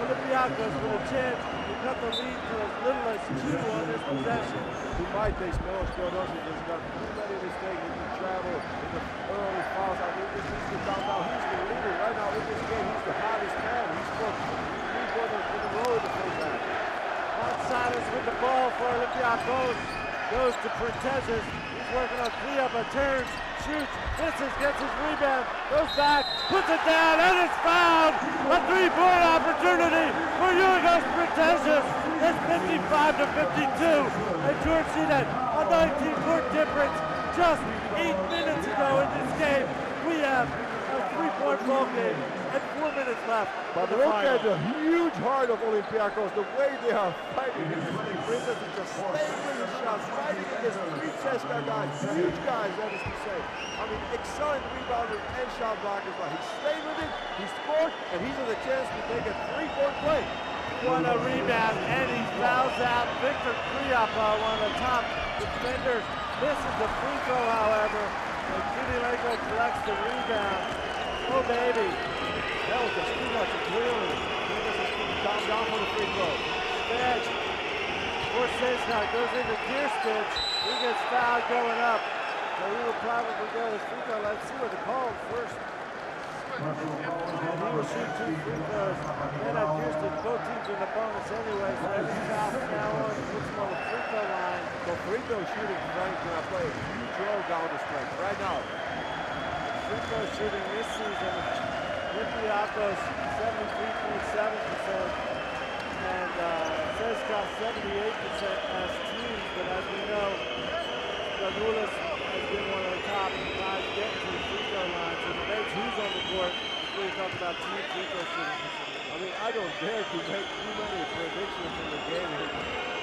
Olympiacos with a chance to cut the lead to as little as 2 on this possession. He might take Smilos Theodosis. He's got too many mistakes. He can travel in the early fouls. I mean, this needs to calm down. He's the leader right now in this game. He's the hottest man. He scored 3 quarters in a row in the first half. Gonzalez with the ball for Olympiacos. Goes to Printezes. He's working on 3-up, turns, shoots, misses, gets his rebound, goes back, puts it down, and it's fouled! A 3-point opportunity for EuroLeague Printezes. It's 55 to 52. And George see that a 19-point difference just 8 minutes ago in this game. We have a 3-point ball game and 4 minutes left. But look at the huge heart of Olympiacos, the way they are fighting. Princess is just staying with his shots, fighting against 3 CSKA guys, huge guys, that is to say. I mean, excellent rebounders and shot blockers, but he stayed with it, he scored, and he's has a chance to take a 3-point play. Won a rebound, and he fouls out Victor Kriapa, one of the top defenders. Misses the free throw, however, and Kyrilenko collects the rebound. Oh, baby. That was just too much clearly. He doesn't calm down for the free throw. Stretch. For CSKA goes into Kirstich. He gets fouled going up. So he will probably go to free throw. Let's see what the call first. And he will shoot 2 free throws. And at Kirstich, both teams in the bonus anyway. So every foul from now on puts him on the free throw line. So free throw shooting, Frank's going to play a huge role down the stretch right now. Free throw shooting this season. Olympiacos 73.7% and CSKA 78% as teams, but as we know, Dragulis has been one of the top guys getting to the free throw line. So it makes who's on the court. We talk about team free throw shooting. I mean, I don't dare to make too many predictions in the game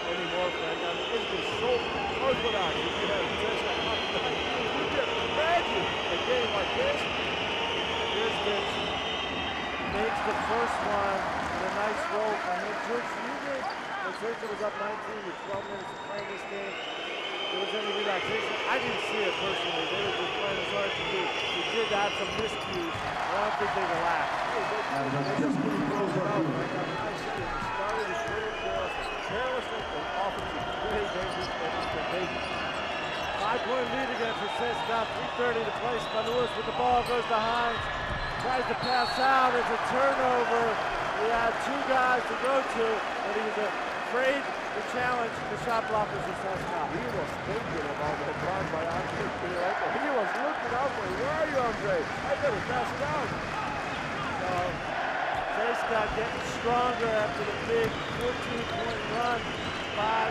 anymore, Frank. I mean, it's been so orthodox. If you have CSKA up 19, you can imagine a game like this. Here's Dix. Makes the first one with a nice roll for him. George Jr. when Turkey was up 19 with 12 minutes to play in this game, there was any relaxation. I didn't see it personally. They were just playing as hard as they could. They did have some miscues, but I don't think they relaxed. They just couldn't close it out. I see it. It started with great carelessness and offensive. Very dangerous and instantaneous. 5-point lead again for CSKA. 3:30 to play. Spanulis with the ball goes to Hines. Tries to pass out. It's a turnover. He had 2 guys to go to, but he was afraid to challenge the shot blockers of CSKA. He was thinking about the block by Andre Kyrilenko. He was looking out for him. Where are you, Andre? I better pass it out. So CSKA getting stronger after the big 14-point run by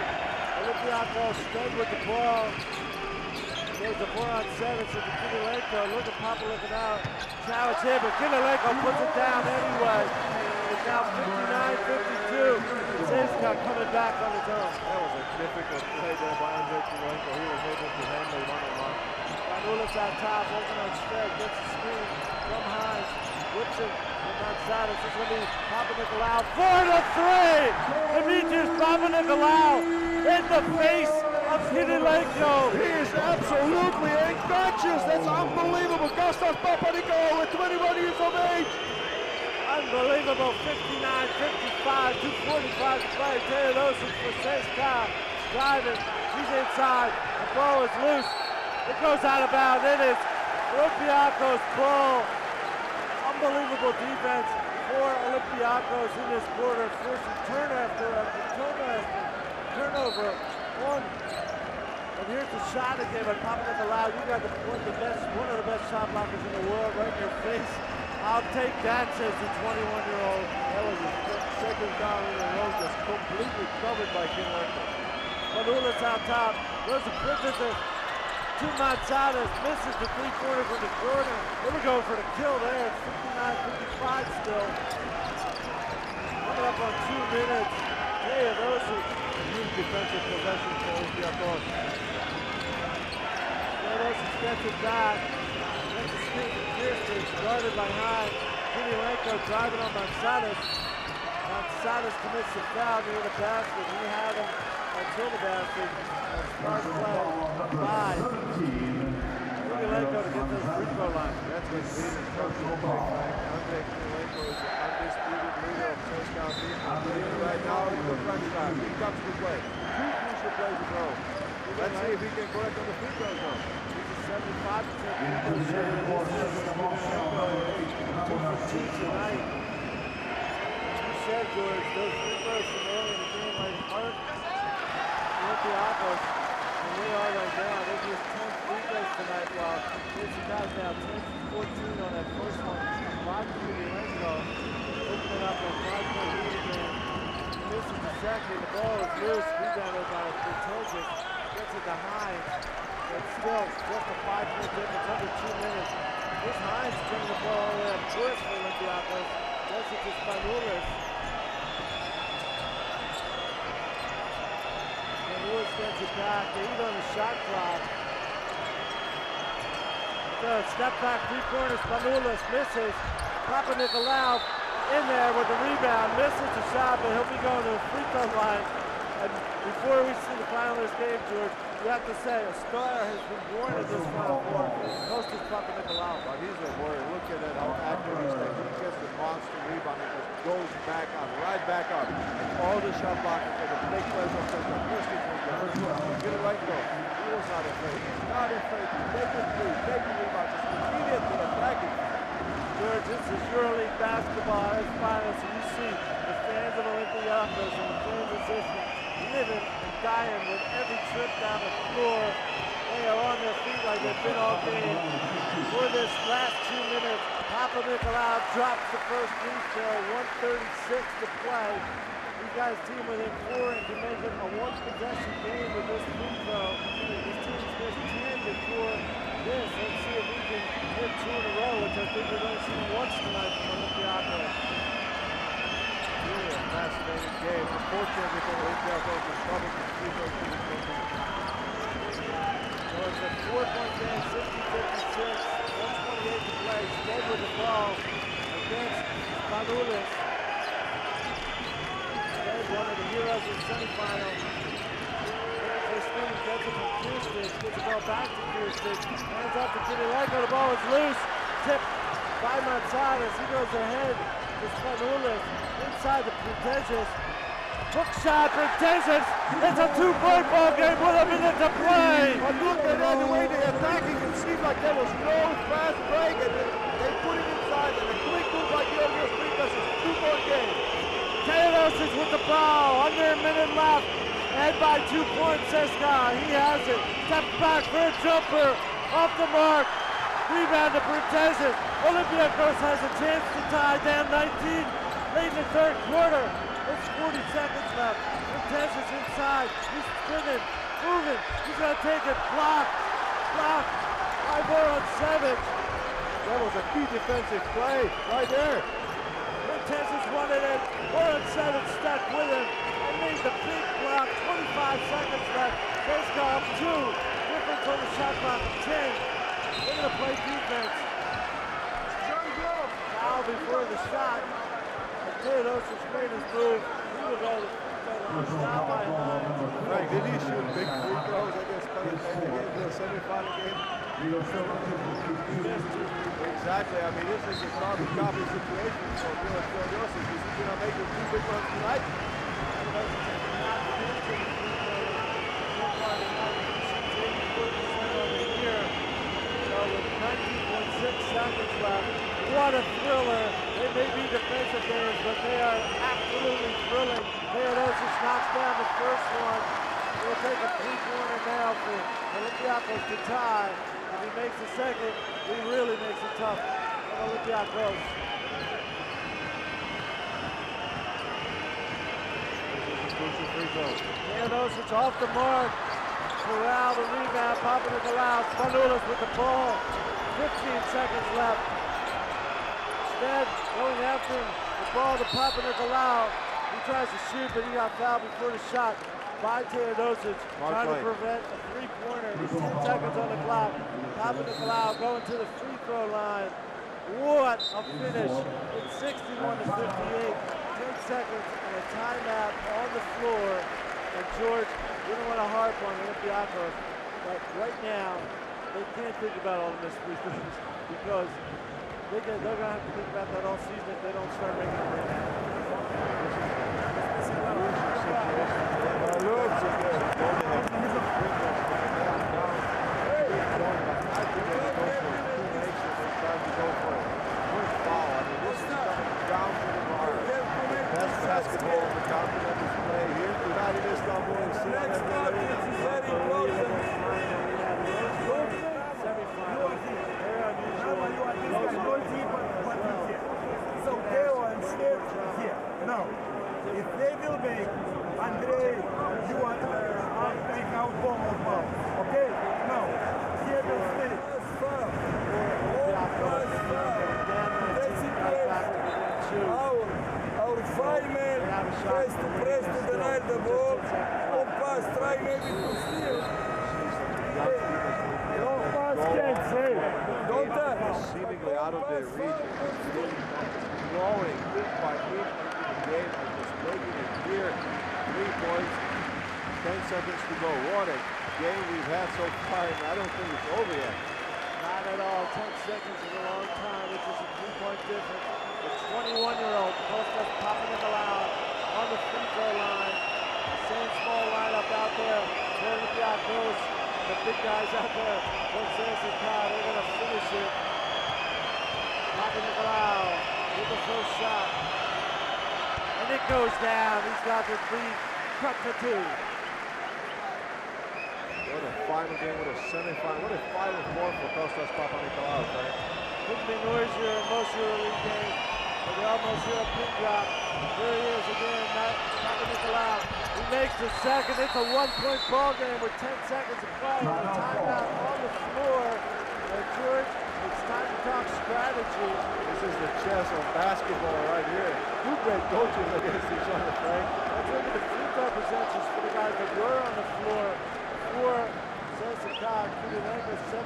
Olympiacos. Stood with the ball. There's a 4-on-7 to Kyrilenko. Look at Papa looking out. Challenge here, but Kyrilenko puts it down anyway. It's now 59-52. CSKA coming back on his own. That was a difficult play there by Andre Kyrilenko. He was able to handle it one-on-one. Spanulis on top, working on straight, gets the screen from Hines. Whips it from Gonzalez. This is going to be Papa Nicolau. 4-3! Demetrius Papa Nicolau in the face of Kyrilenko. He is absolutely unconscious. That's unbelievable. Kostas Papanikolaou at 21 years of age. Unbelievable. 59-55, 2:45 to play. Theodosis for CSKA. Driving. He's inside. The ball is loose. It goes out of bounds. It is Olympiacos ball. Unbelievable defense for Olympiacos in this quarter. Forcing turnover. And here's the shot again by Papa Nicolau. You got one of the best shot blockers in the world right in your face. I'll take that, says the 21-year-old. That was his second down in a row, just completely covered by Kyrilenko. Spanulis out top. Goes to Princess. To Gonzalez. Misses the 3-pointer from the corner. They were going for the kill there. It's 59-55 still. Coming up on 2 minutes. Theodosis. Huge defensive possession Olympiacos. Theodosic gets it back. Gets a screen from Kirsten, guarded behind. Kirilenko driving on Mansadas. Mansadas commits the foul near the basket. We have him until the basket. Start play. 5. Kirilenko to get those free throw line. That's what's leading in terms of play. Andrei Kirilenko is the undisputed leader of CSKA defense. Right now in the crunch time. He comes to play. 2 crucial plays in a row. Let's see if he can correct on the free throw zone. He's a 75% free throw shooter. Kirilenko 2 for 2 tonight. You said, George, those free throws from early in the game like hurt Olympiacos. And they are right now. They just 10 free throws tonight while CSKA's now 10-14 on that first one. 5 to Kirilenko. Opening up a 5-point lead again. Misses the second. The ball is loose. Rebounded by Protosic. Gets it to Hines. But still, just a 5-point difference under 2 minutes. This Hines bringing the ball all the way up court for Olympiacos. Does it to Spanulis. Spanulis gets it back. They eat on the shot clock. Good step back, 3-pointer. Spanulis misses. Papanikolaou in there with the rebound. Misses the shot, but he'll be going to the free throw line. And before we see the final of this game, George, you have to say a star has been born in this Final Four. Costas Papanikolaou. But he's a warrior. Look at that, how active he is. He gets the monster rebound and just goes back up, right back up. And all the shot blocking for the big plays of the first get it right, go. He was not afraid. He's not afraid to take the three, take the rebound, just immediately attacking. George, this is EuroLeague basketball at its finest, and you see the fans of Olympiacos and the fans of CSKA living and dying with every trip down the floor. They are on their feet like they've been all game. For this last 2 minutes, Papanikolaou drops the first free throw, 1:36 to play. These guys team within 4 and can make it a one-possession game with this free throw. This team's missed 10 before this. Let's see if we can hit 2 in a row, which I think we're going to see once tonight from Olympiacos. Really a fascinating game. Unfortunately for Olympiacos, it's probably the free throw shooting coach. So it's a 4-point game, 60-56, 1:28 to play. Stead with the ball against Spanulis. Stead, one of the heroes of the semifinal. There's Steve, gets it from Kirsten, gets the ball back to Kirsten. Hands up to Kirilenko, the ball is loose. Tipped by Mansadas. He goes ahead to Spanulis. Inside the Protesic. Hook shot for Protesic. It's a 2-point ball game with a minute to play. But look at that, the way they're attacking, it seemed like there was no fast break, and they put it inside, and a quick move by Georgios Brikas is a 2-point game. Theodosic with the ball, under a minute left, and by 2 points, CSKA, he has it. Step back for a jumper, off the mark. Rebound to Protesic. Olympiacos has a chance to tie down 19 late in the third quarter. It's 40 seconds left. Protesic inside. He's spinning, moving. He's going to take it. Block. 5-4 on 7. That was a key defensive play right there. Protesic wanted it. 4 on 7 stuck with him. And made the big block. 25 seconds left. CSKA up 2. Difference on the shot clock of 10. They're going to play defense. Foul before the shot. Theodosic made his move. He will go down by Hines. Right, did he shoot big free throws against the semifinal game? Exactly. I mean, this is a carbon copy situation for Theodosic. Is he going to make the 2 big ones tonight? So with 19.6 seconds left, what a thriller. They may be defensive games, but they are absolutely thrilling. Theodosic knocks down the first one. He'll take a 3-pointer now for Olympiacos to tie. If he makes the second, he really makes it tough on Olympiacos. Theodosic off the mark. Corral the rebound. Papanikolaou. Spanulis with the ball. 15 seconds left. Instead, going after him. The ball to Papanikolaou. He tries to shoot, but he got fouled before the shot. by Teodosic, trying to prevent a three-pointer. 10 seconds on the clock. Papanikolaou going to the free throw line. What a finish. It's 61 to 58. 10 seconds and a timeout on the floor. And George, we don't want to harp on Olympiacos, but right now, they can't think about all the missed free throws because they're going to have to think about that all season if they don't start making them right now. Basketball on the continental play here. United Istanbul and CSKA So they want step here. Now, if they will make Andrei, you want to take out ball or foul. Okay? Now, here will stay. Our fireman tries to press to deny the ball. Don't pass, try maybe to steal. Don't pass, can't say. Don't touch. Seemingly out of their reach. Growing bit by bit into the game and just making it clear. 3 points, 10 seconds to go. What a game we've had so far, and I don't think it's over yet. Not at all. 10 seconds is a long time, which is a 3-point difference. The 21-year-old Kostas Papanikolaou on the free throw line. Same small lineup out there. Olympiacos, the big guys out there. CSKA, they're going to finish it. Papanikolaou with the first shot. And it goes down. He's got the lead cut to 2. What a final game, what a semifinal, what a Final Four for Kostas Papanikolaou, right? Couldn't be noisier in most EuroLeague games. But we almost hear a pin drop. Here he is again, Papanikolaou. He makes the second. It's a 1-point ball game with 10 seconds to play. A timeout on the floor. And George, it's time to talk strategy. This is the chess of basketball right here. Two great coaches against each other, Frank. Let's look at the free throw percentages for the guys that were on the floor. For CSKA, Kudenenko 75%,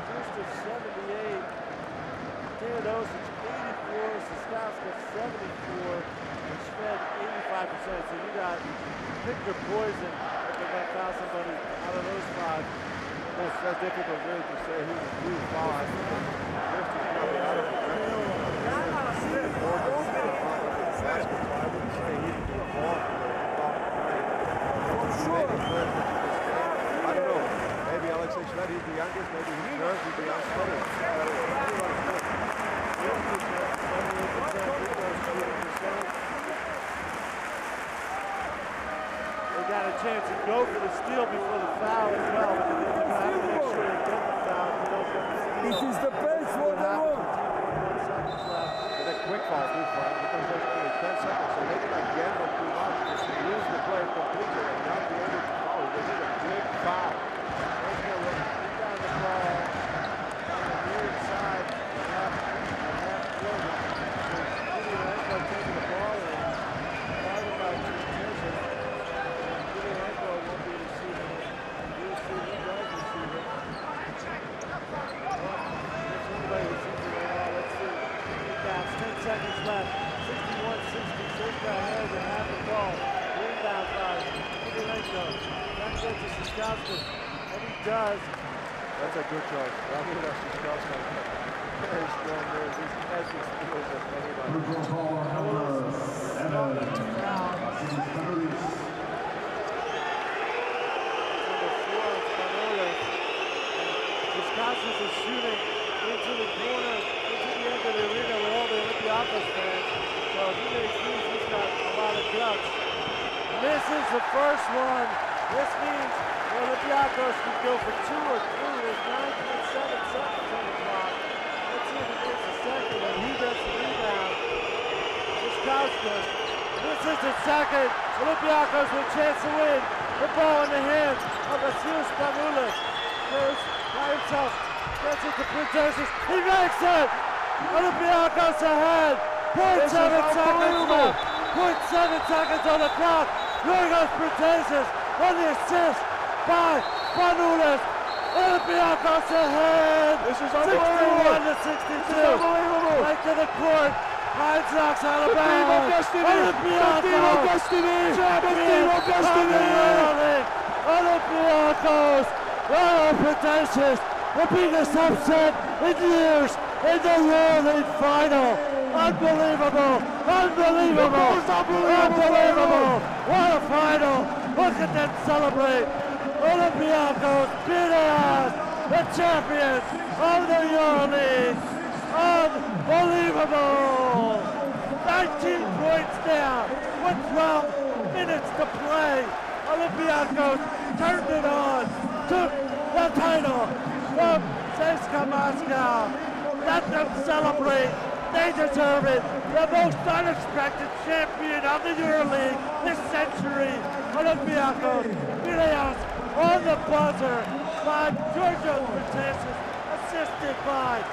Brewster 78%, Teodosic 84%, Siskowska 74%, and Schmidt 85%. So you got pick your poison if they're going to foul somebody out of those 5. That's difficult really to say who's foul. I think Brewster's probably out of it. Basketball, I wouldn't say he didn't do a ball for sure. I don't know. Maybe Alexei Shved, he's the youngest. Maybe he's nervous, he's the youngest. They got a chance to go for the steal before the foul as well, but they're going to have to make sure they get the foul. This is the pace what they want. And a quick foul too, Frank, because there's only 10 seconds, so they cannot gamble too much. Just lose the play completely and not be able to foul. They need a big foul. They're going to bring down the ball on the near side. Taking the ball in, guarded by Teodosic. Kudenenko won't be receiving it. We'll see who does receive it. If anybody receives it at all, let's see. Rebounds, 10 seconds left. 61-60. CSKA has a half the ball. Rebound by Kudenenko. That gets to Siskowska. And he does. That's a good choice. That's Siskowska. Very strong there. These catches skills of anybody. Siskowska is shooting into the corner, into the end of the arena with all the Olympiacos fans. So if he makes these, he's got a lot of guts. Misses the first one. This means Olympiacos can go for 2 or 3. There's 9.7 seconds on the clock. Let's see if he gets the second, and he gets the rebound. Siskowska misses the second. Olympiacos with a chance to win. The ball in the hands of Vasilis Spanoulis. Goes by himself. Gets it to Printosius. He makes it! Olympiacos ahead. 0.7 seconds left. 0.7 seconds on the clock. Yorgos Protasis on the assist by Spanoulis. Olympiacos ahead. This is 61 to 62. This is unbelievable. Right to the court. Hines knocks out of The team of bounds. destiny. Olympiacos. The team of destiny. Champions The team of destiny. of the EuroLeague. Olympiacos. Yorgos Protasis. The biggest upset in years in the EuroLeague final. Unbelievable. Unbelievable. Unbelievable. What a final. Look at them celebrate. Olympiacos beat us, the champions of the EuroLeague. Unbelievable. 19 points down with 12 minutes to play. Olympiacos turned it on, took the title from CSKA Moscow. Let them celebrate. They deserve it. The most unexpected champion of the EuroLeague this century. Olympiacos beat us on the buzzer by Yorgos Protasis, assisted by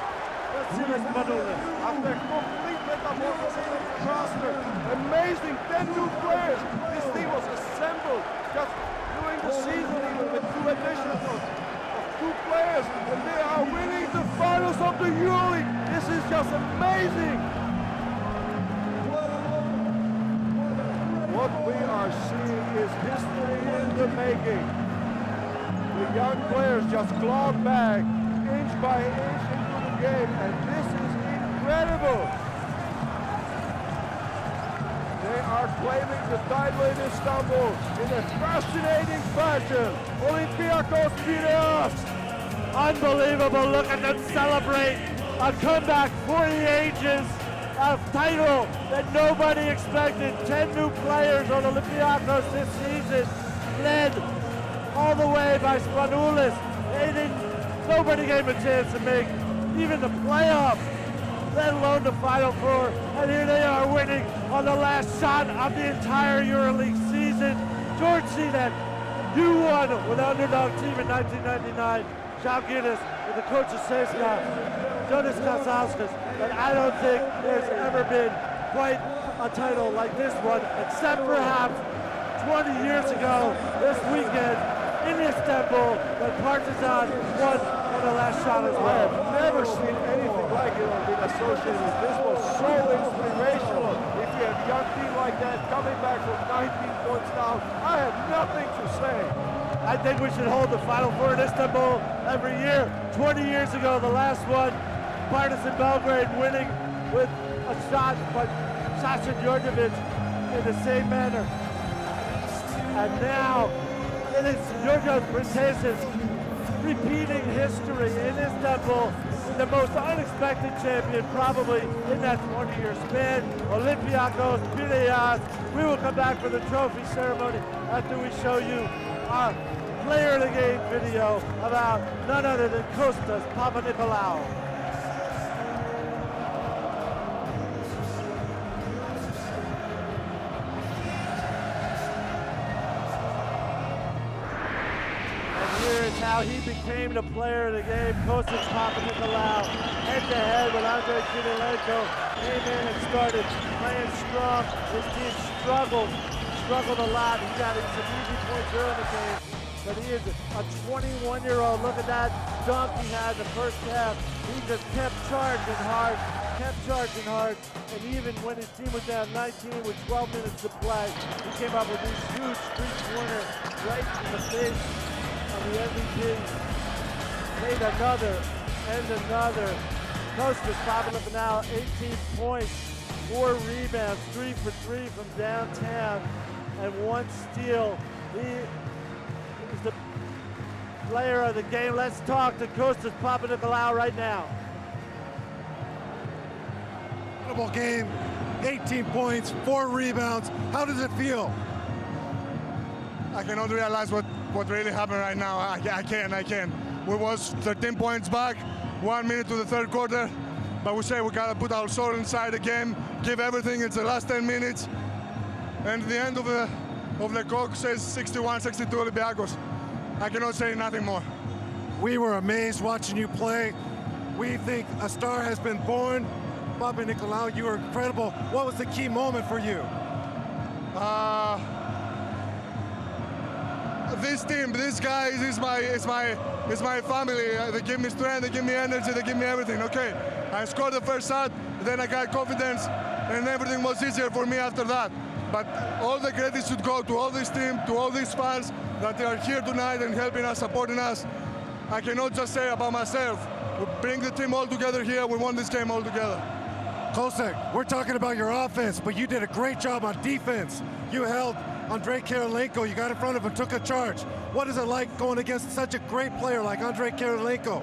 Vasilis Spanoulis. After complete metamorphosis of the roster, amazing 10 new players. This team was assembled just during the season, even with 2 additions of 2 players, and they are winning the finals of the EuroLeague. This is just amazing. What we are seeing is history in the making. The young players just clawed back inch by inch into the game, and this is incredible. They are claiming the title in Istanbul in a fascinating fashion. Olympiacos beat us. Unbelievable, look at them celebrate. A comeback for the ages. A title that nobody expected. 10 new players on Olympiacos this season, led all the way by Spanoulis. Nobody gave him a chance to make even the playoffs, let alone the Final Four. And here they are winning on the last shot of the entire EuroLeague season. George Seanet, you won with the underdog team in 1999. Žalgiris with the coach of CSKA, Jonas Kazauskas. But I don't think there's ever been quite a title like this one, except perhaps 20 years ago this weekend in Istanbul when Partizan won on the last shot as I well. have never seen anything like it or been associated with this. Was so inspirational. If you have a young team like that coming back from 19 points down, I have nothing to say. I think we should hold the Final Four in Istanbul every year. 20 years ago, the last one, Partizan Belgrade winning with a shot, but Sasha Djordjevic in the same manner. And now it is Yorgos Protasis repeating history in Istanbul, the most unexpected champion probably in that 20-year span. Olympiacos beat us. We will come back for the trophy ceremony after we show you our player of the game video about none other than Kostas Papanikolaou. How he became the player of the game. Kostas Papanikolaou head-to-head with Andrei Kirilenko came in and started playing strong. His team struggled a lot. He got some easy points early in the game, but he is a 21-year-old. Look at that dunk he had in the first half. He just kept charging hard, and even when his team was down 19 with 12 minutes to play, he came up with this huge three-pointer right in the face of the MVP. Made another and another. Kostas Papanikolaou, 18 points, 4 rebounds, 3 for 3 from downtown, and 1 steal. He is the player of the game. Let's talk to Kostas Papanikolaou right now. Incredible game, 18 points, 4 rebounds. How does it feel? I cannot realize what really happened right now. I can't. We was 13 points back, 1 minute to the third quarter, but we say we gotta put our soul inside the game, give everything. It's the last 10 minutes, and the end of the clock says 61-62 Olympiacos. I cannot say nothing more. We were amazed watching you play. We think a star has been born. Papanikolaou, you were incredible. What was the key moment for you? this team, these guys is my family. They give me strength, they give me energy, they give me everything. Okay, I scored the first shot, then I got confidence, and everything was easier for me after that. But all the credit should go to all this team, to all these fans that are here tonight and helping us, supporting us. I cannot just say about myself. We bring the team all together here. We won this game all together. Kosek, we're talking about your offense, but you did a great job on defense. You held Andrei Kirilenko, you got in front of him, took a charge. What is it like going against such a great player like Andrei Kirilenko?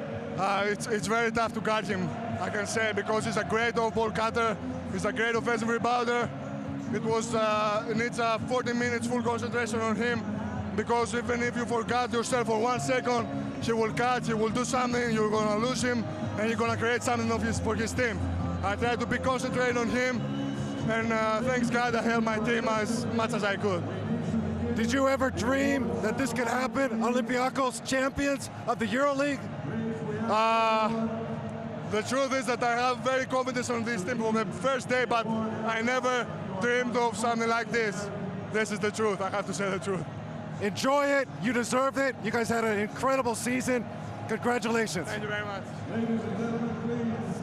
It's very tough to guard him, I can say, because he's a great off-ball cutter, he's a great offensive rebounder. It needs 40 minutes full concentration on him, because even if you forgot yourself for 1 second, he will catch, he will do something, you're going to lose him, and you're going to create something for his team. I tried to be concentrated on him, and thanks God I held my team as much as I could. Did you ever dream that this could happen? Olympiacos champions of the EuroLeague? The truth is that I have very confidence on this team from the first day, but I never dreamed of something like this. This is the truth, I have to say the truth. Enjoy it, you deserved it. You guys had an incredible season. Congratulations. Thank you very much.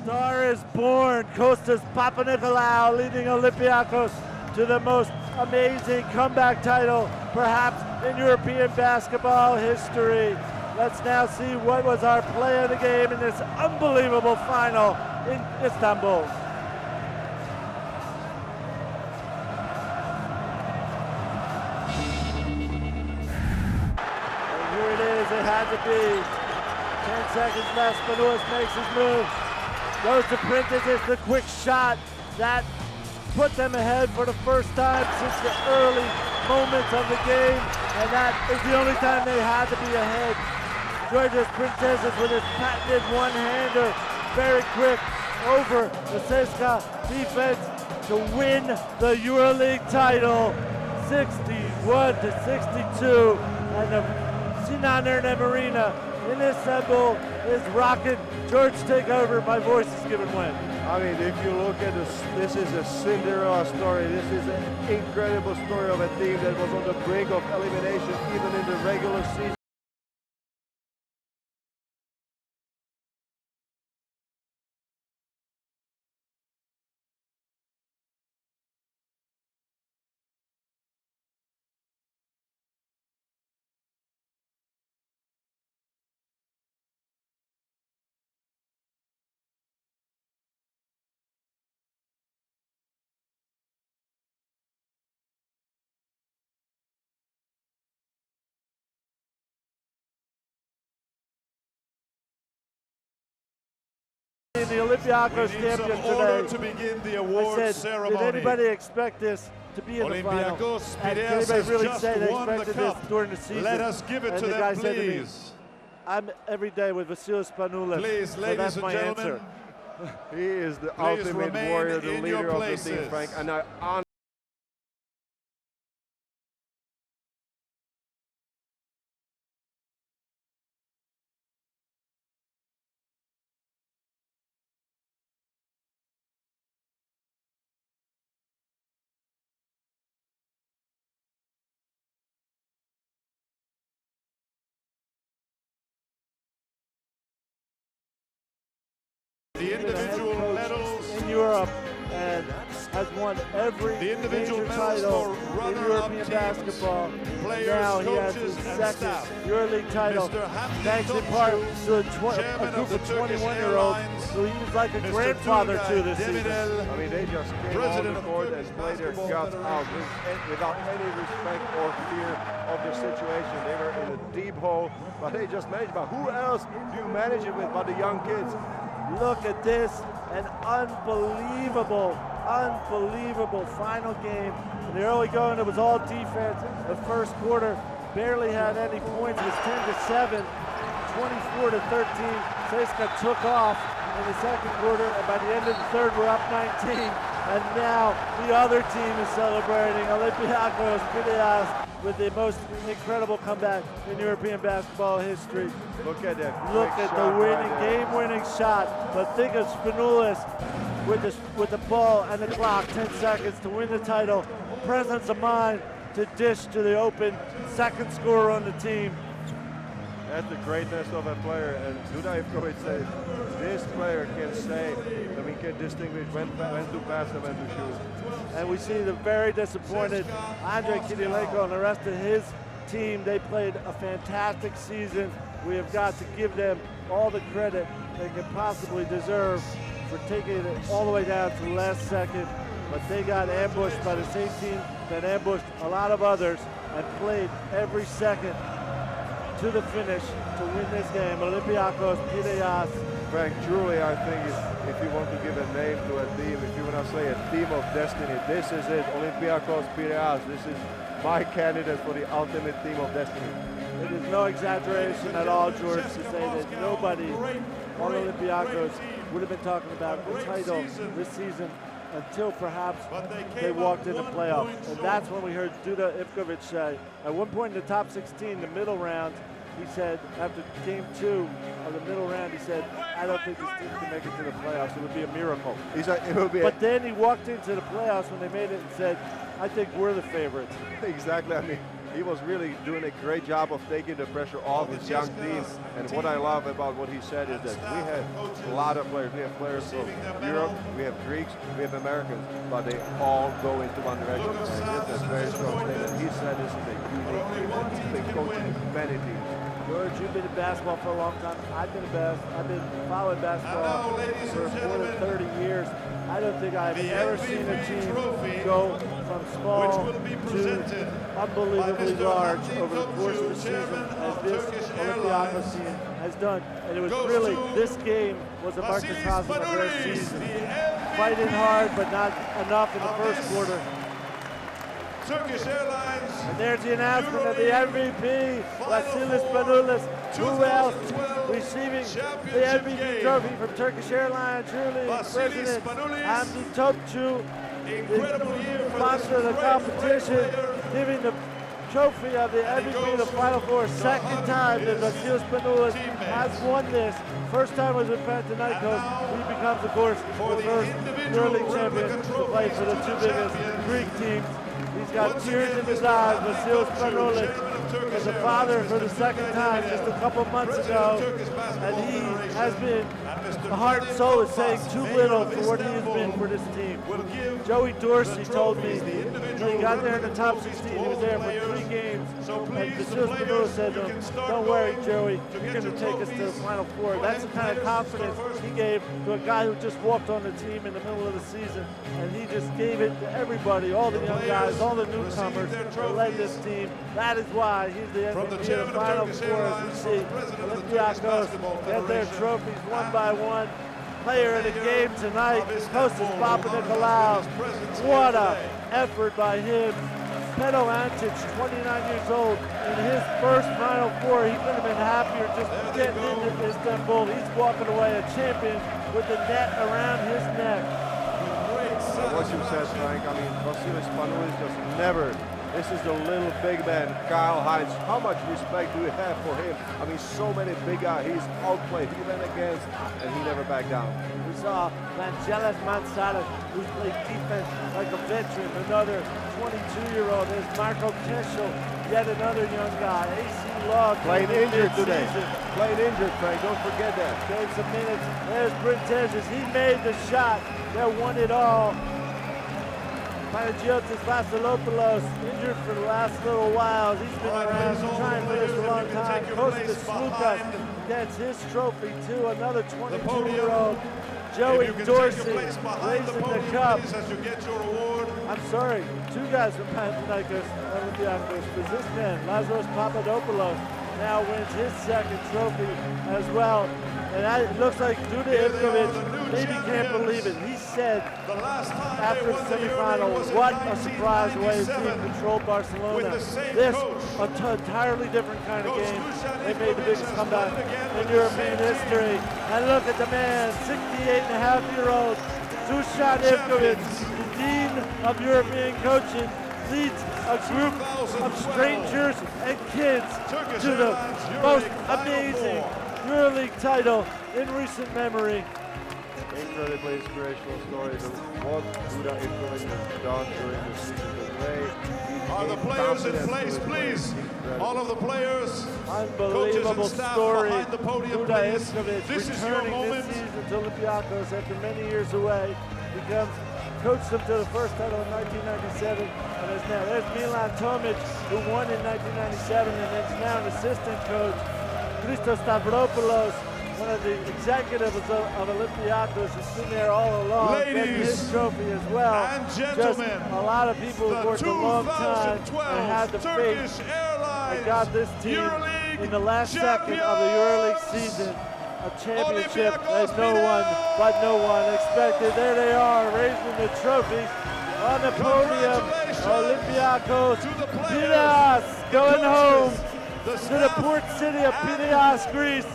Star is born. Kostas Papanikolaou leading Olympiacos to the most amazing comeback title, perhaps in European basketball history. Let's now see what was our play of the game in this unbelievable final in Istanbul. And here it is, it had to be. 10 seconds left, Spanulis makes his move. Goes to Prentice, it's the quick shot that put them ahead for the first time since the early moments of the game, and that is the only time they had to be ahead. Georgios Printezis with his patented one-hander, very quick over the CSKA defense to win the EuroLeague title, 61-62, and the Sinan Erdem Arena in Istanbul is rocking. George, take over. My voice is giving way. I mean, if you look at this is a Cinderella story. This is an incredible story of a team that was on the brink of elimination even in the regular season. The Olympiacos champions today. To begin the award I said, ceremony. did anybody expect this to be in the final? Olympiacos And did Piraeus anybody really has say just they won the expected this cup. during the season? Let us give it and to the them, guy said to me, please. I'm every day with Vasilis Spanulis. Please, so ladies that's and my gentlemen. answer. He is the Please ultimate remain warrior, the in your leader of the places. team, Frank. And I The individual medals in Europe and has won every individual major medals title for in runner-up European teams, basketball. players, Now he has coaches, his and second staff. EuroLeague title, Mr. Hamdi thanks in Topçu, part to a chairman group of the of Turkish 21-year-olds Airlines, who he was like a Mr. grandfather Turgay to this season. Demirel, mean, they just came President on of the court Turkish and played their Basketball guts out Federation. without any respect or fear of the situation. They were in a deep hole, but they just managed. But who else do you manage it with but the young kids? Look at this, an unbelievable final game. In the early going, it was all defense. The first quarter barely had any points. It was 10-7, 24-13. CSKA took off in the second quarter, and by the end of the third, we're up 19. And now the other team is celebrating. Olympiacos Piraeus with the most incredible comeback in European basketball history. Look at that. Look at the winning, game-winning shot. But think of Spanulis with the ball and the clock, 10 seconds to win the title. Presence of mind to dish to the open second scorer on the team. That's the greatness of a player, and Duda Ivkovic said this player can say that we can distinguish when to pass and when to shoot. And we see the very disappointed Andrei Kirilenko and the rest of his team. They played a fantastic season. We have got to give them all the credit they could possibly deserve for taking it all the way down to the last second. But they got ambushed by the same team that ambushed a lot of others and played every second to the finish to win this game. Olympiacos, Piraeus. Frank, truly, I think if you want to give a name to a team, if you want to say a team of destiny, this is it. Olympiacos, Piraeus. This is my candidate for the ultimate team of destiny. It is no exaggeration at all, George, to say that nobody on Olympiacos would have been talking about the title this season until perhaps they walked into playoffs. And that's when we heard Duda Ivkovic say, at one point in the top 16, the middle round, he said, after game 2 of the middle round, he said, I don't think this team can make it to the playoffs. It would be a miracle. It would be but then he walked into the playoffs when they made it and said, I think we're the favorites. Exactly. I mean, he was really doing a great job of taking the pressure off his young team. And what I love about what he said is that we have a lot of players. We have players from Europe, we have Greeks, we have Americans, but they all go into one direction. And this is a very strong statement. He said this is a unique team that he's been coaching many teams. George, you've been in basketball for a long time. I've been following basketball for more than 30 years. I don't think I've ever seen a team go from small to unbelievably large over the course of the season as this Olympiacos team has done. And it was really, this game was a microcosm of their season. Fighting hard, but not enough in the first quarter. Turkish Airlines. And there's the announcement of the MVP, Vasilis Spanoulis. Who else receiving the MVP trophy from Turkish Airlines? EuroLeague President Hamdi Topçu, the sponsor of the competition, giving the trophy of the MVP of the Final Four. Second time that Vasilis Spanoulis has won this. First time was with Panathinaikos. He becomes, of course, the first EuroLeague champion to play for the two biggest Greek teams. He's got tears in his eyes. Vasilis Spanoulis is a father for the second time just a couple months ago, and he has been, the heart and soul is saying too little for what he has been for this team. Joey Dorsey told me when he got there in the top 16, he was there for 3 games, and Vasilis Spanoulis said to him, don't worry, Joey, you're going to take us to the Final Four. That's the kind of confidence he gave to a guy who just walked on the team in the middle of the season, and he just gave it to everybody, all the young guys, all the newcomers that led this team. That is why he's the MVP of the Final Four. As we see Olympiacos get their trophies one by one. Player of the game tonight, Kostas Papanikolaou. What an effort by him. Pedo Antic, 29 years old, in his first Final Four. He couldn't have been happier just getting into Istanbul. He's walking away a champion with the net around his neck. What you said, Frank, I mean, Vasilis Spanoulis just never. This is the little big man, Kyle Hines. How much respect do you have for him? I mean, so many big guys. He's outplayed, he went against, and he never backed down. We saw Vangelis Mansaras, who's played defense like a veteran, another 22-year-old. There's Marco Keschel, yet another young guy. AC Law playing injured today. Playing injured, Frank. Don't forget that. Gave some minutes. There's Brintezis. He made the shot that won it all. Panagiotis Vasilopoulos, injured for the last little while. He's been around trying for this for a long time. Kostas Sloukas gets his trophy too. Another 22-year-old. Joey Dorsey raising the cup. I'm sorry, 2 guys from Panathinaikos Olympiacos. But this man, Lazaros Papadopoulos, now wins his second trophy as well. And it looks like Duda Ivkovic maybe can't believe it. He said after the semifinal, what a surprise way his team controlled Barcelona. This, an entirely different kind of game. They made the biggest comeback in European history. And look at the man, 68-and-a-half-year-old Dusan Ivkovic, the Dean of European Coaching, leads a group of strangers and kids to the most amazing EuroLeague title in recent memory. incredibly inspirational story of what Duda Ivkovic has done during the season. The way Are the players in place, please? All of the players, coaches and staff behind the podium, please. This is your moment. This season to Olympiacos after many years away. Coached them to the first title in 1997, and is now there's Milan Tomic, who won in 1997, and is now an assistant coach. Christos Stavropoulos, one of the executives of Olympiacos, has been there all along. Ladies his trophy as well. and gentlemen, just a lot of people who worked a long time and had the faith and got this team in the last second of the EuroLeague season. A championship that no one expected. There they are, raising the trophies on the podium. Olympiacos, Piraeus going home to the port city of Piraeus, Greece,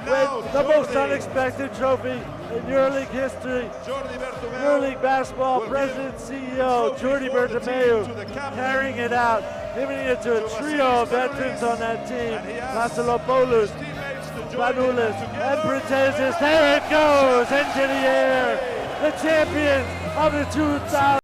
with the most unexpected trophy in EuroLeague history. EuroLeague basketball president CEO Jordi Bertomeu carrying it out, giving it to a trio of veterans on that team. Vasilopoulos, Spanoulis, and Protezis. There it goes into the air. The champions of the 2000.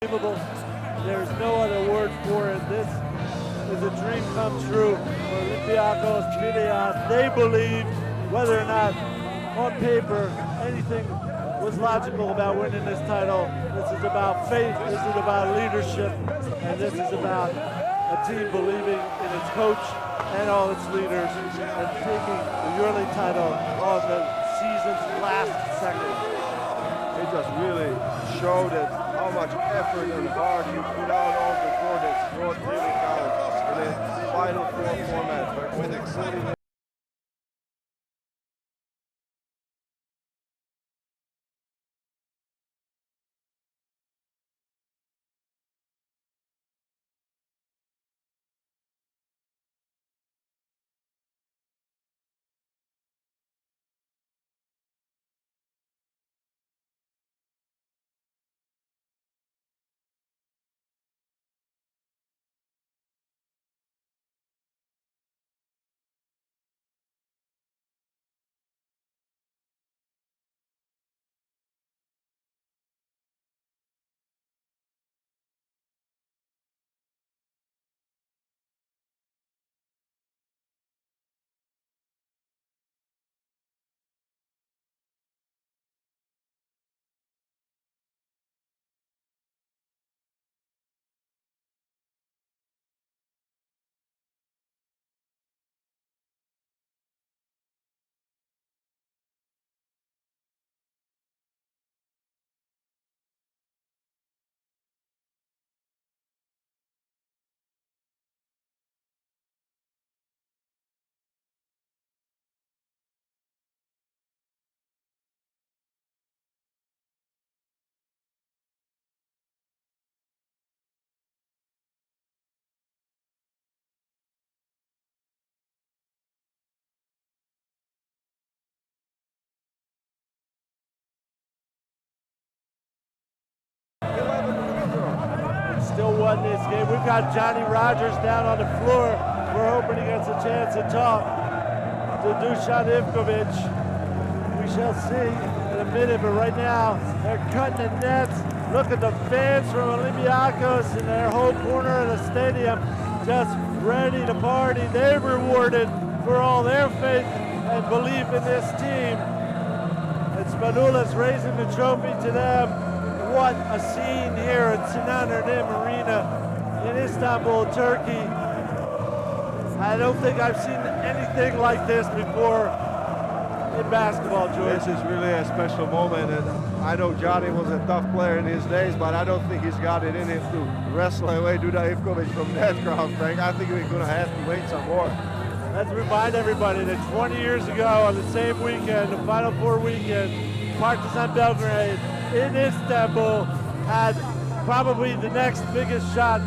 There's no other word for it. This is a dream come true for Olympiacos, Piraeus. They believed, whether or not on paper anything was logical about winning this title. This is about faith, this is about leadership, and this is about a team believing in its coach and all its leaders and taking the EuroLeague title on the season's last second. It just really showed that how much effort and heart you put out on the court. That's what really counts in a Final Four format. With exciting. Still won this game. We've got Johnny Rogers down on the floor. We're hoping he gets a chance to talk to Dusan Ivkovic. We shall see in a minute, but right now they're cutting the nets. Look at the fans from Olympiacos in their whole corner of the stadium, just ready to party. They're rewarded for all their faith and belief in this team. And Spanoulis raising the trophy to them. What a scene here at Sinan Erdem Arena in Istanbul, Turkey. I don't think I've seen anything like this before in basketball, George. This is really a special moment, and I know Johnny was a tough player in his days, but I don't think he's got it in him to wrestle away Duda Ivkovic from that crowd, Frank. I think we're going to have to wait some more. Let's remind everybody that 20 years ago on the same weekend, the Final Four weekend, Partizan Belgrade in Istanbul had probably the next biggest shot.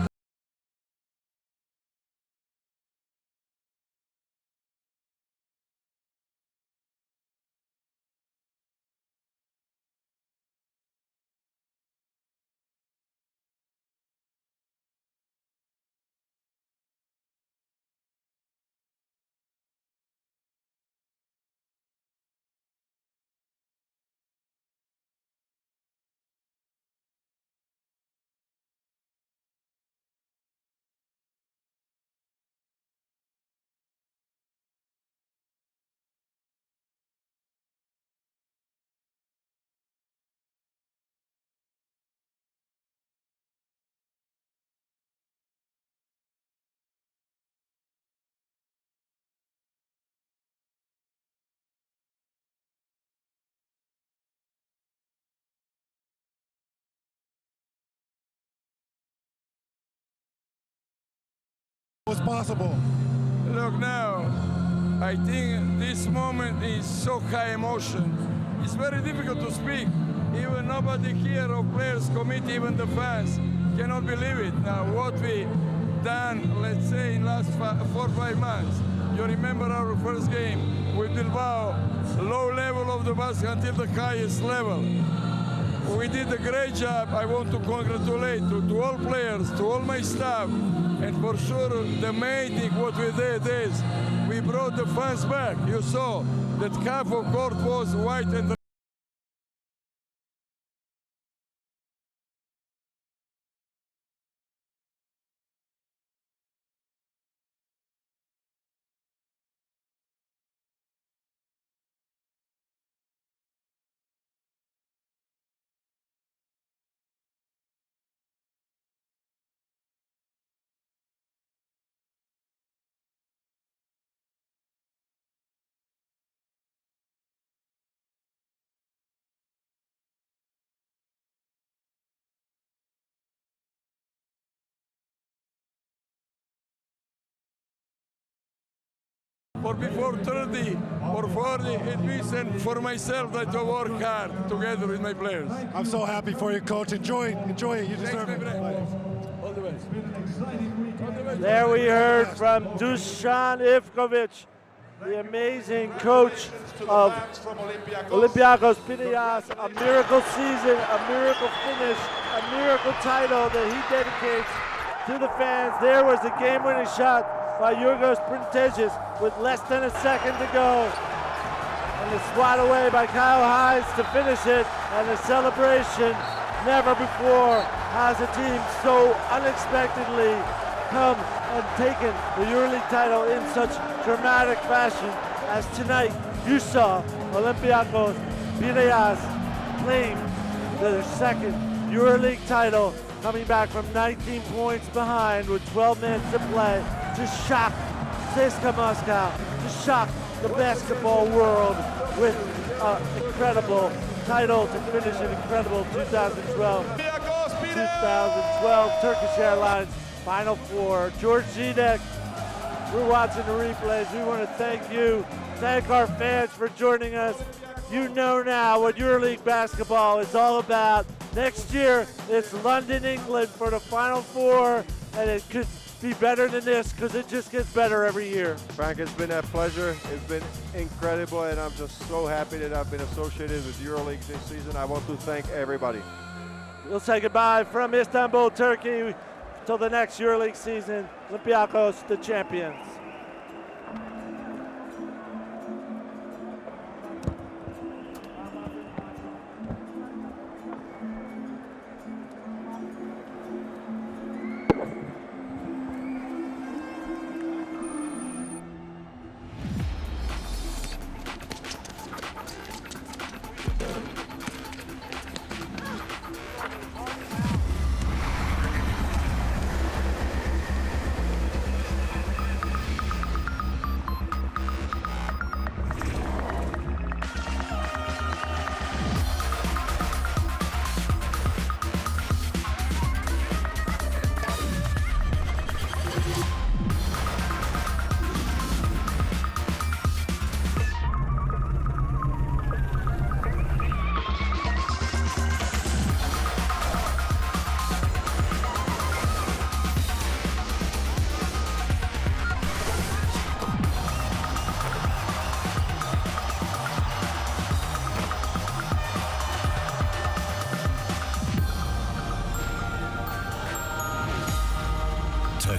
Was possible. Look now, I think this moment is so high emotion. It's very difficult to speak. Even nobody here of players, committee, even the fans cannot believe it. Now what we done, let's say in last 4 or 5 months. You remember our first game with Bilbao, low level of the basket until the highest level. We did a great job. I want to congratulate to all players, to all my staff, and for sure the main thing what we did is we brought the fans back. You saw that half of court was white and red. For before 30 or 40, it means and for myself that I work hard together with my players. I'm so happy for you, Coach. Enjoy it. You deserve it. All the best. There we heard from Dusan Ivkovic, the amazing coach of Olympiacos Piraeus, a miracle season, a miracle finish, a miracle title that he dedicates to the fans. There was the game-winning shot by Yorgos Printesis with less than a second to go. And the swat away by Kyle Hines to finish it, and the celebration. Never before has a team so unexpectedly come and taken the EuroLeague title in such dramatic fashion as tonight. You saw Olympiacos Piraeus claim their second EuroLeague title, coming back from 19 points behind with 12 minutes to play to shock CSKA Moscow, to shock the basketball world with an incredible title to finish an incredible 2012 Turkish Airlines Final Four. George Zidek, we're watching the replays. We want to thank you, thank our fans for joining us. You know now what EuroLeague basketball is all about. Next year, it's London, England for the Final Four, and it could be better than this because it just gets better every year. Frank, it's been a pleasure. It's been incredible, and I'm just so happy that I've been associated with EuroLeague this season. I want to thank everybody. We'll say goodbye from Istanbul, Turkey, till the next EuroLeague season. Olympiacos, the champions.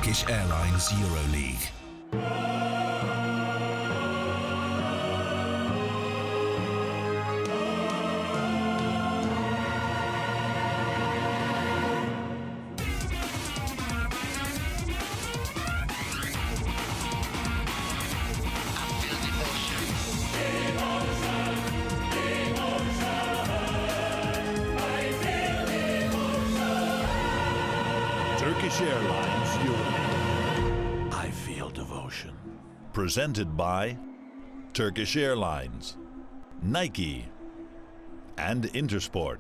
Turkish Airlines EuroLeague. Turkish Airlines EuroLeague. I feel devotion. Presented by Turkish Airlines, Nike, and Intersport.